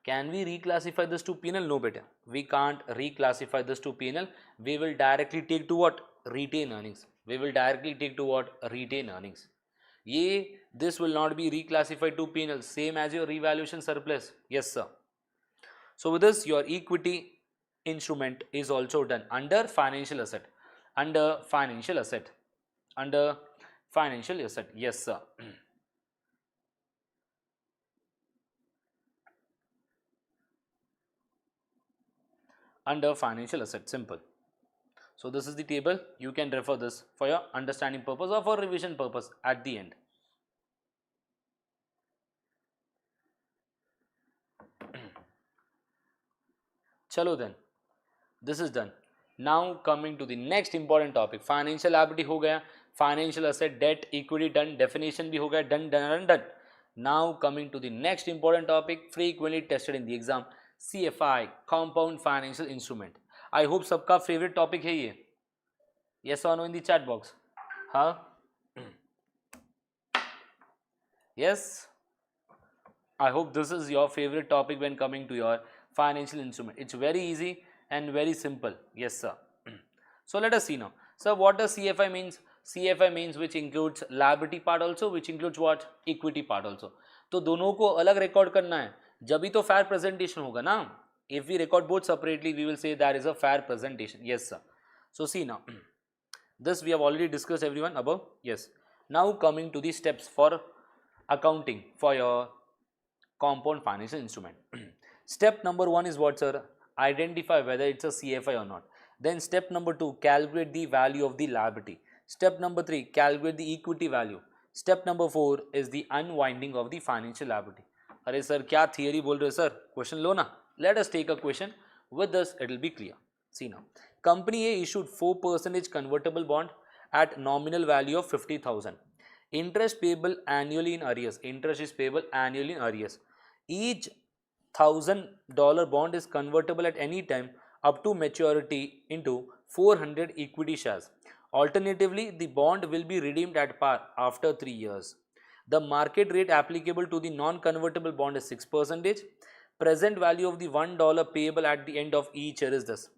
Can we reclassify this to P&L? No beta, we can't reclassify this to P&L. We will directly take to what? Retain earnings. We will directly take to what? Retain earnings. Ye, this will not be reclassified to P&L, same as your revaluation surplus. Yes sir. So with this, your equity instrument is also done under financial asset. Under financial asset. Under financial asset. Yes sir. Under financial asset. Simple. So this is the table. You can refer this for your understanding purpose or for revision purpose at the end. Chalo then. This is done. Now coming to the next important topic. Financial liability हो गया. Financial asset, debt, equity done. Definition भी हो गया. Done, done, done. Now coming to the next important topic, frequently tested in the exam, CFI, compound financial instrument. I hope सबका favorite topic है ये. Yes or no in the chat box? Huh? Yes. I hope this is your favorite topic when coming to your financial instrument. It's very easy and very simple. Yes sir. So let us see now. So what does CFI means? CFI means which includes liability part also, which includes what? Equity part also. तो दोनों को अलग record करना है, जब भी तो fair presentation होगा ना. If we record both separately, we will say there is a fair presentation. Yes sir. So see now, this we have already discussed everyone above. Yes. Now coming to the steps for accounting for your compound financial instrument. Step number 1 is what sir? Identify whether it's a CFI or not. Then step number 2, calculate the value of the liability. Step number 3, calculate the equity value. Step number 4 is the unwinding of the financial liability. अरे sir क्या theory बोल रहे हो sir? Question लो ना. Let us take a question. With this it will be clear. See now. Company A issued 4% convertible bond at nominal value of 50,000. Interest payable annually in arrears. Interest is payable annually in arrears. Each $1,000 bond is convertible at any time up to maturity into 400 equity shares. Alternatively, the bond will be redeemed at par after 3 years. The market rate applicable to the non-convertible bond is 6%. Present value of the $1 payable at the end of each year is this.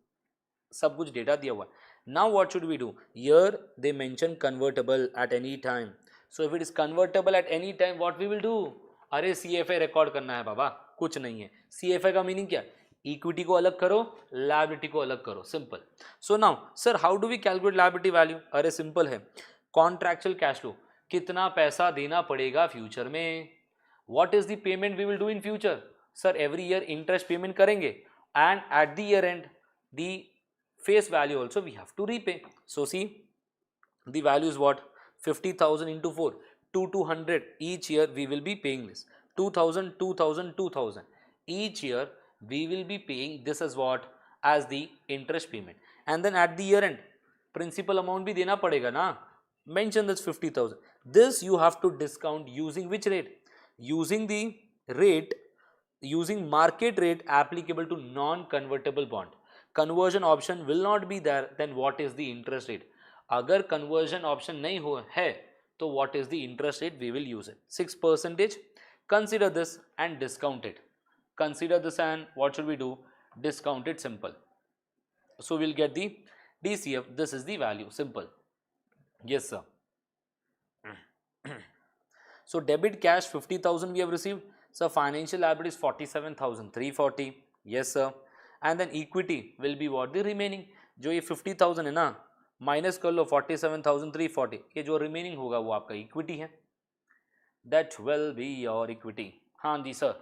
सब कुछ data दिया हुआ है. Now what should we do? Here they mention convertible at any time. So if it is convertible at any time, what we will do? अरे CFI record करना है बाबा, कुछ नहीं है. CFI का मीनिंग क्या? इक्विटी को अलग करो, लायबिलिटी को अलग करो. Simple. So now sir how do we calculate liability value? अरे सिंपल है. कॉन्ट्रैक्चुअल कैश फ्लो, कितना पैसा देना पड़ेगा फ्यूचर में. What is the payment we will do in future? Sir every year interest payment करेंगे and at the year end the face value also we have to repay. So see, the value is what? 50,000 into 4, 200. Each year we will be paying this 2,000, 2,000, 2,000. Each year we will be paying this as what? As the interest payment. And then at the year end principal amount भी देना पड़ेगा ना. Mention this 50,000. This you have to discount using which rate? Using the rate, using market rate applicable to non-convertible bond. Conversion option will not be there, then what is the interest rate? अगर conversion option नहीं हो है तो what is the interest rate we will use it? 6%. Consider this and discount it. Consider this and what should we do? Discount it. Simple. So we'll get the DCF. This is the value. Simple. Yes sir. So debit cash 50,000 we have received. So financial liability is 47,340. Yes sir. And then equity will be what? The remaining. जो ये 50,000 है ना, minus कर लो 47,340, ये जो remaining होगा वो आपका इक्विटी है. That will be your equity. हाँ जी sir.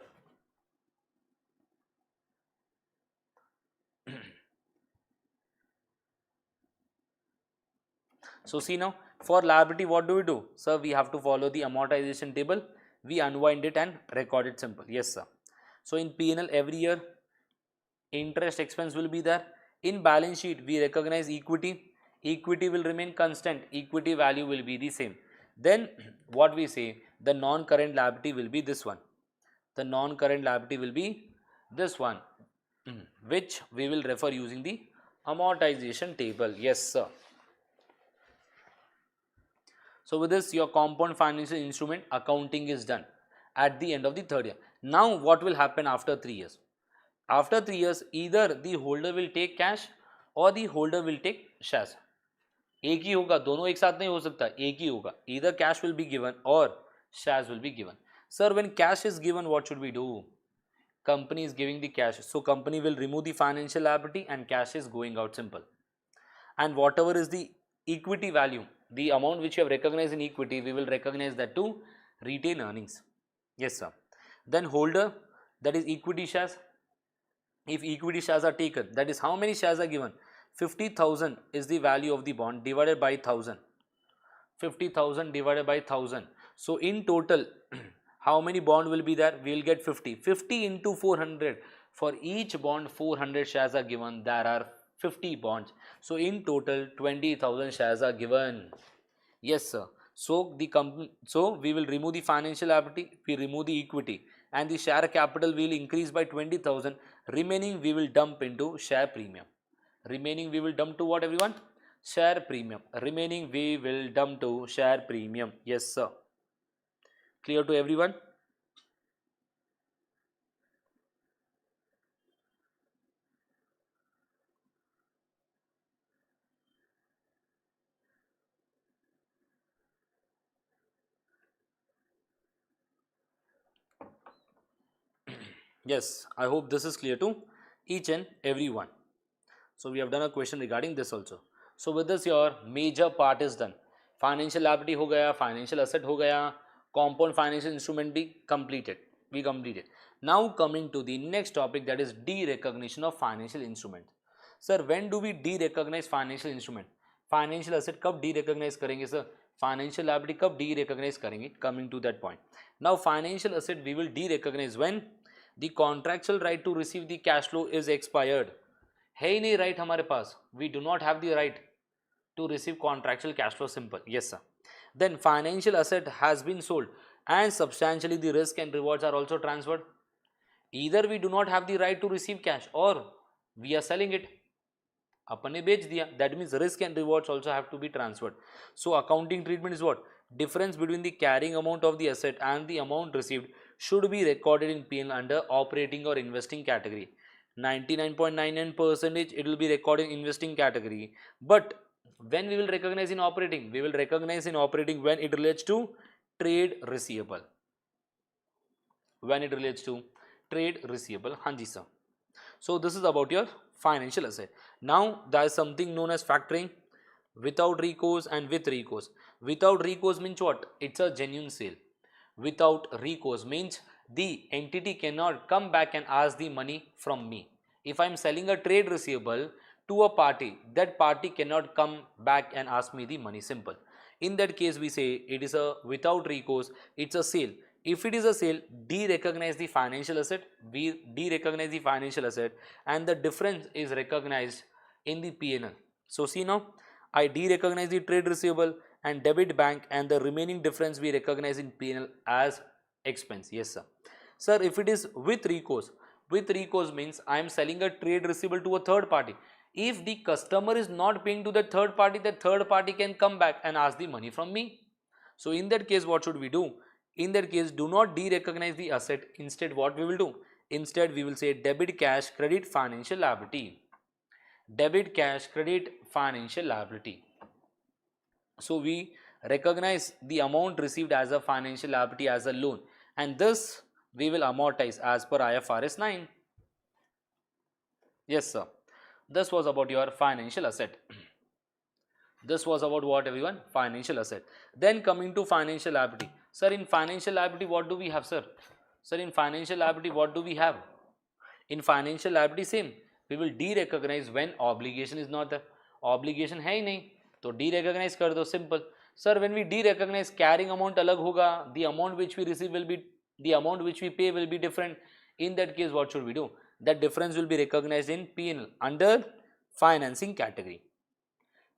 So see now, for liability what do we do? Sir, we have to follow the amortization table. We unwind it and record it simple. Yes sir. So in P&L every year interest expense will be there. In balance sheet we recognize equity. Equity will remain constant. Equity value will be the same. Then what we say, the non-current liability will be this one. The non-current liability will be this one, which we will refer using the amortization table. Yes sir. So with this, your compound financial instrument accounting is done at the end of the third year. Now what will happen after 3 years? After 3 years, either the holder will take cash or the holder will take shares. एक ही होगा, दोनों एक साथ नहीं हो सकता, एक ही होगा. Either cash will be given or shares will be given. Sir, when cash is given, what should we do? Company is giving the cash, so company will remove the financial liability and cash is going out, simple. And whatever is the equity value, the amount which you have recognized in equity, we will recognize that to retain earnings. Yes sir. Then holder, that is equity shares. If equity shares are taken, that is how many shares are given? 50,000 is the value of the bond divided by 1000. 50,000 divided by 1000. So in total, how many bond will be there? We will get 50. 50 into 400. For each bond, 400 shares are given. There are 50 bonds. So in total, 20,000 shares are given. Yes, sir. So the company, so we will remove the financial liability, we remove the equity, and the share capital will increase by 20,000. Remaining we will dump into share premium. Remaining we will dump to what, everyone? Share premium. Remaining we will dump to share premium. Yes, sir. Clear to everyone? Yes, I hope this is clear to each and everyone. So we have done a question regarding this also. So with this your major part is done. Financial liability हो गया, financial asset हो गया, compound financial instrument भी completed. We completed. Now coming to the next topic, that is de-recognition of financial instrument. Sir, when do we de-recognize financial instrument? Financial asset कब de-recognize करेंगे sir? Financial liability कब de-recognize करेंगे? Coming to that point. Now financial asset we will de-recognize when the contractual right to receive the cash flow is expired. है ही नहीं right हमारे पास, we do not have the right to receive contractual cash flow, simple. Yes sir. Then financial asset has been sold and substantially the risk and rewards are also transferred. Either we do not have the right to receive cash और we are selling it, अपन ने बेच दिया, that means risk and rewards also have to be transferred. So accounting treatment is what? Difference between the carrying amount of the asset and the amount received should be recorded in P&L under operating or investing category. 99.99% it will be recorded in investing category. But when we will recognize in operating? We will recognize in operating when it relates to trade receivable. When it relates to trade receivable. Hanji sir. So this is about your financial asset. Now there is something known as factoring. Without recourse and with recourse. Without recourse means what? It's a genuine sale. Without recourse means the entity cannot come back and ask the money from me. If I'm selling a trade receivable to a party, that party cannot come back and ask me the money, simple. In that case we say it is a without recourse, it's a sale. If it is a sale, de-recognize the financial asset, we de-recognize the financial asset and the difference is recognized in the P&L. So see now, I de-recognize the trade receivable and debit bank, and the remaining difference we recognize in P&L as expense. Yes sir. Sir, if it is with recourse means I am selling a trade receivable to a third party. If the customer is not paying to the third party can come back and ask the money from me. So in that case what should we do? In that case, do not de-recognize the asset. Instead what we will do? Instead we will say debit cash, credit financial liability. Debit cash, credit financial liability. So we recognize the amount received as a financial liability as a loan, and this we will amortize as per IFRS 9. Yes, sir. This was about your financial asset. This was about what, everyone? Financial asset. Then coming to financial liability. Sir, in financial liability, what do we have, sir? Sir, in financial liability, what do we have? In financial liability, same. We will de-recognize when obligation is not there. Obligation है ही नहीं, तो de-recognize कर दो, simple. Sir, when we de-recognize, carrying amount अलग होगा. The amount which we receive will be, the amount which we pay will be different. In that case, what should we do? That difference will be recognized in P&L under financing category.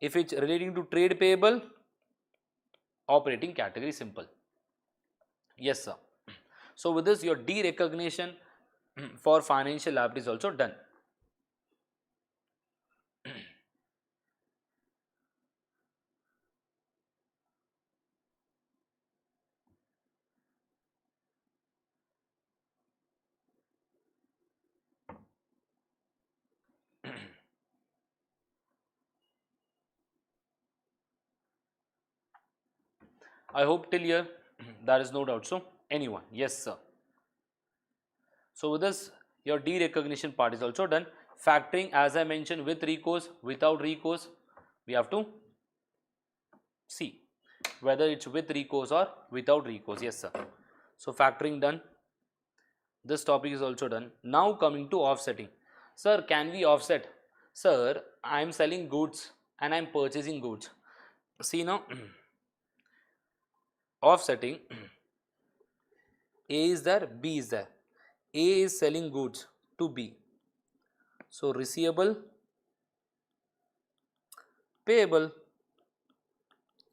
If it's relating to trade payable, operating category, simple. Yes, sir. So with this, your de-recognition for financial liability is also done. I hope till here there is no doubt. So anyone? Yes, sir. So with this, your de-recognition part is also done. Factoring, as I mentioned, with recourse, without recourse, we have to see whether it's with recourse or without recourse. Yes, sir. So factoring done. This topic is also done. Now coming to offsetting. Sir, can we offset? Sir, I am selling goods and I am purchasing goods. See now, offsetting, A is there, B is there. A is selling goods to B. So receivable, payable.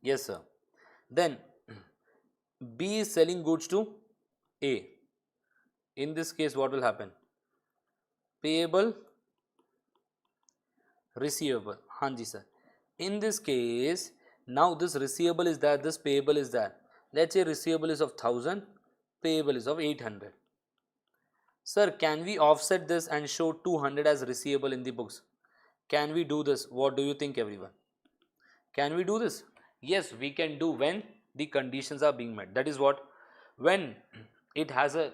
Yes, sir. Then B is selling goods to A. In this case, what will happen? Payable, receivable. Hanji sir. In this case, now this receivable is there, this payable is there. Let's say receivable is of 1000, payable is of 800. Sir, can we offset this and show 200 as receivable in the books? Can we do this? What do you think, everyone? Can we do this? Yes, we can do when the conditions are being met. That is what? When it has a,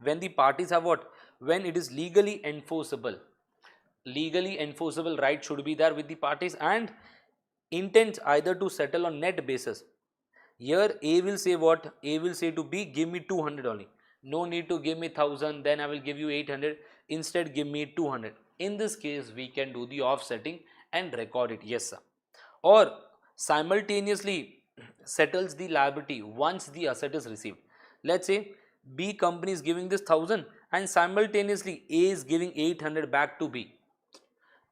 when the parties have what? When it is legally enforceable. Legally enforceable right should be there with the parties and intent either to settle on net basis. Here A will say what? A will say to B, give me 200 only. No need to give me 1000, then I will give you 800. Instead, give me 200. In this case, we can do the offsetting and record it. Yes, sir. Or simultaneously settles the liability once the asset is received. Let's say B company is giving this 1000 and simultaneously A is giving 800 back to B.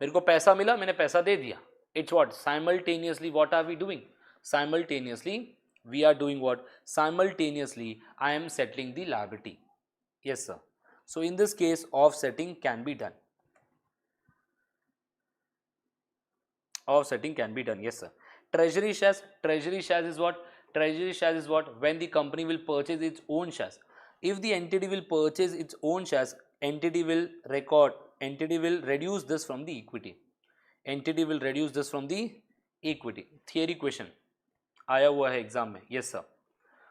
मेरे को पैसा मिला, मैंने पैसा दे दिया. It's what? Simultaneously, what are we doing? Simultaneously, we are doing what? Simultaneously, I am settling the liability. Yes, sir. So in this case, offsetting can be done. Offsetting can be done. Yes, sir. Treasury shares. Treasury shares is what? Treasury shares is what? When the company will purchase its own shares. If the entity will purchase its own shares, entity will reduce this from the equity. Entity will reduce this from the equity. Theory question आया हुआ है exam में. Yes, sir.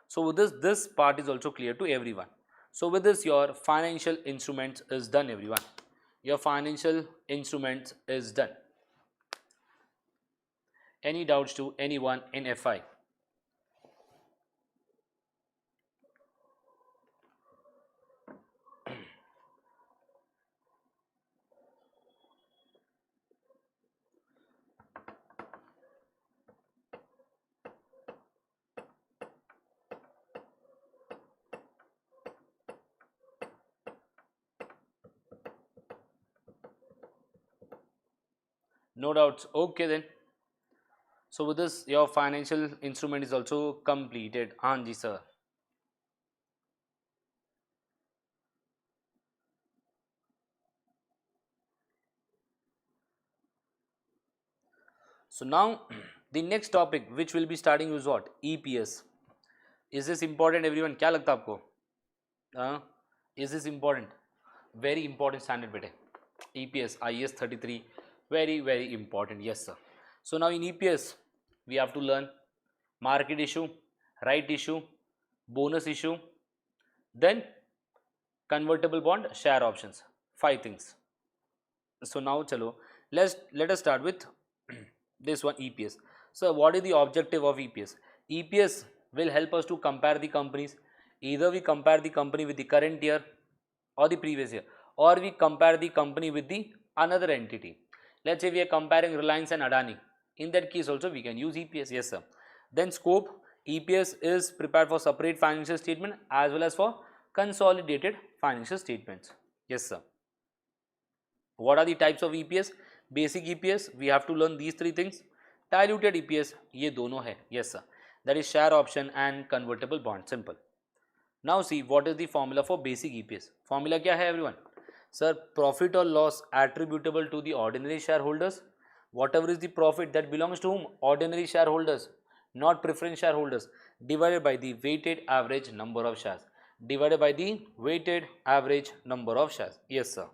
So with this part is also clear to everyone. So with this, your financial instruments is done, everyone. Your financial instruments is done. Any doubts to anyone in FI? No doubts. Okay then. So with this, your financial instrument is also completed. Anji sir. So now the next topic which will be starting is what? EPS. Is this important, everyone? क्या लगता है आपको? Is this important? Very important standard beta. EPS IS 33, very important. Yes, sir. So now in EPS we have to learn market issue, right issue, bonus issue, then convertible bond, share options. 5 things. So now chalo, let us start with this one, EPS. So what is the objective of EPS? EPS will help us to compare the companies. Either we compare the company with the current year or the previous year, or we compare the company with the another entity. Let's say we are comparing Reliance and Adani. In that case also we can use EPS. Yes sir. Then scope, EPS is prepared for separate financial statement as well as for consolidated financial statements. Yes sir. What are the types of EPS? Basic EPS, we have to learn these 3 things. Diluted EPS, ये दोनों है. Yes sir. That is share option and convertible bond. Simple. Now see what is the formula for basic EPS. Formula क्या है everyone? Sir, profit or loss attributable to the ordinary shareholders. Whatever is the profit that belongs to whom? Ordinary shareholders, not preference shareholders, divided by the weighted average number of shares. Divided by the weighted average number of shares. Yes sir.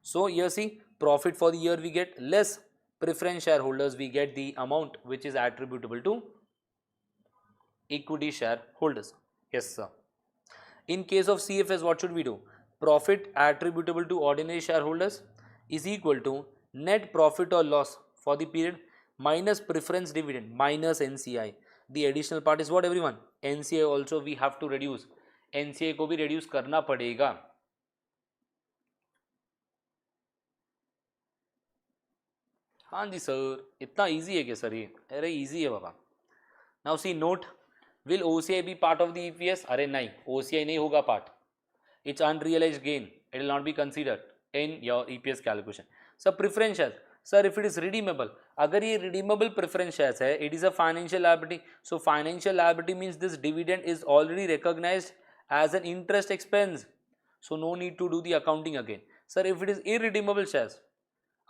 So here see, profit for the year we get less preference shareholders, we get the amount which is attributable to equity shareholders. Yes sir. In case of CFS, what should we do? Profit attributable to ordinary shareholders is equal to net profit or loss for the period minus preference dividend minus NCI. The additional part is what everyone? NCI also we have to reduce. NCI को भी reduce करना पड़ेगा. हाँ जी sir, इतना easy है क्या sir ये? अरे इजी है बाबा. Now see note, will OCI be part of the EPS? अरे नहीं, OCI नहीं होगा part. It's unrealised gain, it will not be considered in your EPS calculation. Sir preference share, sir if it is redeemable, अगर ये redeemable preference shares है, it is a financial liability. So financial liability means this dividend is already recognised as an interest expense. So no need to do the accounting again. Sir if it is irredeemable shares,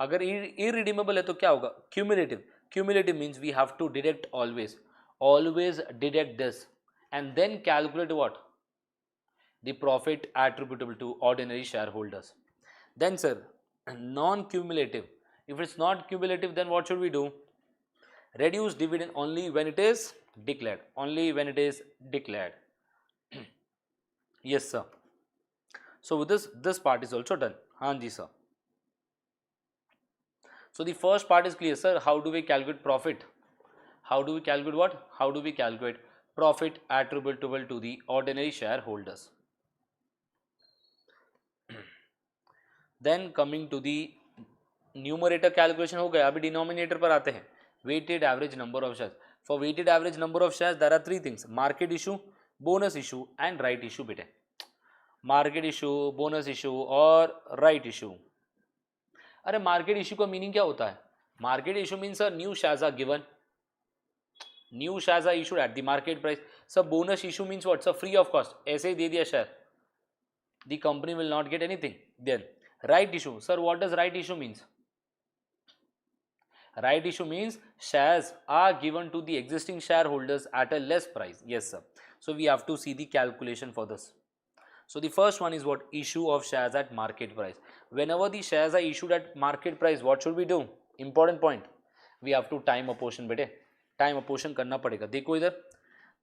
अगर irredeemable है तो क्या होगा? Cumulative. Cumulative means we have to deduct always deduct this and then calculate what? The profit attributable to ordinary share holders. Then sir non cumulative, if it's not cumulative then what should we do? Reduce dividend only when it is declared. Only when it is declared. Yes sir. So with this part is also done. haan ji sir. So the first part is clear sir. How do we calculate profit? How do we calculate what? How do we calculate profit attributable to the ordinary shareholders? Then coming to the numerator calculation हो गया. अभी denominator पर आते हैं. Weighted average number of shares. For weighted average number of shares there are 3 things: market issue, bonus issue and right issue. बेटे market issue, bonus issue और right issue. अरे market issue का मीनिंग क्या होता है? Market issue means new shares are given, new shares are issued at the market price. Sir bonus issue means what? Sir free of cost, ऐसे ही दे दिया share, the company will not get anything. Then right issue. Sir what does right issue means? Right issue means shares are given to the existing shareholders at a less price. Yes sir. So we have to see the calculation for this. So the first one is what? Issue of shares at market price. Whenever the shares are issued at market price, what should we do? Important point. We have to time apportion. बेटे time apportion करना पड़ेगा. देखो इधर,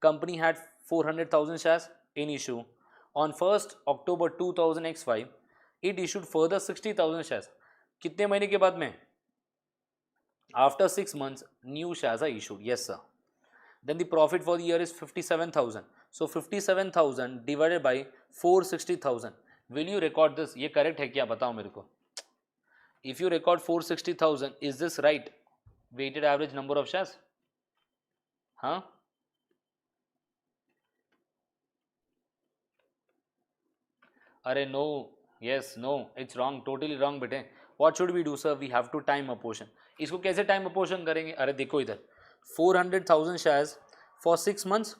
company had 400,000 shares in issue on 1st October 2005. It issued further 60,000 shares. कितने महीने के बाद में? After 6 months, new shares are issued. Yes sir. Then the profit for the year is 57,000. So 57,000 divided by 460,000. Will you record this? ये correct है क्या? बताओ मेरे को. If you record 460,000, is this right? Weighted average number of shares? हाँ? अरे no, yes, no, it's wrong, totally wrong बेटे. What should we do sir? We have to time apportion. इसको कैसे टाइम अपोर्शन करेंगे? अरे देखो इधर, 400,000 shares for 6 months.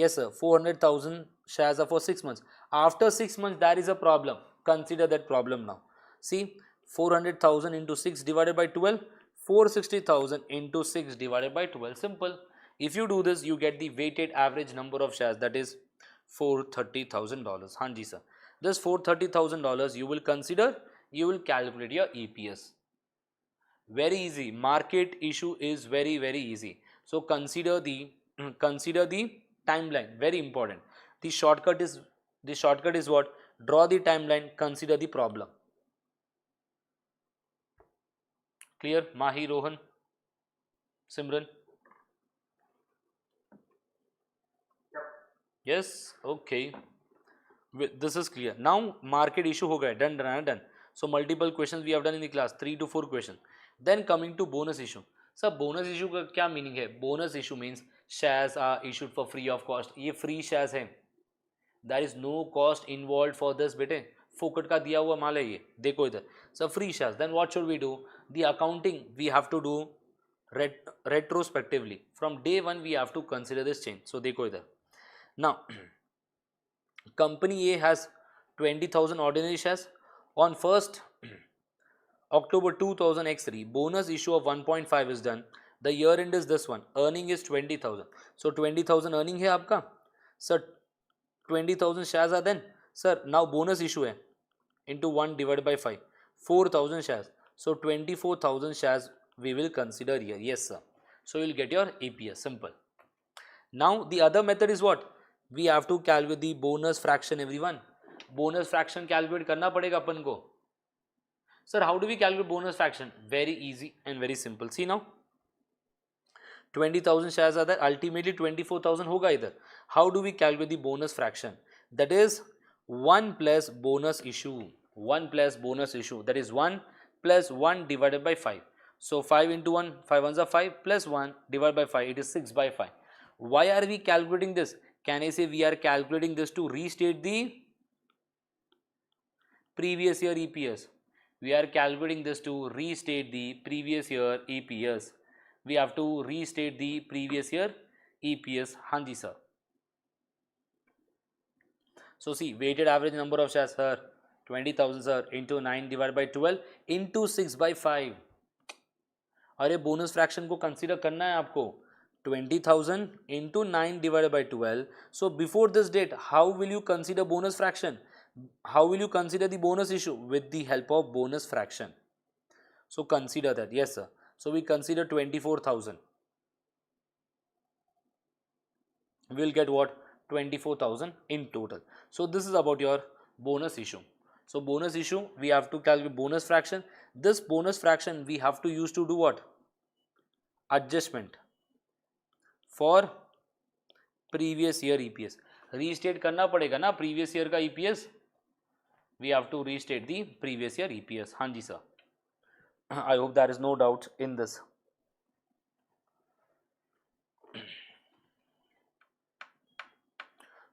Yes sir, 400,000 shares are for 6 months. After 6 months there is a problem. Consider that problem now. See, 400,000 into 6 divided by 12, 460,000 into 6 divided by 12. Simple. If you do this, you get the weighted average number of shares, that is $430,000. हाँ जी sir. This $430,000 you will consider, you will calculate your EPS. Very easy. Market issue is very easy. So consider the consider the timeline. Very important. The shortcut is what? Draw the timeline, consider the problem. Clear? Mahi, Rohan, Simran? Yep. Yes? Okay. This is clear. Now market issue ho gaya. Done. So multiple questions we have done in the class. 3 to 4 questions. Then coming to bonus issue. Sir, bonus issue का क्या meaning है? Bonus issue means shares are issued for free of cost. ये free shares हैं. There is no cost involved for this बेटे. फोकट का दिया हुआ माल है ये. देखो इधर. So free shares. Then what should we do? The accounting we have to do retrospectively. From day one we have to consider this change. So देखो इधर. Now company A has 20,000 ordinary shares. On 1st October 2000 X3 bonus issue of 1.5 is done. The year end is this one. Earning is 20,000. So 20,000 earning है आपका. Sir 20,000 shares are then. Sir now bonus issue है. Into 1 divided by 5. 4,000 shares. So 24,000 shares we will consider here. Yes sir. So you will get your EPS. Simple. Now the other method is what? We have to calculate the bonus fraction everyone. Bonus fraction calculate करना पड़ेगा अपन को. Sir, how do we calculate bonus fraction? Very easy and very simple. See now, 20,000 shares are there. Ultimately 24,000 होगा इधर. How do we calculate the bonus fraction? That is 1 plus bonus issue. 1 plus bonus issue. That is 1 plus 1 divided by 5. So 5 into 1, 5 ones are 5 plus 1 divided by 5. It is 6 by 5. Why are we calculating this? Can I say we are calculating this to restate the previous year EPS? We are calculating this to restate the previous year EPS. We have to restate the previous year EPS. Hanji sir. So see, weighted average number of shares sir, 20,000 sir, into 9 divided by 12 into 6 by 5. अरे bonus fraction को consider करना है आपको. 20,000 into 9 divided by 12. So before this date, how will you consider bonus fraction? How will you consider the bonus issue? With the help of bonus fraction. So consider that. Yes sir. So we consider 24,000. We will get what? 24,000 in total. So this is about your bonus issue. So bonus issue, we have to calculate bonus fraction. This bonus fraction we have to use to do what? Adjustment for previous year EPS. Restate करना पड़ेगा ना previous year का EPS. We have to restate the previous year EPS. हाँ जी sir. I hope there is no doubt in this.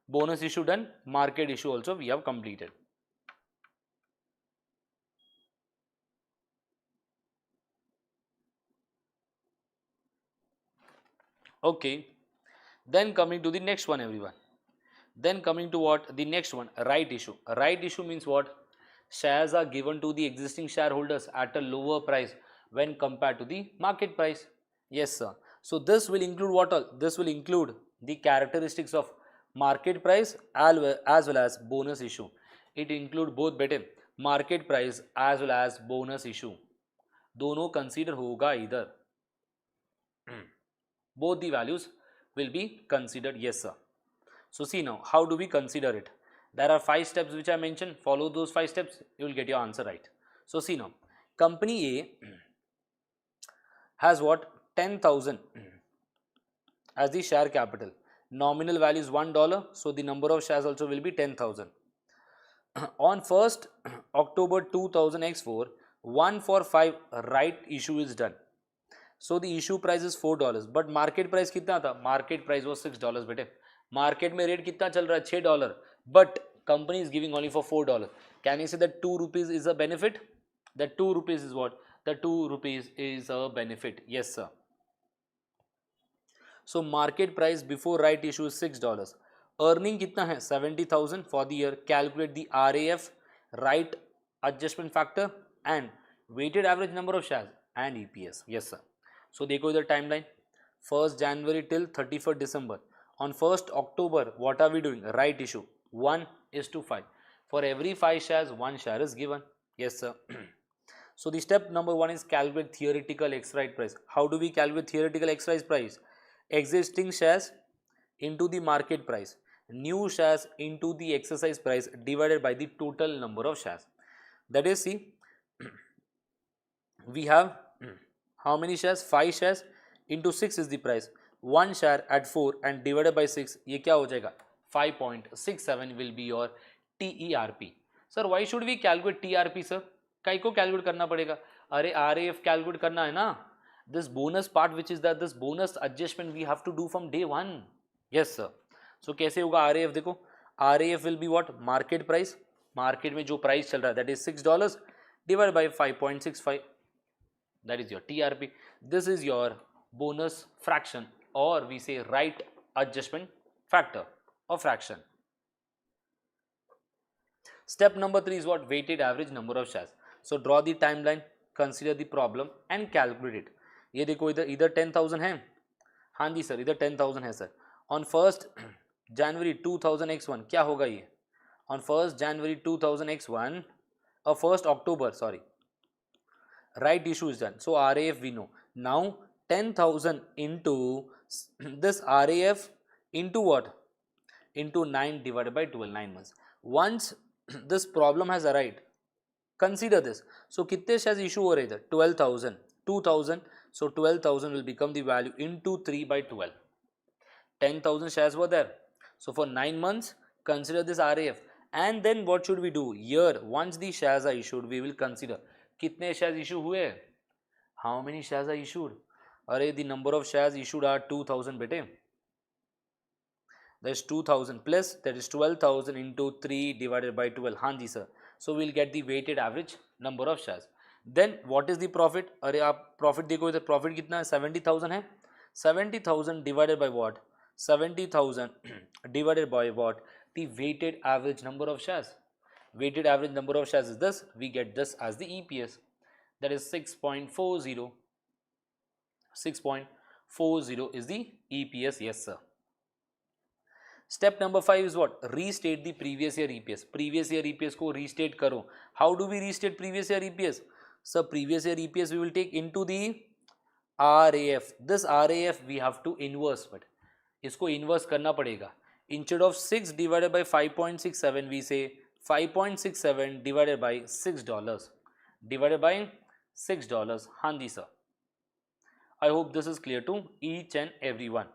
Bonus issue done. Market issue also we have completed. Okay. Then coming to the next one everyone. Then coming to what? The next one, right issue. Right issue means what? Shares are given to the existing shareholders at a lower price when compared to the market price. Yes sir. So this will include what all? This will include the characteristics of market price as well as bonus issue. It include both better market price as well as bonus issue. दोनों consider होगा इधर. Both the values will be considered. Yes sir. So see now, how do we consider it? There are 5 steps which I mentioned. Follow those 5 steps, you will get your answer right. So see now, company A has what? 10,000 as the share capital. Nominal value is $1, so the number of shares also will be 10,000. On 1st October 2000 X4, 1 for 5 right issue is done. So the issue price is $4, but market price कितना था? Market price was $6 बेटे. Market में rate कितना चल रहा है? $6, but company is giving only for $4. Can you say that 2 rupees is a benefit? That 2 rupees is what? The 2 rupees is a benefit. Yes sir. So market price before right issue is $6. Earning कितना है? 70,000 for the year. Calculate the RAF, right adjustment factor, and weighted average number of shares and EPS. Yes sir. So देखो इधर timeline. 1st January till 31st December. On 1st October, what are we doing? Right issue. 1:5. For every 5 shares, 1 share is given. Yes sir. So the step number 1 is calculate theoretical exercise price. How do we calculate theoretical exercise price? existing shares into the market price, new shares into the exercise price divided by the total number of shares. That is, see, we have how many shares? 5 shares into 6 is the price. 1 share at 4 and divided by 6, ये क्या हो जाएगा? 5.67 will be your TERP. Sir, why should we calculate TRP, sir? काई को calculate करना पड़ेगा? अरे RAF calculate करना है ना. This bonus part which is that this bonus adjustment we have to do from day 1. Yes sir. So कैसे होगा RAF? देखो, RAF will be what? Market price. Market में जो प्राइस चल रहा है that is $6 divided by 5.65. That is your TRP. This is your bonus fraction, or we say right adjustment factor or fraction. Step number 3 is what? Weighted average number of shares. So draw the timeline, consider the problem and calculate it. ये देखो इधर 10,000 है. हाँ जी sir, इधर 10,000 है sir. On 1st January 2000 x1 क्या होगा ये? On 1st January 2000 x1 or 1st October, sorry, right issue is done. So RAF we know. Now 10,000 into this RAF into what? Into 9 divided by 12, 9 months. Once this problem has arrived, consider this. So कितने shares issue हो रहे इधर? 12,000, 2,000. So 12,000 will become the value into 3 by 12. 10,000 shares were there. So for 9 months, consider this RAF. And then what should we do? Here, once the shares are issued, we will consider कितने shares issue हुए? How many shares are issued? अरे the number of shares issued are 2,000 बेटे. That is 2,000 plus that is 12,000 into 3 divided by 12. हाँ जी sir. So we will get the weighted average number of shares. Then what is the profit? अरे आप profit देखो इधर profit कितना है? 70,000 है. 70,000 divided by what? 70,000 divided by what? The weighted average number of shares. Weighted average number of shares is this. We get this as the EPS. That is 6.40. 6.40 is the EPS. Yes sir. Step number 5 is what? Restate the previous year EPS. Previous year EPS को restate करो. How do we restate previous year EPS? So previous year EPS we will take into the RAF. This RAF we have to inverse, but इसको inverse करना पड़ेगा. Instead of 6 divided by 5.67, we say 5.67 divided by $6. Divided by $6. हाँ जी sir. I hope this is clear to each and everyone.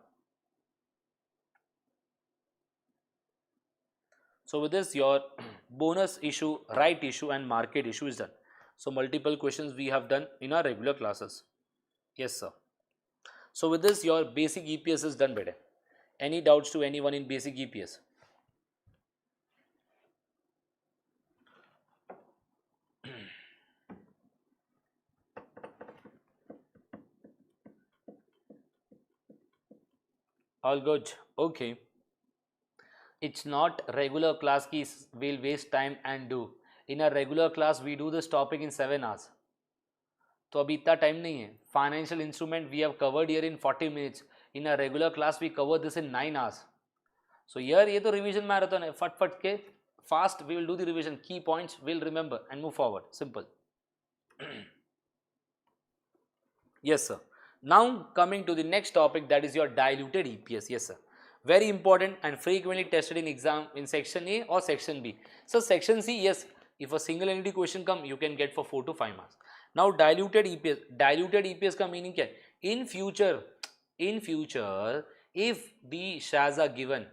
So with this, your bonus issue, right issue and market issue is done. So multiple questions we have done in our regular classes. Yes sir. So with this, your basic EPS is done, beta. Any doubts to anyone in basic EPS? All good. Okay. It's not regular class keys will waste time and do. In a regular class we do this topic in 7 hours. तो अभी इतना time नहीं है. Financial instrument we have covered here in 40 minutes. In a regular class we cover this in 9 hours. So here ये तो revision marathon है. फट फट के fast we will do the revision. Key points we'll remember and move forward. Simple. Yes sir. Now coming to the next topic, that is your diluted EPS. Yes sir. Very important and frequently tested in exam in section A or section B. So section C, yes, if a single entity question come, you can get for 4 to 5 marks. Now diluted EPS. Diluted EPS का meaning क्या है? In future, if the shares are given,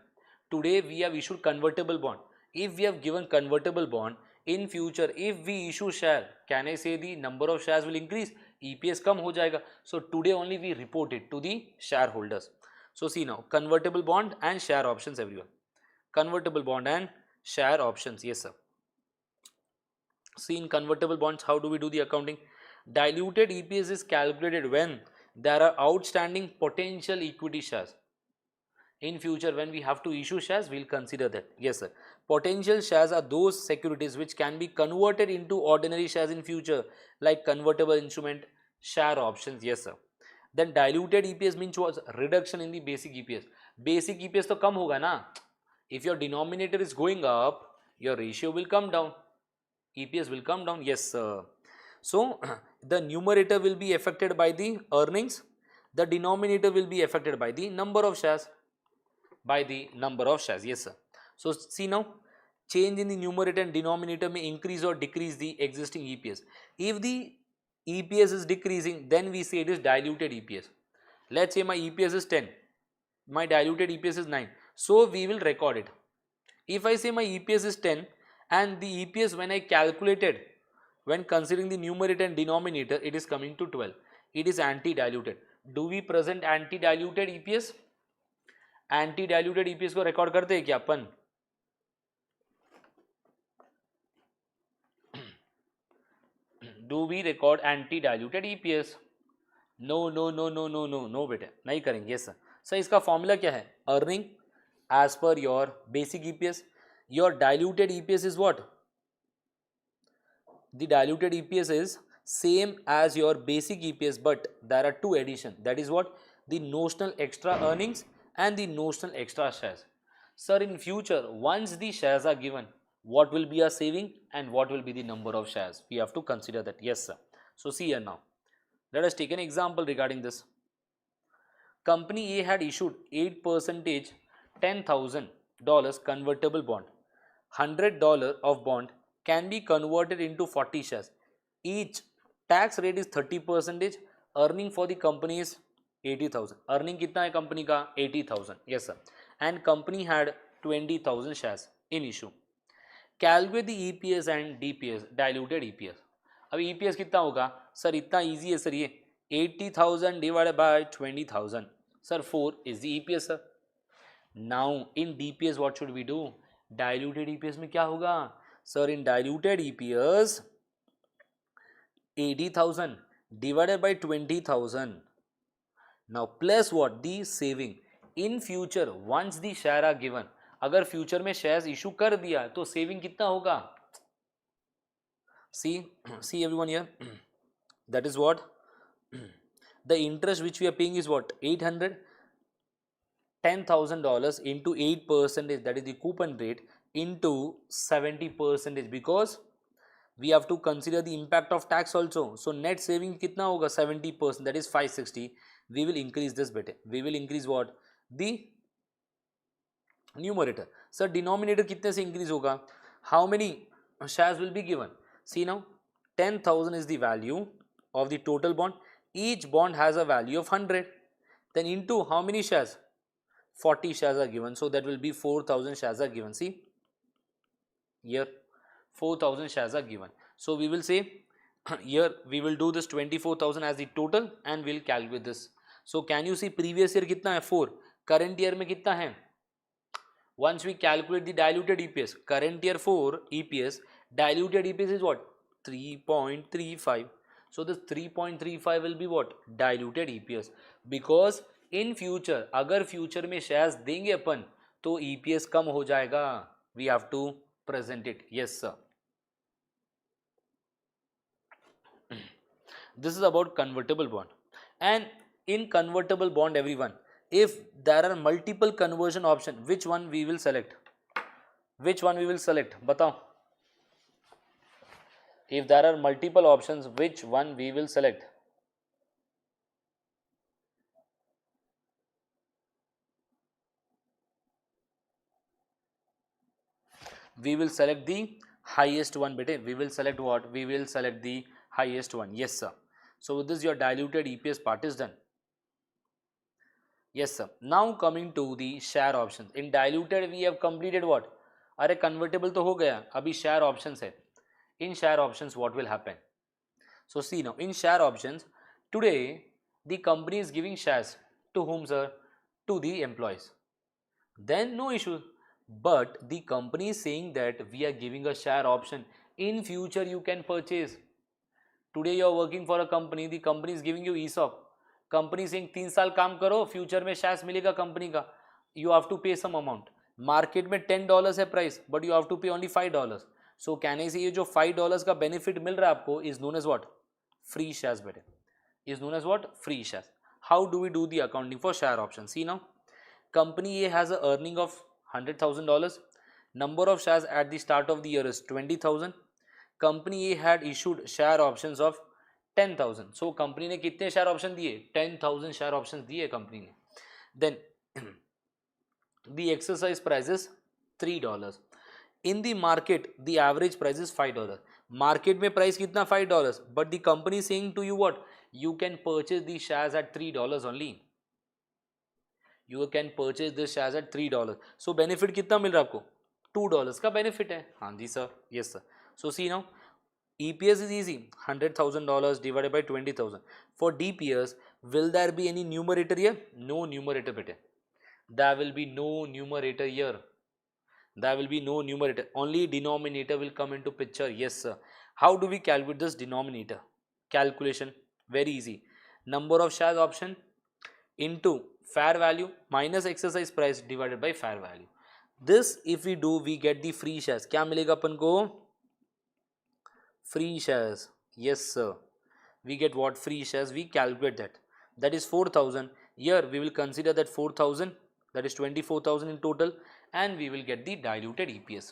today we have issued convertible bond. If we have given convertible bond, in future if we issue share, can I say the number of shares will increase? EPS कम हो जाएगा. So today only we report it to the shareholders. So see now, convertible bond and share options, everyone. Convertible bond and share options. Yes sir. See, in convertible bonds, how do we do the accounting? Diluted EPS is calculated when there are outstanding potential equity shares. In future, when we have to issue shares, we'll consider that. Yes sir. Potential shares are those securities which can be converted into ordinary shares in future, like convertible instrument, share options. Yes sir. Then diluted EPS means was reduction in the basic EPS. Basic EPS तो कम होगा ना. If your denominator is going up, your ratio will come down. EPS will come down. Yes sir. So the numerator will be affected by the earnings. The denominator will be affected by the number of shares. Yes sir. So see now, change in the numerator and denominator may increase or decrease the existing EPS. If the EPS is decreasing, then we say it is diluted EPS. Let's say my EPS is 10, my diluted EPS is 9, so we will record it. If I say my EPS is 10 and the EPS when I calculated, when considering the numerator and denominator, it is coming to 12, it is anti-diluted. Do we present anti-diluted EPS? Anti-diluted EPS को record करते हैं क्या अपन? Do we record anti-diluted EPS? No बेटे, नहीं करेंगे. Yes sir. Sir इसका formula क्या है? Earning as per your basic EPS. Your diluted EPS is what? The diluted EPS is same as your basic EPS, but there are two additions. That is what? The notional extra earnings and the notional extra shares. Sir, in future, once the shares are given, what will be our saving and what will be the number of shares? We have to consider that. Yes sir. So see here now. Let us take an example regarding this. Company A had issued 8% $10,000 convertible bond. $100 of bond can be converted into 40 shares. Each tax rate is 30%. Earning for the company is 80,000. Earning कितना है company का? 80,000. Yes sir. And company had 20,000 shares in issue. Calculate the EPS and DPS, diluted EPS. अभी EPS कितना होगा? Sir इतना easy है sir ये. 80,000 divided by 20,000. Sir 4 is the EPS sir. Now in DPS what should we do? Diluted EPS में क्या होगा? Sir in diluted EPS 80,000 divided by 20,000. Now plus what? The saving. In future once the share are given, अगर future में shares issue कर दिया तो saving कितना होगा? see everyone here, that is what the interest which we are paying is what? $10,000 into 8%, that is the coupon rate, into 70%, because we have to consider the impact of tax also. So net saving कितना होगा? 70%, that is 560. We will increase this bit. We will increase what? The numerator. Sir denominator कितने से increase होगा? How many shares will be given? See now, 10,000 is the value of the total bond. Each bond has a value of 100. Then into how many shares? 40 shares are given. So that will be 4,000 shares are given. See here, 4,000 shares are given. So we will say here we will do this 24,000 as the total and we'll calculate this. So can you see previous year कितना है? 4. Current year में कितना है? Once we calculate the diluted EPS, current year 4 EPS, diluted EPS is what? 3.35. So this 3.35 will be what? Diluted EPS. Because in future, अगर future में shares देंगे अपन तो EPS कम हो जाएगा. We have to present it. Yes sir. This is about convertible bond. And in convertible bond, everyone, if there are multiple conversion option, which one we will select? Which one we will select? बताओ. If there are multiple options, which one we will select? We will select the highest one, bete. We will select what? We will select the highest one. Yes sir. So with this your diluted EPS part is done. Yes sir. Now coming to the share options. In diluted we have completed what? अरे convertible तो हो गया, अभी share options है. In share options what will happen? So see now, in share options today the company is giving shares to whom sir? To the employees. Then no issue. But the company is saying that we are giving a share option. In future you can purchase. Today you are working for a company, the company is giving you ESOP. Company saying 3 साल काम करो, future में shares मिलेगा company का. You have to pay some amount. Market में $10 है price, but you have to pay only $5. So कहने से ये जो $5 का बेनिफिट मिल रहा है आपको is known as what? Free shares बेटे. Is known as what? Free shares. How do we do the accounting for share option? See now, company A has a earning of $100,000. Number of shares at the start of the year is 20,000. Company A had issued share options of 10,000. सो company ने कितने share option दिए? 10,000 share option दिए company ने. Then the exercise price is $3. In the market the average price is $5. Market में price कितना? $5. But the company saying to you what? You can purchase the shares at $3 only. You can purchase this shares at $3. So benefit कितना मिल रहा है आपको? $2 का benefit है. हाँ जी sir, yes sir. So see now EPS is easy. $100,000 divided by 20,000. For DPS, will there be any numerator here? No numerator beta. There will be no numerator here. There will be no numerator. Only denominator will come into picture. Yes sir. How do we calculate this denominator? Calculation very easy. Number of shares option into fair value minus exercise price divided by fair value. This if we do, we get the free shares. क्या मिलेगा अपन को? Free shares. Yes sir. We get what? Free shares. We calculate that. That is 4,000. Here we will consider that 4,000. That is 24,000 in total. And we will get the diluted EPS.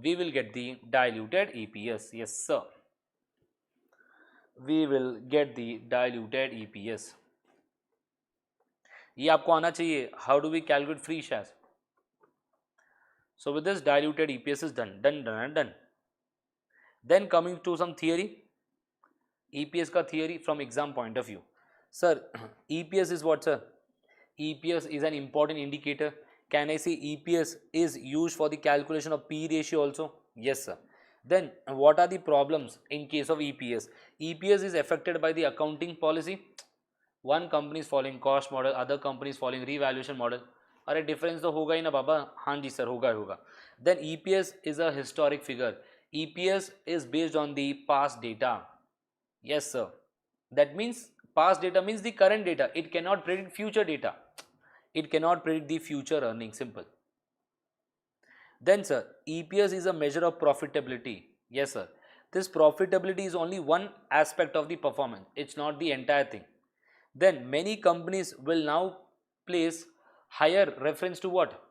We will get the diluted EPS. Yes sir. We will get the diluted EPS. ये आपको आना चाहिए. How do we calculate free shares? So with this diluted EPS is done. Done. Then coming to some theory. EPS का theory from exam point of view. Sir, EPS is what sir? EPS is an important indicator. Can I say EPS is used for the calculation of P ratio also? Yes sir. Then what are the problems in case of EPS? EPS is affected by the accounting policy. One company is following cost model, other company is following revaluation model. अरे difference तो होगा ही ना बाबा. हाँ जी sir, होगा. Then EPS is a historic figure. EPS is based on the past data. Yes sir. That means past data means the current data. It cannot predict future data. It cannot predict the future earnings. Simple. Then sir, EPS is a measure of profitability. Yes sir. This profitability is only one aspect of the performance. It's not the entire thing. Then many companies will now place higher reference to what?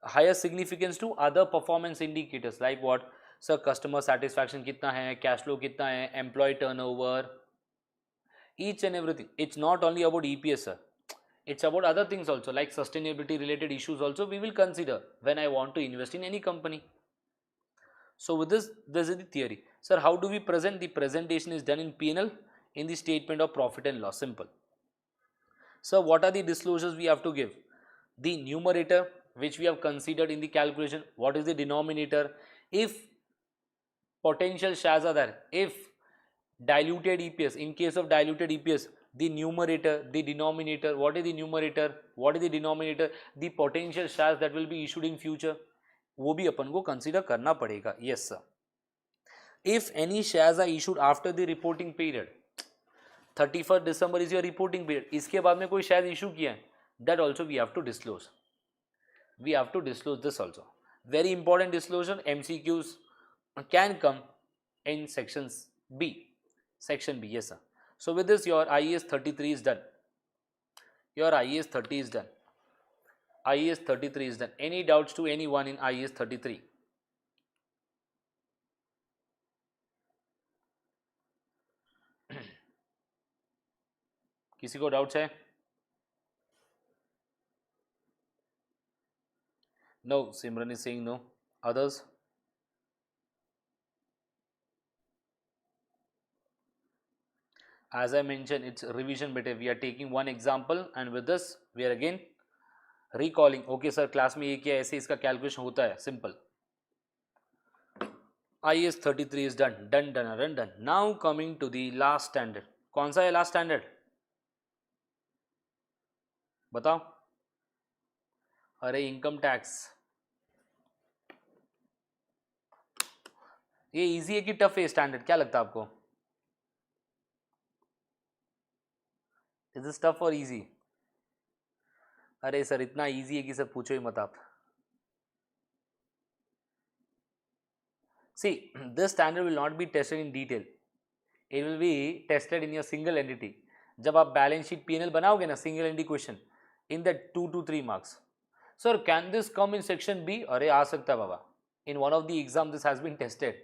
Higher significance to other performance indicators like what? Sir, customer satisfaction कितना है, cash flow कितना है, employee turnover, each and everything. It's not only about EPS sir. It's about other things also like sustainability related issues also we will consider when I want to invest in any company. So with this is the theory. Sir, how do we present? The presentation is done in P&L in the statement of profit and loss. Simple. So what are the disclosures we have to give? The numerator which we have considered in the calculation. What is the denominator? If potential shares are there, if diluted EPS, in case of diluted EPS, the numerator, the denominator, what is the numerator, what is the denominator, the potential shares that will be issued in future, वो भी अपन को consider करना पड़ेगा. Yes sir. If any shares are issued after the reporting period, 31st December is your reporting period, इसके बाद में कोई shares issue किया है, that also we have to disclose. We have to disclose this also. Very important disclosure. MCQs can come in sections B. Section B, yes sir. So with this your IAS 33 is done. Your IAS 30 is done. IAS 33 is done. Any doubts to anyone in IAS 33? किसी को doubts है? No, Simran is saying no. Others? As I mentioned, it's revision beta. We are taking one example and with this we are again recalling. Okay sir, class में ये किया ऐसे इसका calculation होता है. Simple. IAS 33 is done. Now coming to the last standard. कौन सा है last standard? बताओ. अरे इनकम टैक्स. ये इजी है कि टफ है स्टैंडर्ड? क्या लगता है आपको? इज दिस टफ और इजी? अरे सर इतना इजी है कि सर पूछो ही मत आप. See, this standard will not be tested in detail. It will be tested in your single entity. जब आप बैलेंस शीट P&L बनाओगे ना, single entity question in that 2 to 3 marks. Sir, can this come in section B? अरे आ सकता है बाबा. In one of the exam this has been tested.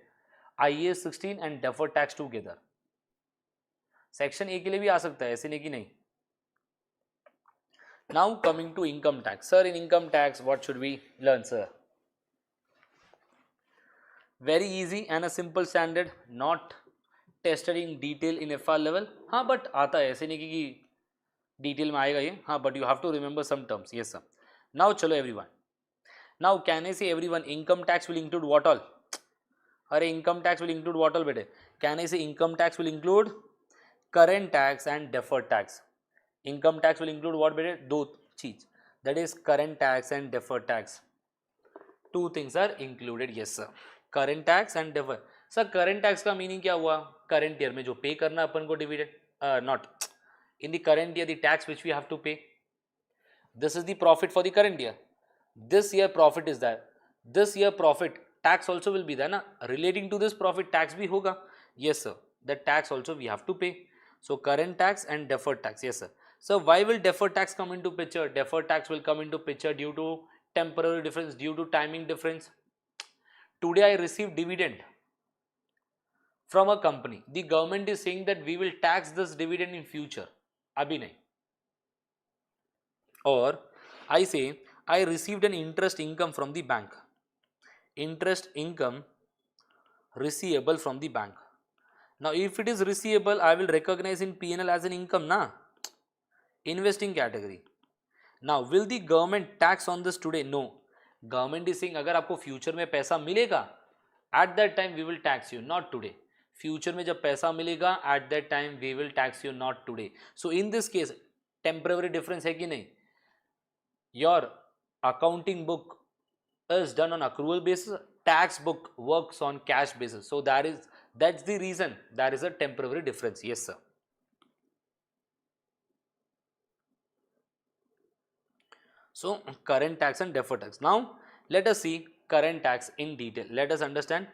IAS 16 and deferred tax together. Section A के लिए भी आ सकता है, ऐसे नहीं कि नहीं. Now coming to income tax. Sir, in income tax, what should we learn, sir? Very easy and a simple standard, not tested in detail in FR level. हाँ but आता है, ऐसे नहीं कि डिटेल में आएगा ये. हाँ but you have to remember some terms. Yes sir. Now चलो everyone. Now can I say everyone income tax will include what all? अरे income tax will include what all बेटे? Can I say income tax will include current tax and deferred tax? Income tax will include what बेटे? दो चीज, that is current tax and deferred tax. Two things are included. Yes sir. Current tax and deferred. Sir current tax का meaning क्या हुआ? Current year में जो पे करना अपन को dividend, not in the current year the tax which we have to pay. This is the profit for the current year. This year profit is there. This year profit tax also will be there ना. Relating to this profit tax भी होगा. Yes sir. That tax also we have to pay. So current tax and deferred tax. Yes sir. So why will deferred tax come into picture? Deferred tax will come into picture due to temporary difference, due to timing difference. Today I received dividend from a company. The government is saying that we will tax this dividend in future. Abhi nahi. Or I say I received an interest income from the bank. Interest income receivable from the bank. Now if it is receivable, I will recognize in P&L as an income na. Investing category. Now will the government tax on this today? No. Government is saying अगर आपको future में पैसा मिलेगा, at that time we will tax you, not today. Future में जब पैसा मिलेगा, at that time we will tax you, not today. So in this case temporary difference है कि नहीं? Your accounting book is done on accrual basis, tax book works on cash basis. So that's the reason there is a temporary difference. Yes sir. So current tax and deferred tax. Now let us see current tax in detail. Let us understand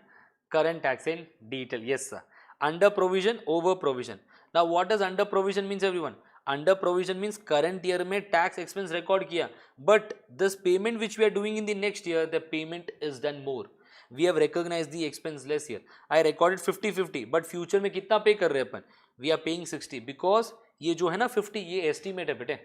current tax in detail. Yes sir. Under provision, over provision. Now what does under provision means everyone? Under provision means current year में tax expense record किया, but this payment which we are doing in the next year, the payment is done more. We have recognized the expense less here. I recorded 50-50, but future में कितना pay कर रहे हैं अपन? We are paying 60 because ये जो है ना 50 ये estimate है बेटे.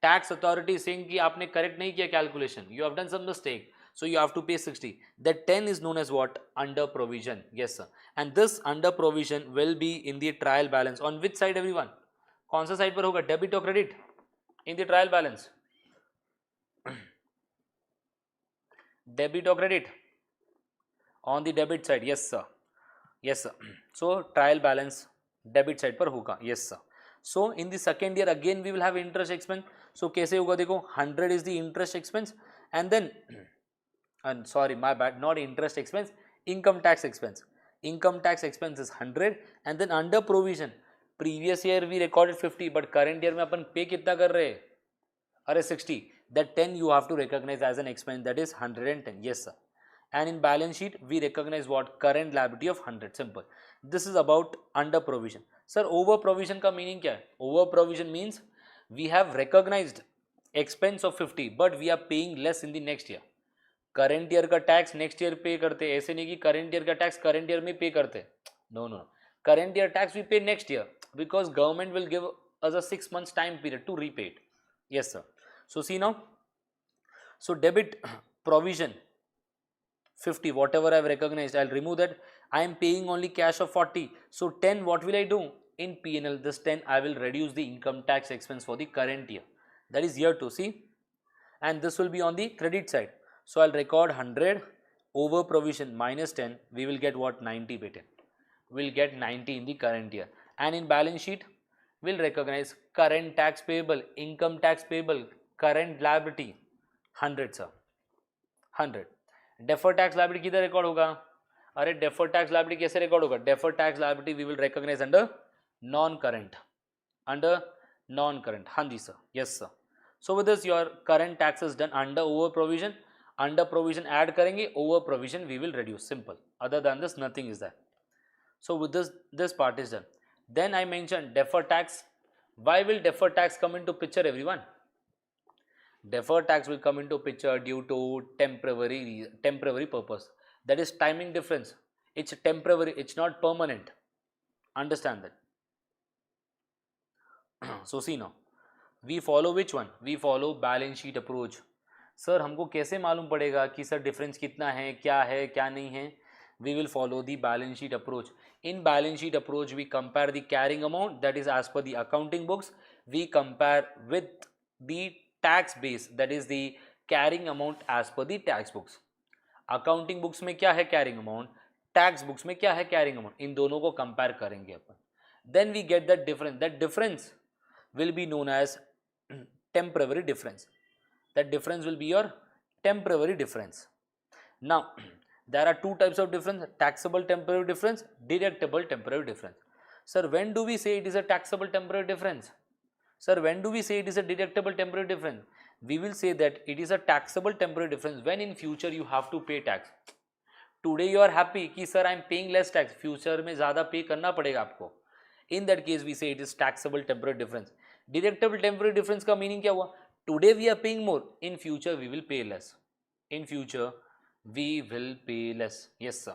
Tax authority is saying कि आपने correct नहीं किया calculation. You have done some mistake. So you have to pay 60. That 10 is known as what? Under provision. Yes sir. And this under provision will be in the trial balance. On which side everyone? कौन सा side पर होगा? Debit और credit in the trial balance? Debit और credit on the debit side. Yes sir. Yes sir. So trial balance debit side पर होगा. Yes sir. So in the second year again we will have interest expense. So कैसे होगा देखो, 100 is the interest expense and then sorry my bad, not interest expense, income tax expense. Income tax expense is 100 and then under provision previous year we recorded 50 but current year में अपन pay कितना कर रहे हैं? अरे 60. That 10 you have to recognise as an expense, that is 110. Yes sir. And in balance sheet we recognise what? Current liability of 100. Simple. This is about under provision. Sir over provision का meaning क्या है? Over provision means we have recognised expense of 50 but we are paying less in the next year. Current year का tax next year pay करते, ऐसे नहीं कि current year का tax current year में पे करते. No no. Current year tax we pay next year because government will give us a 6 months time period to repay it. Yes sir. So see now, so debit provision 50, whatever I have recognized, I'll remove that. I am paying only cash of 40. So 10, what will I do? In P&L, this 10 I will reduce the income tax expense for the current year. That is year 2, see. And this will be on the credit side. So I'll record 100 over provision minus 10. We will get what? 90 beta. Will get 90 in the current year. And in balance sheet we'll recognize current tax payable, income tax payable, current liability 100 sir. 100. deferred tax liability किधर record होगा? अरे deferred tax liability कैसे record होगा? deferred tax liability we will recognize under non current. Under non current. हाँ जी sir. Yes sir. So with this your current tax is done under over provision. Under provision add करेंगे, over provision we will reduce. Simple. Other than this nothing is there. So with this part is done. Then I mentioned deferred tax. Why will deferred tax come into picture everyone? Deferred tax will come into picture due to temporary purpose. That is timing difference. It's temporary, it's not permanent. Understand that. So see now, we follow which one? We follow balance sheet approach. Sir हमको कैसे मालूम पड़ेगा कि sir difference कितना है क्या नहीं है? We will follow the balance sheet approach. In balance sheet approach, we compare the carrying amount, that is as per the accounting books. We compare with the tax base, that is the carrying amount as per the tax books. Accounting books में क्या है carrying amount, tax books में क्या है carrying amount, इन दोनों को compare करेंगे अपन. Then we get that difference will be known as temporary difference. That difference will be your temporary difference. Now there are two types of difference: taxable temporary difference, deductible temporary difference. Sir, when do we say it is a taxable temporary difference? Sir, when do we say it is a deductible temporary difference? We will say that it is a taxable temporary difference when in future you have to pay tax. Today you are happy कि sir I am paying less tax, future में ज़्यादा pay करना पड़ेगा आपको. In that case we say it is taxable temporary difference. Deductible temporary difference का meaning क्या हुआ? Today we are paying more, in future we will pay less. In future we will pay less. Yes sir.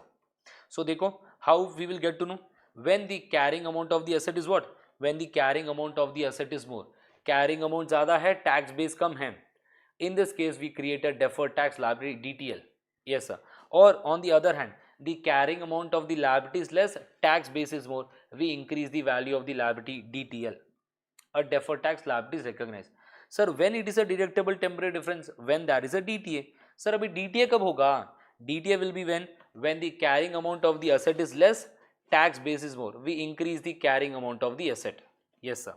So देखो how we will get to know when the carrying amount of the asset is what? When the carrying amount of the asset is more. Carrying amount ज़्यादा है, tax base कम है. In this case we create a deferred tax liability DTL. Yes sir. Or on the other hand, the carrying amount of the liability is less, tax base is more, we increase the value of the liability DTL. A deferred tax liability is recognized. Sir, when it is a deductible temporary difference? When there is a DTA. Sir, अभी DTA कब होगा? DTA will be when the carrying amount of the asset is less, tax base is more, we increase the carrying amount of the asset. Yes sir.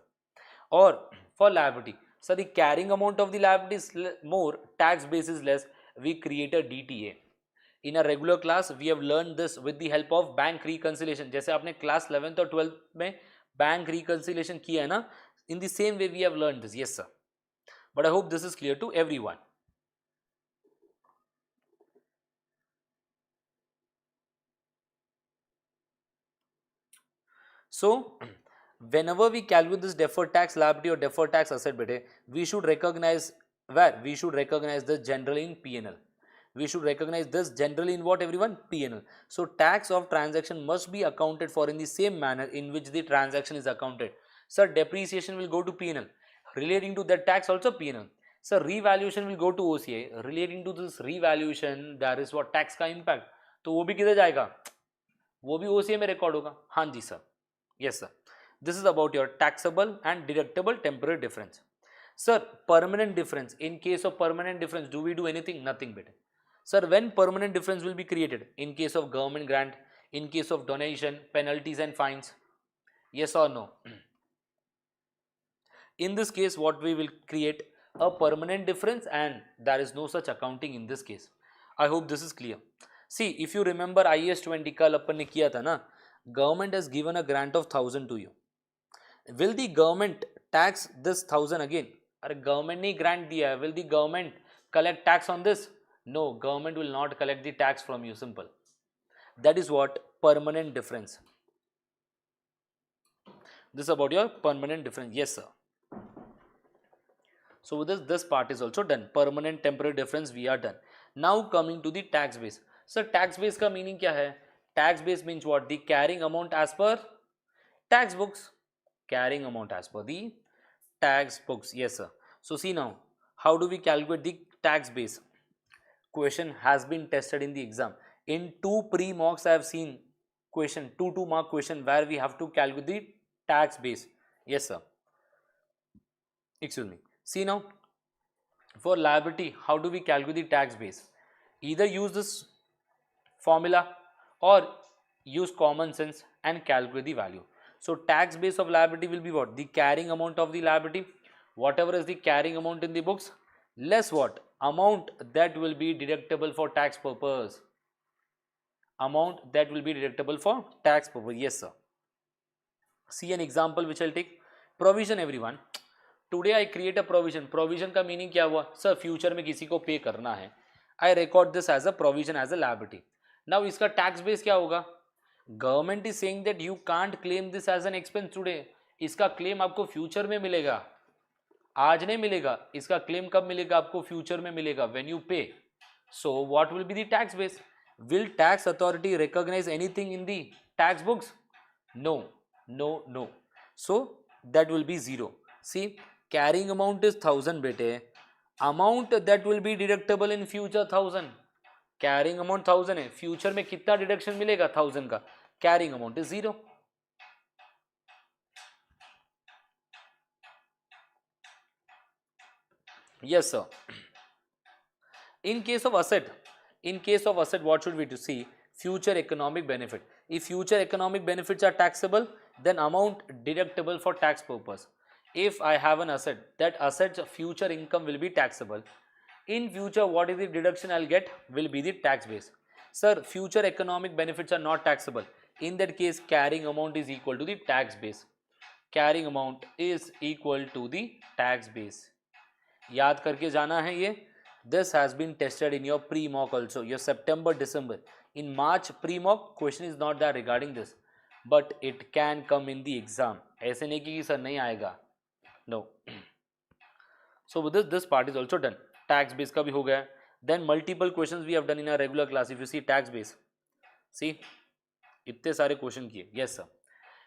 Or for liability, sir, the carrying amount of the liability is more, tax base is less, we create a DTA. In a regular class we have learned this with the help of bank reconciliation. जैसे आपने class 11th और 12th में bank reconciliation किया है ना, in the same way we have learned this. Yes sir. But I hope this is clear to everyone. So whenever we calculate this deferred tax liability or deferred tax asset bete, we should recognize where? We should recognize this generally in P&L. We should recognize this generally in what everyone? P&L. So tax of transaction must be accounted for in the same manner in which the transaction is accounted. Sir, depreciation will go to P&L. Relating to that tax also P&L. Sir, revaluation will go to OCI. Relating to this revaluation, there is what tax का impact. तो वो भी किधर जाएगा? वो भी OCI में record होगा. हाँ जी sir. Yes sir. This is about your taxable and deductible temporary difference. Sir, permanent difference. In case of permanent difference, do we do anything? Nothing better. Sir, when permanent difference will be created? In case of government grant, in case of donation, penalties and fines. Yes or no? In this case, what we will create? A permanent difference, and there is no such accounting in this case. I hope this is clear. See, if you remember IAS 20 कल अपन ने किया था ना, government has given a grant of 1000 to you. Will the government tax this 1000 again? अरे government ने grant दिया है, will the government collect tax on this? No, government will not collect the tax from you. Simple. That is what permanent difference. This is about your permanent difference. Yes sir. So with this part is also done. Permanent temporary difference we are done. Now coming to the tax base. Sir, tax base का meaning क्या है? Tax base means what? The carrying amount as per tax books. Carrying amount as per the tax books. Yes sir. So see now, how do we calculate the tax base? Question has been tested in the exam. In 2 pre-mocks I have seen question, 2 mark question where we have to calculate the tax base. Yes sir. Excuse me. See now, for liability, how do we calculate the tax base? Either use this formula or use common sense and calculate the value. So tax base of liability will be what? The carrying amount of the liability, whatever is the carrying amount in the books, less what? Amount that will be deductible for tax purpose. Amount that will be deductible for tax purpose. Yes sir. See an example which I'll take. Provision everyone. Today I create a provision. Provision का meaning क्या हुआ? Sir, future में किसी को pay करना है. I record this as a provision, as a liability. Now इसका tax base क्या होगा? Government is saying that you can't claim this as an expense today. इसका claim आपको future में मिलेगा. आज नहीं मिलेगा. इसका claim कब मिलेगा? आपको future में मिलेगा. When you pay. So what will be the tax base? Will tax authority recognize anything in the tax books? No, no, no. So that will be 0. See, carrying amount is 1000 bete, amount that will be deductible in future 1000. Carrying amount 1000 है, future में कितना deduction मिलेगा 1000 का, carrying amount is 0. Yes sir. In case of asset, what should we do? See, future economic benefit. If future economic benefits are taxable, then amount deductible for tax purpose. If I have an asset, that asset's future income will be taxable. In future, what is the deduction I'll get will be the tax base. Sir, future economic benefits are not taxable. In that case, carrying amount is equal to the tax base. Carrying amount is equal to the tax base. याद करके जाना है ये. This has been tested in your pre-mock also, your September, December. In March pre-mock, question is not there regarding this, but it can come in the exam. ऐसे नहीं कि sir नहीं आएगा. No. So with this part is also done. Tax base का भी हो गया. Then multiple questions we have done in our regular class. If you see tax base, see इतने सारे question किए. Yes sir.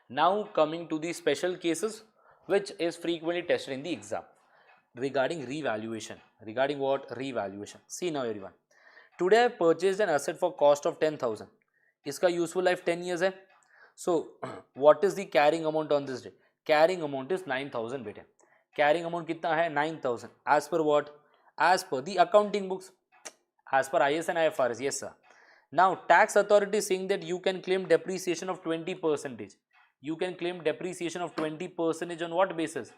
Now coming to the special cases which is frequently tested in the exam. Regarding revaluation. Regarding what? Revaluation. See now everyone. Today I purchased an asset for cost of 10,000. इसका useful life 10 years है. So what is the carrying amount on this day? Carrying amount is 9,000 बेटे. Carrying amount कितना है? 9,000. As per what? As per the accounting books. As per IS and IFRS. Yes sir. Now tax authority is saying that you can claim depreciation of 20%. You can claim depreciation of 20% on what basis?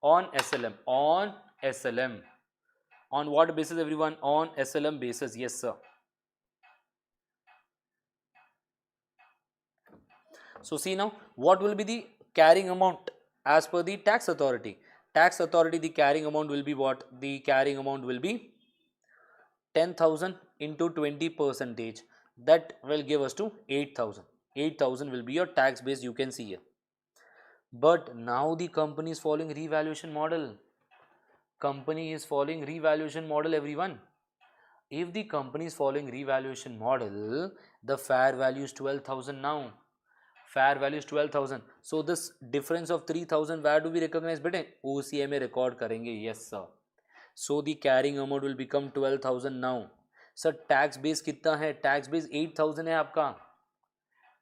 On SLM. On SLM. On what basis everyone? On SLM basis. Yes sir. So see now, what will be the carrying amount as per the tax authority? Tax authority, the carrying amount will be what? The carrying amount will be 10,000 into 20%. That will give us to 8,000. 8,000 will be your tax base, you can see here. But now the company is following revaluation model. Company is following revaluation model everyone. If the company is following revaluation model, the fair value is 12,000 now. Fair value is 12,000. So this difference of 3,000 where do we recognize बेटे? OCA में record करेंगे. Yes sir. So the carrying amount will become 12,000 now. Sir tax base कितना है? Tax base 8,000 है आपका.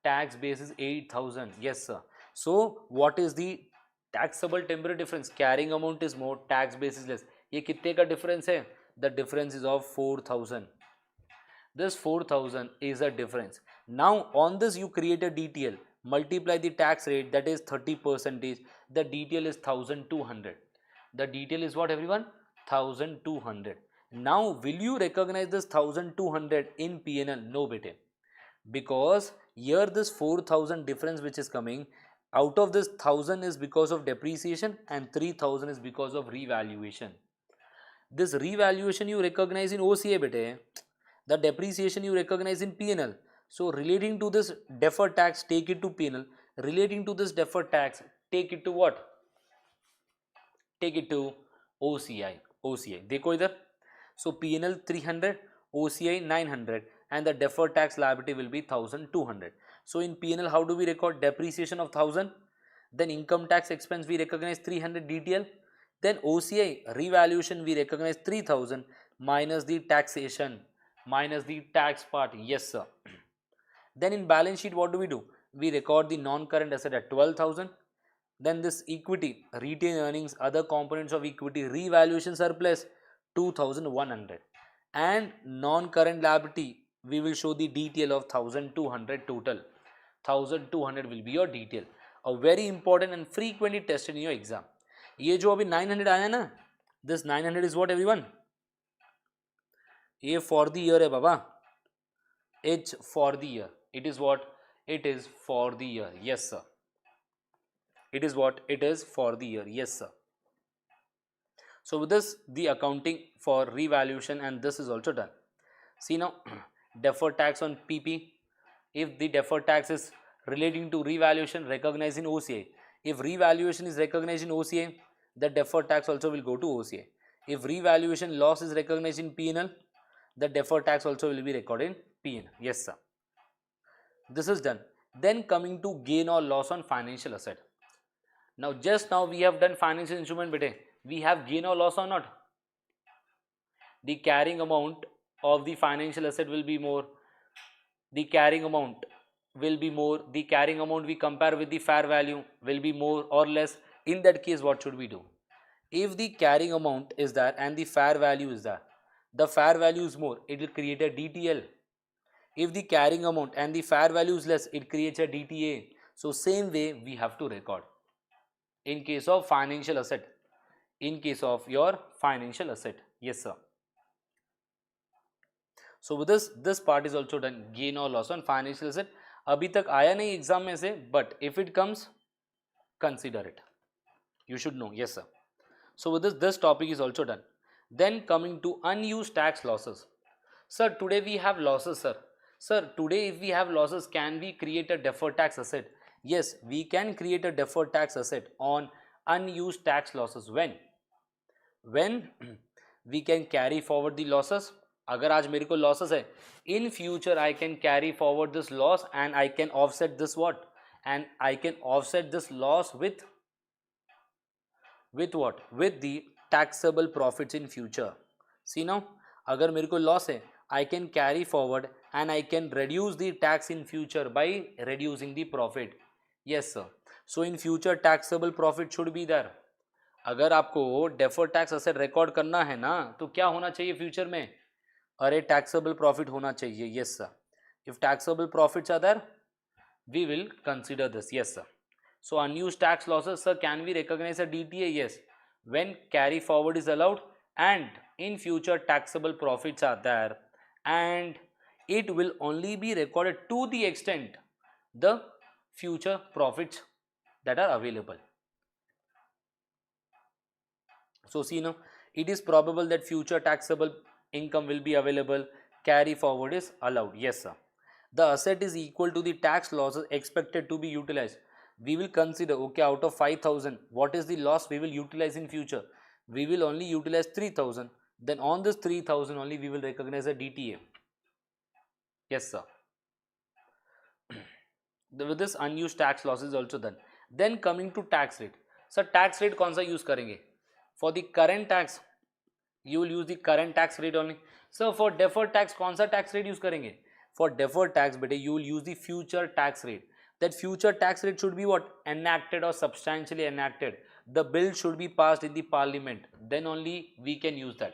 Tax base is 8,000. Yes sir. So what is the taxable temporary difference? Carrying amount is more, tax base is less. ये कितने का difference है? The difference is of 4,000. This 4,000 is a difference. Now on this you create a DTL. Multiply the tax rate, that is 30%. The DTL is 1,200. The DTL is what everyone? 1,200. Now will you recognize this 1,200 in P&L? No bete. Because here this 4,000 difference which is coming, out of this 1,000 is because of depreciation and 3,000 is because of revaluation. This revaluation you recognize in OCA bete. The depreciation you recognize in P&L. So relating to this deferred tax, take it to P&L. Relating to this deferred tax, take it to what? Take it to OCI. OCI. देखो इधर. So P&L 300, OCI 900, and the deferred tax liability will be 1,200. So in P&L, how do we record? Depreciation of 1,000. Then income tax expense we recognize 300 DTL. Then OCI revaluation we recognize 3,000 minus the taxation, minus the tax part. Yes sir. Then in balance sheet what do? We record the non-current asset at 12,000. Then this equity, retained earnings, other components of equity, revaluation surplus 2,100. And non-current liability we will show the DTL of 1,200 total. 1,200 will be your DTL. A very important and frequently tested in your exam. ये जो अभी 900 आया ना, this 900 is what everyone? ये for the year है बाबा. It's for the year. It is what? It is for the year. Yes sir. It is what? It is for the year. Yes sir. So with this the accounting for revaluation and this is also done. See now, deferred tax on PP. If the deferred tax is relating to revaluation, recognized in OCA. If revaluation is recognized in OCA, the deferred tax also will go to OCA. If revaluation loss is recognized in P&L, the deferred tax also will be recorded in P&L. Yes sir. This is done. Then coming to gain or loss on financial asset. Now just now we have done financial instrument bete. We have gain or loss or not? The carrying amount of the financial asset will be more. The carrying amount will be more. The carrying amount we compare with the fair value will be more or less. In that case, what should we do? If the carrying amount is there and the fair value is there, the fair value is more, it will create a DTL. If the carrying amount and the fair value is less, it creates a DTA. So same way we have to record in case of financial asset. In case of your financial asset, yes sir. So with this part is also done, gain or loss on financial asset. अभी तक आया नहीं exam में से, but if it comes, consider it. You should know, yes sir. So with this topic is also done. Then coming to unused tax losses. Sir, today we have losses, sir. Sir, today if we have losses, can we create a deferred tax asset? Yes, we can create a deferred tax asset on unused tax losses. When we can carry forward the losses. अगर आज मेरे को losses है, in future I can carry forward this loss and I can offset this what? And I can offset this loss with what? With the taxable profits in future. See now, अगर मेरे को loss है, I can carry forward and I can reduce the tax in future by reducing the profit. Yes sir. So in future taxable profit should be there. अगर आपको deferred tax asset record करना है ना, तो क्या होना चाहिए फ्यूचर में? अरे taxable profit होना चाहिए. Yes sir. If taxable profits are there, we will consider this. Yes sir. So unused tax losses, sir, can we recognize a DTA? Yes. When carry forward is allowed and in future taxable profits are there, and it will only be recorded to the extent the future profits that are available. So see now, it is probable that future taxable income will be available, carry forward is allowed. Yes sir. The asset is equal to the tax losses expected to be utilized. We will consider, okay, out of 5,000, what is the loss we will utilize in future? We will only utilize 3,000. Then on this 3,000 only we will recognize a DTA. Yes sir. With this unused tax loss is also done. Then coming to tax rate. Sir, tax rate कौन सा use करेंगे? For the current tax, you will use the current tax rate only. So for deferred tax, कौन सा tax rate use करेंगे? For deferred tax, बेटे, you will use the future tax rate. That future tax rate should be what? Enacted or substantially enacted. The bill should be passed in the parliament. Then only we can use that.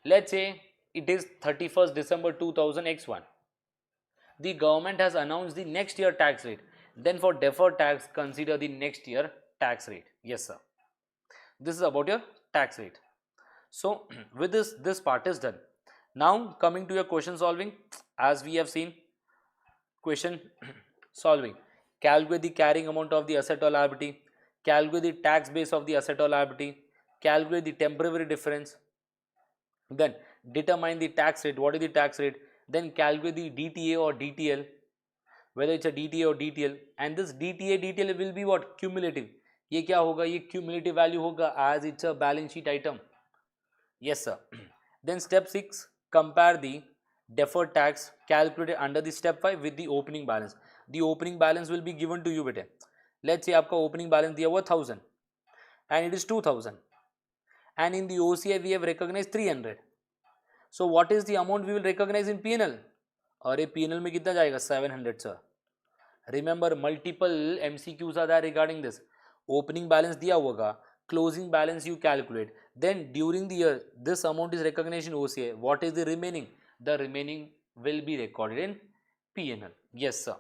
Let's say it is 31st December 2000 X1. The government has announced the next year tax rate. Then for deferred tax, consider the next year tax rate. Yes sir. This is about your tax rate. So with this part is done. Now coming to your question solving, as we have seen, question solving. Calculate the carrying amount of the asset or liability, calculate the tax base of the asset or liability, calculate the temporary difference, then determine the tax rate. What is the tax rate? Then calculate the DTA or DTL, whether it's a DTA or DTL, and this DTA DTL will be what? Cumulative. ये क्या होगा? ये cumulative value होगा as it's a balance sheet item. Yes sir. Then step 6, compare the deferred tax calculated under the step 5 with the opening balance. The opening balance will be given to you बेटे. Let's say आपका opening balance दिया हुआ 1000 and it is 2000 and in the OCI we have recognized 300. So what is the amount we will recognize in P&L? अरे P&L में कितना जाएगा? 700 sir. Remember, multiple MCQs are there regarding this. Opening balance दिया होगा, closing balance you calculate, then during the year this amount is recognized in OCI. What is the remaining? The remaining will be recorded in P&L. Yes sir.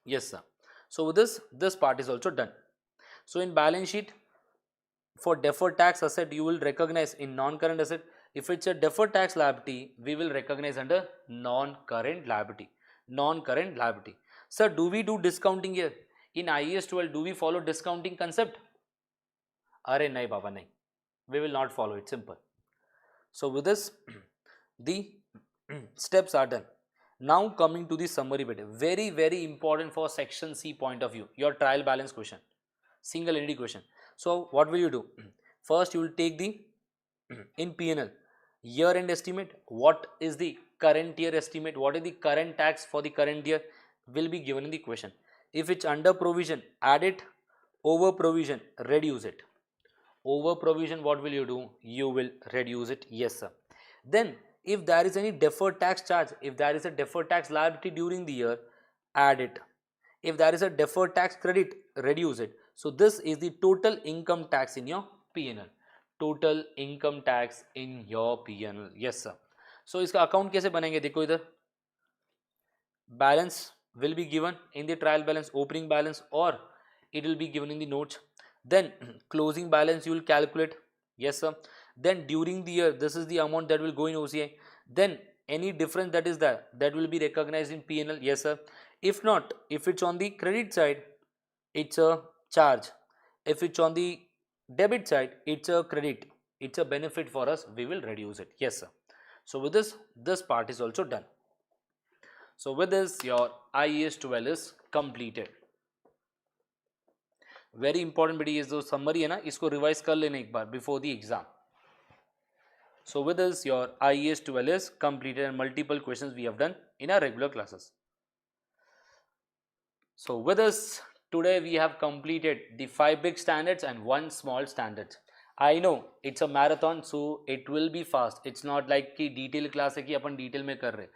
Yes sir. So this part is also done. So in balance sheet, for deferred tax asset you will recognize in non-current asset. If it's a deferred tax liability, we will recognize under non-current liability. Non-current liability. Sir, do we do discounting here? In IAS 12, do we follow discounting concept? Arey nahi baba nahi. We will not follow it. Simple. So with this, the steps are done. Now coming to the summary bit. Very, very important for section C point of view. Your trial balance question. Single entity question. So what will you do? First you will take the in P&L year end estimate. What is the current year estimate? What is the current tax for the current year will be given in the question. If it's under provision, add it. Over provision, reduce it. Over provision, what will you do? You will reduce it. Yes sir. Then if there is any deferred tax charge, if there is a deferred tax liability during the year, add it. If there is a deferred tax credit, reduce it. So this is the total income tax in your P&L. Total income tax in your P&L. Yes sir. So इसका account कैसे बनेंगे? देखो इधर, balance will be given in the trial balance, opening balance, or it will be given in the notes. Then closing balance you will calculate. Yes sir. Then during the year, this is the amount that will go in OCI. Then any difference that is there, that will be recognized in P&L. Yes sir. If not, if it's on the credit side, it's a charge. If it's on the debit side, it's a credit. It's a benefit for us, we will reduce it. Yes sir. So with this part is also done. So with this, your IAS 12 is completed. Very important bit is जो summary है ना, इसको revise कर लेना एक बार before the exam. So with this, your IAS 12 is completed and multiple questions we have done in our regular classes. So with this, today we have completed the 5 big standards and 1 small standard. I know it's a marathon, so it will be fast. It's not like कि detail class है कि अपन detail में कर रहे.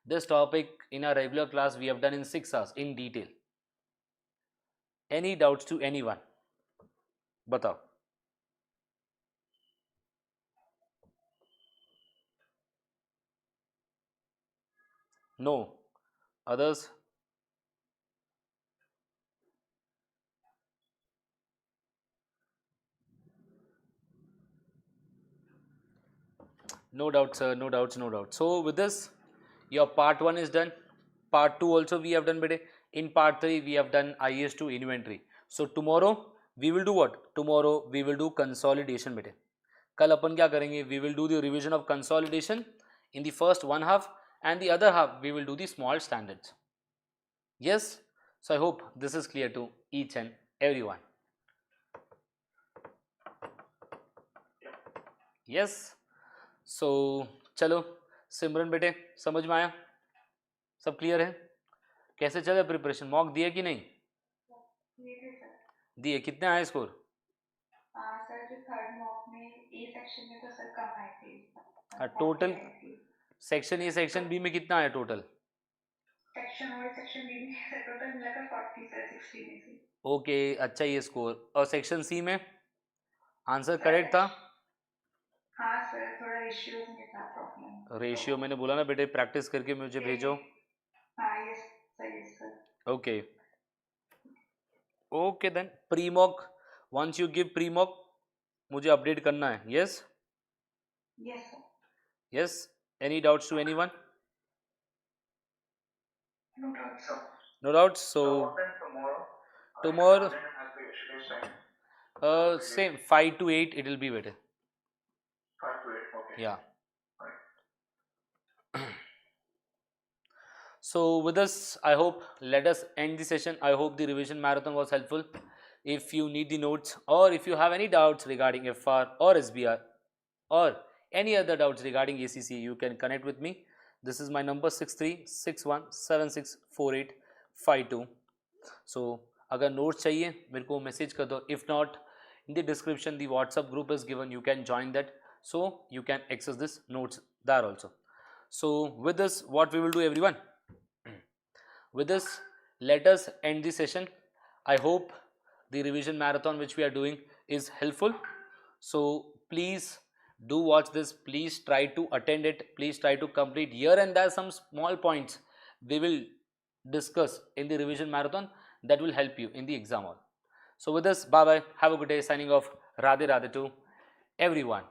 This topic in our regular class we have done in 6 hours in detail. Any doubts to anyone? बताओ. No. Others? No doubts, sir. No doubts, no doubts. So with this, your part 1 is done. Part 2 also we have done bete. In part 3 we have done IS2 inventory. So tomorrow we will do what? Tomorrow we will do consolidation bete. कल अपन क्या करेंगे? We will do the revision of consolidation in the first one half, and the other half we will do the small standards. Yes? So I hope this is clear to each and everyone. Yes? So चलो सिमरन बेटे, समझ में आया? सब clear है? कैसे चले preparation? Mock दिए कि नहीं? दिए. कितने आए स्कोर? सर जो थर्ड मॉक में ए सेक्शन में तो सर कम आए थे. Total section A section B में कितना आया टोटल? सेक्शन और सेक्शन बी में सर टोटल मिलाकर 40 सर 60 में से. ओके, अच्छा ये स्कोर. और सेक्शन सी में आंसर करेक्ट था? हाँ सर, थोड़ा रेशियोज में था प्रॉब्लम. रेशियो मैंने बोला ना बेटे, प्रैक्टिस करके मुझे भेजो. हाँ yes sir, yes sir. Okay okay. Then pre mock, once you give pre mock मुझे अपडेट करना है. Yes yes sir. Yes. Any doubts to anyone? No doubt sir. No doubts. So what time tomorrow? tomorrow, As per yesterday's time. same 5 to 8 it will be better. 5 to 8. Okay. Yeah. Right. So with this, I hope let us end the session. I hope the revision marathon was helpful. If you need the notes, or if you have any doubts regarding FR or SBR, or any other doubts regarding ACCA, you can connect with me. This is my number 6361764852. So अगर notes चाहिए मेरे को message कर दो. If not, in the description the WhatsApp group is given. You can join that, so you can access this notes there also. So with this, what we will do, everyone? With this, let us end the session. I hope the revision marathon which we are doing is helpful. So please do watch this. Please try to attend it. Please try to complete. Here and there some small points we will discuss in the revision marathon that will help you in the exam hall. So with this, bye bye. Have a good day. Signing off. Radhe Radhe to everyone.